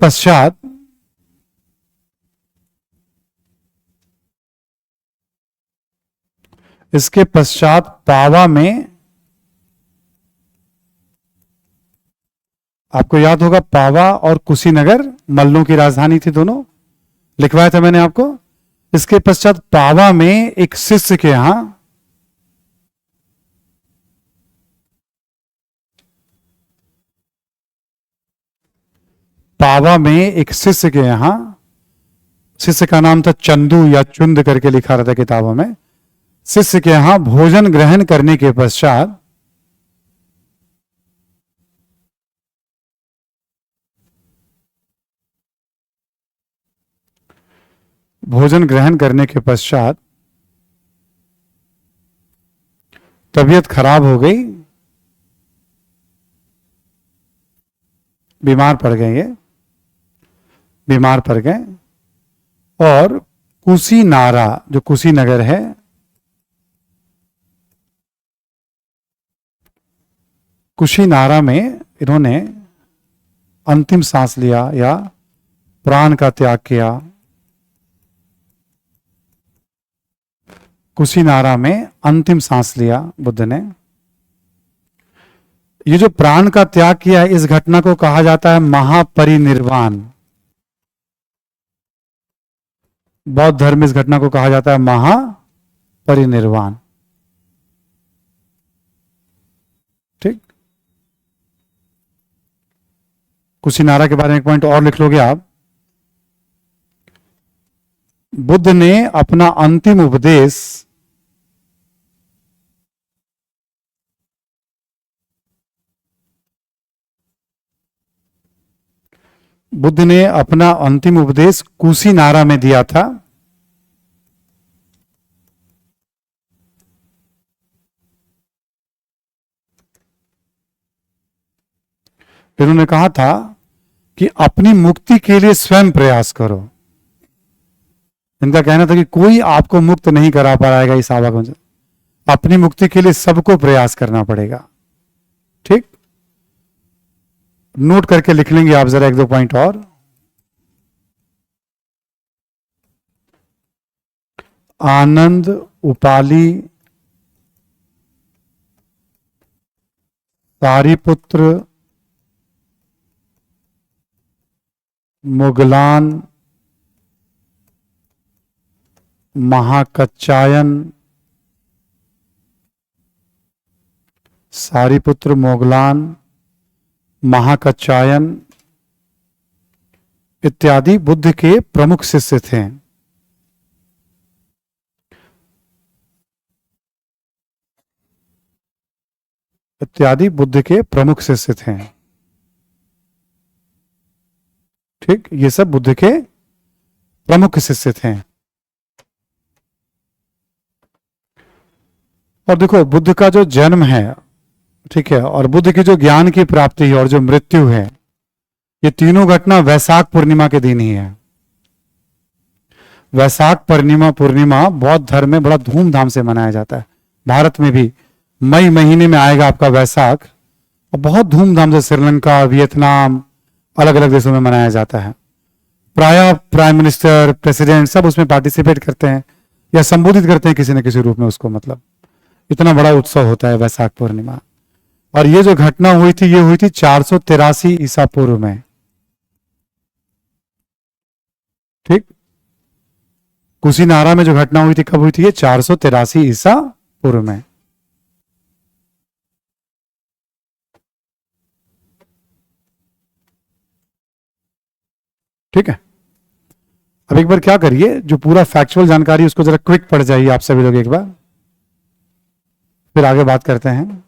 पश्चात पावा में, आपको याद होगा पावा और कुशीनगर मल्लों की राजधानी थी, दोनों लिखवाया था मैंने आपको। इसके पश्चात पावा में एक शिष्य के यहां शिष्य का नाम था चंदू या चुंद करके लिखा रहता किताबों में। शिष्य के यहां भोजन ग्रहण करने के पश्चात तबीयत खराब हो गई, बीमार पड़ गए और कुशीनारा, जो कुशीनगर है, कुशीनारा में इन्होंने अंतिम सांस लिया या प्राण का त्याग किया, कुशीनारा में अंतिम सांस लिया बुद्ध ने। ये जो प्राण का त्याग किया है, इस घटना को कहा जाता है महापरिनिर्वाण। बौद्ध धर्म में इस घटना को कहा जाता है महापरिनिर्वाण। ठीक, कुशीनारा के बारे में एक पॉइंट और लिख लोगे आप। बुद्ध ने अपना अंतिम उपदेश कुशीनारा में दिया था। इन्होंने कहा था कि अपनी मुक्ति के लिए स्वयं प्रयास करो। इनका कहना था कि कोई आपको मुक्त नहीं करा पाएगा इस आवागमन से, अपनी मुक्ति के लिए सबको प्रयास करना पड़ेगा। ठीक, नोट करके लिख लेंगे आप जरा एक दो पॉइंट और। आनंद उपाली, सारिपुत्र, मुगलान, महाकच्चायन, सारिपुत्र, मोगलान, महाकच्चायन इत्यादि बुद्ध के प्रमुख शिष्य थे। इत्यादि बुद्ध के प्रमुख शिष्य थे। ठीक, ये सब बुद्ध के प्रमुख शिष्य थे। और देखो बुद्ध का जो जन्म है, ठीक है, और बुद्ध की जो ज्ञान की प्राप्ति है और जो मृत्यु है, ये तीनों घटना वैशाख पूर्णिमा के दिन ही है। वैशाख पूर्णिमा बौद्ध धर्म में बड़ा धूमधाम से मनाया जाता है। भारत में भी मई महीने में आएगा आपका वैशाख, और बहुत धूमधाम से श्रीलंका, वियतनाम, अलग अलग देशों में मनाया जाता है। प्राय प्राइम मिनिस्टर, प्रेसिडेंट सब उसमें पार्टिसिपेट करते हैं या संबोधित करते हैं किसी न किसी रूप में उसको। मतलब इतना बड़ा उत्सव होता है वैशाख पूर्णिमा। और ये जो घटना हुई थी, ये हुई थी 483 ईसा पूर्व में। ठीक, कुशीनारा में जो घटना हुई थी कब हुई थी? ये 483 ईसा पूर्व में। ठीक है, अब एक बार क्या करिए, जो पूरा फैक्चुअल जानकारी उसको जरा क्विक पढ़ जाइए आप सभी लोग एक बार, फिर आगे बात करते हैं।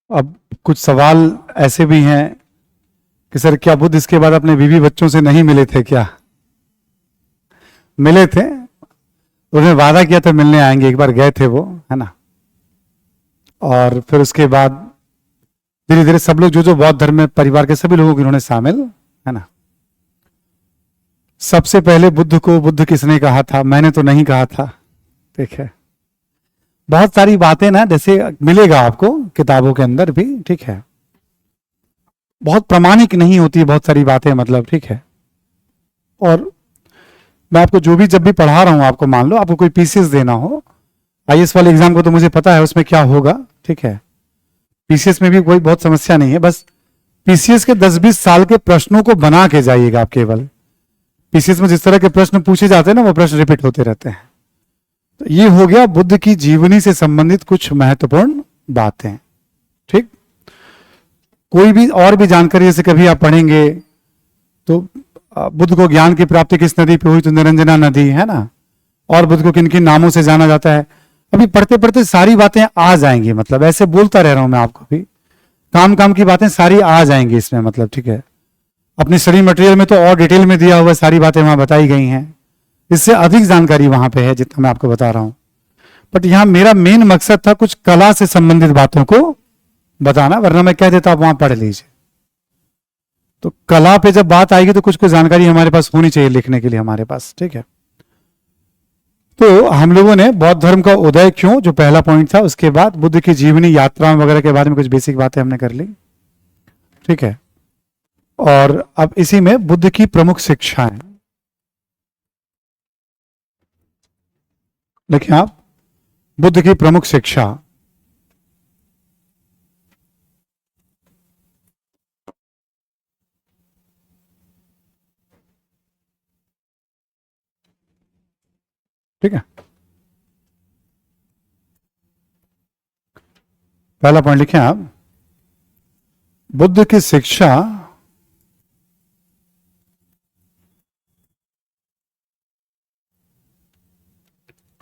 अब कुछ सवाल ऐसे भी हैं कि सर क्या बुद्ध इसके बाद अपने बीवी बच्चों से नहीं मिले थे क्या? मिले थे, उन्होंने वादा किया था मिलने आएंगे, एक बार गए थे वो, है ना। और फिर उसके बाद धीरे धीरे सब लोग जो जो बौद्ध धर्म में परिवार के सभी लोगों को इन्होंने शामिल, है ना। सबसे पहले बुद्ध को बुद्ध किसने कहा था? मैंने तो नहीं कहा था। ठीक है, बहुत सारी बातें ना जैसे मिलेगा आपको किताबों के अंदर भी, ठीक है, बहुत प्रामाणिक नहीं होती बहुत सारी बातें, मतलब, ठीक है। और मैं आपको जो भी जब भी पढ़ा रहा हूं, आपको मान लो आपको कोई पीसीएस देना हो, आईएएस वाले एग्जाम को तो मुझे पता है उसमें क्या होगा, ठीक है। पीसीएस में भी कोई बहुत समस्या नहीं है, बस पीसीएस के 10-20 साल के प्रश्नों को बना के जाइएगा आप केवल। पीसीएस में जिस तरह के प्रश्न पूछे जाते हैं ना, वो प्रश्न रिपीट होते रहते हैं। तो ये हो गया बुद्ध की जीवनी से संबंधित कुछ महत्वपूर्ण बातें, ठीक। कोई भी और भी जानकारी जैसे कभी आप पढ़ेंगे तो बुद्ध को ज्ञान की प्राप्ति किस नदी पे हुई? तो निरंजना नदी, है ना। और बुद्ध को किन किन नामों से जाना जाता है? अभी पढ़ते पढ़ते सारी बातें आ जाएंगी, मतलब ऐसे बोलता रह रहा हूं मैं आपको भी, काम काम की बातें सारी आ जाएंगी इसमें, मतलब, ठीक है। अपनी स्टडी मटेरियल में तो और डिटेल में दिया हुआ सारी बातें वहां बताई गई हैं, इससे अधिक जानकारी वहां पे है जितना मैं आपको बता रहा हूं। बट यहां मेरा मेन मकसद था कुछ कला से संबंधित बातों को बताना, वरना मैं कह देता आप वहां पढ़ लीजिए। तो कला पे जब बात आएगी तो कुछ कुछ जानकारी हमारे पास होनी चाहिए लिखने के लिए हमारे पास, ठीक है। तो हम लोगों ने बौद्ध धर्म का उदय क्यों, जो पहला पॉइंट था, उसके बाद बुद्ध की जीवनी, यात्रा वगैरह के बारे में कुछ बेसिक बातें हमने कर ली, ठीक है। और अब इसी में बुद्ध की प्रमुख शिक्षाएं देखिए आप, बुद्ध की प्रमुख शिक्षा। ठीक है, पहला पॉइंट लिखें आप, बुद्ध की शिक्षा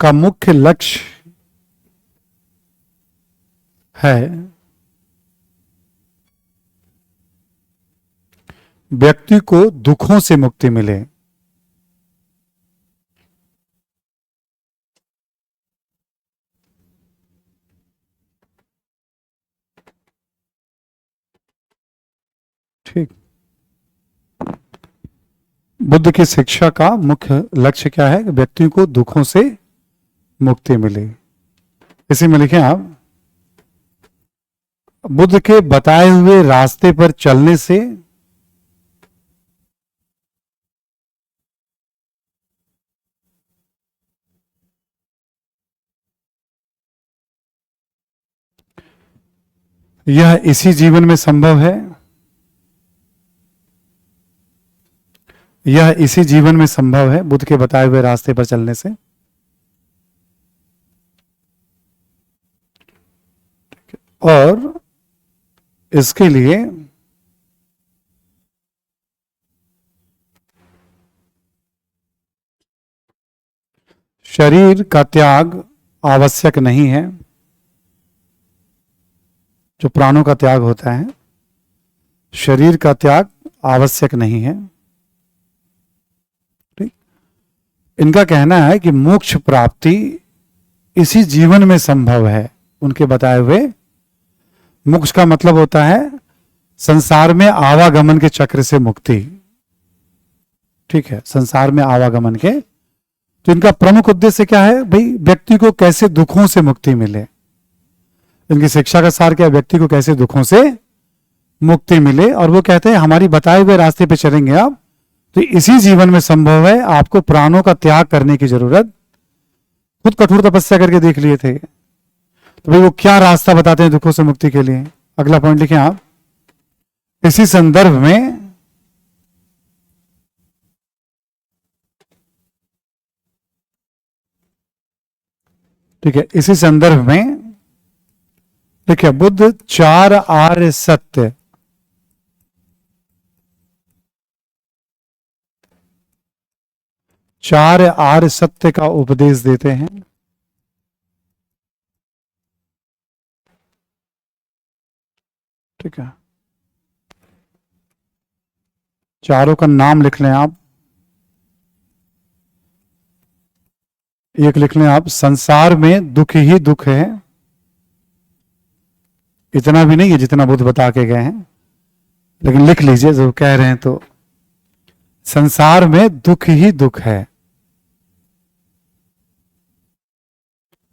का मुख्य लक्ष्य है व्यक्ति को दुखों से मुक्ति मिले। ठीक, बुद्ध की शिक्षा का मुख्य लक्ष्य क्या है? व्यक्ति को दुखों से मुक्ति मिले। इसी में लिखें आप, बुद्ध के बताए हुए रास्ते पर चलने से यह इसी जीवन में संभव है, यह इसी जीवन में संभव है, बुद्ध के बताए हुए रास्ते पर चलने से। और इसके लिए शरीर का त्याग आवश्यक नहीं है, जो प्राणों का त्याग होता है, शरीर का त्याग आवश्यक नहीं है। ठीक, इनका कहना है कि मोक्ष प्राप्ति इसी जीवन में संभव है। उनके बताए हुए मोक्ष का मतलब होता है संसार में आवागमन के चक्र से मुक्ति, ठीक है, संसार में आवागमन के। तो इनका प्रमुख उद्देश्य क्या है भाई? व्यक्ति को कैसे दुखों से मुक्ति मिले। इनकी शिक्षा का सार क्या है? व्यक्ति को कैसे दुखों से मुक्ति मिले। और वो कहते हैं हमारी बताए हुए रास्ते पे चलेंगे आप तो इसी जीवन में संभव है, आपको प्राणों का त्याग करने की जरूरत। खुद कठोर तपस्या करके देख लिए थे, तो भाई वो क्या रास्ता बताते हैं दुखों से मुक्ति के लिए। अगला पॉइंट लिखें आप, इसी संदर्भ में ठीक है, इसी संदर्भ में देखिए, बुद्ध 4 आर्य सत्य, चार आर्य सत्य का उपदेश देते हैं। ठीक है, चारों का नाम लिख लें आप। एक लिख लें आप, संसार में दुख ही दुख है। इतना भी नहीं है जितना बुद्ध बता के गए हैं, लेकिन लिख लीजिए जो कह रहे हैं। तो संसार में दुख ही दुख है।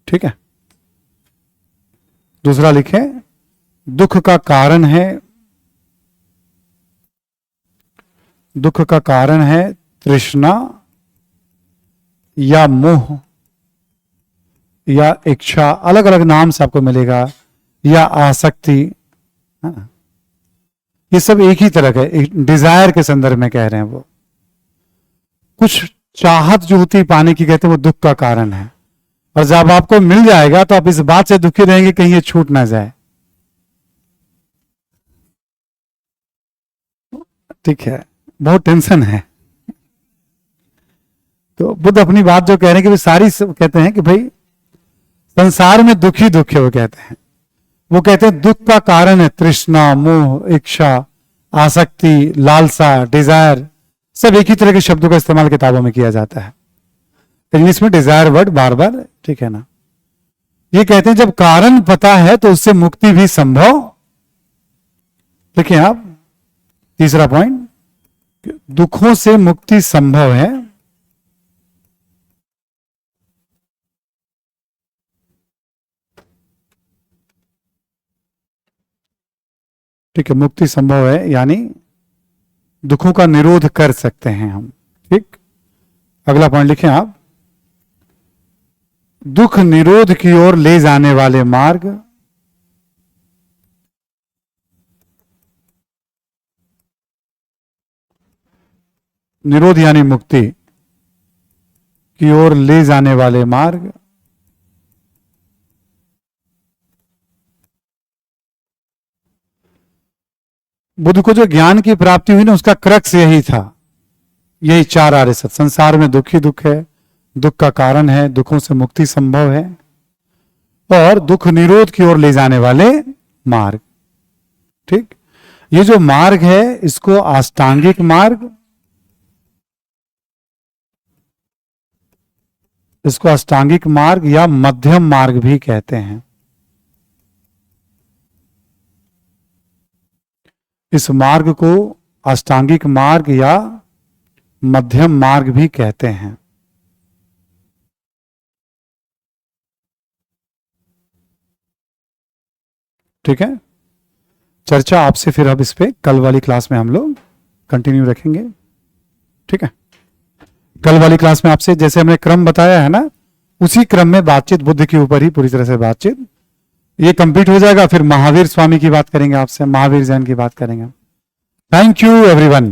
ठीक है, दूसरा लिखे, दुख का कारण है, दुख का कारण है तृष्णा या मोह या इच्छा, अलग अलग नाम से आपको मिलेगा, या आसक्ति। हाँ, ये सब एक ही तरह का, एक डिजायर के संदर्भ में कह रहे हैं। वो कुछ चाहत जो होती है पाने की, कहते हैं वो दुख का कारण है। और जब आपको मिल जाएगा तो आप इस बात से दुखी रहेंगे कहीं ये छूट ना जाए। ठीक है, बहुत टेंशन है। तो बुद्ध अपनी बात जो कह रहे हैं कि सारी कहते हैं कि भाई संसार में दुख ही दुख है। वो कहते हैं, वो कहते हैं दुख का कारण है तृष्णा, मोह, इच्छा, आसक्ति, लालसा, डिजायर। सब एक ही तरह के शब्दों का इस्तेमाल किताबों में किया जाता है। इंग्लिश में डिजायर वर्ड बार बार, ठीक है ना। ये कहते हैं जब कारण पता है तो उससे मुक्ति भी संभव। देखिए आप, तीसरा पॉइंट, दुखों से मुक्ति संभव है। ठीक है, मुक्ति संभव है यानी दुखों का निरोध कर सकते हैं हम। ठीक, अगला पॉइंट लिखें आप, दुख निरोध की ओर ले जाने वाले मार्ग, निरोध यानी मुक्ति की ओर ले जाने वाले मार्ग, बुद्ध को जो ज्ञान की प्राप्ति हुई ना, उसका क्रक्स यही था, यही चार आर्य सत्य। संसार में दुख ही दुख है, दुख का कारण है, दुखों से मुक्ति संभव है, और दुख निरोध की ओर ले जाने वाले मार्ग। ठीक, ये जो मार्ग है इसको अष्टांगिक मार्ग, इसको अष्टांगिक मार्ग या मध्यम मार्ग भी कहते हैं। इस मार्ग को अष्टांगिक मार्ग या मध्यम मार्ग भी कहते हैं। ठीक है, चर्चा आपसे फिर अब इस पे कल वाली क्लास में हम लोग कंटिन्यू रखेंगे। ठीक है, कल वाली क्लास में आपसे जैसे हमने क्रम बताया है ना, उसी क्रम में बातचीत बुद्ध के ऊपर ही पूरी तरह से बातचीत ये कंप्लीट हो जाएगा। फिर महावीर स्वामी की बात करेंगे आपसे, महावीर जैन की बात करेंगे। Thank you everyone.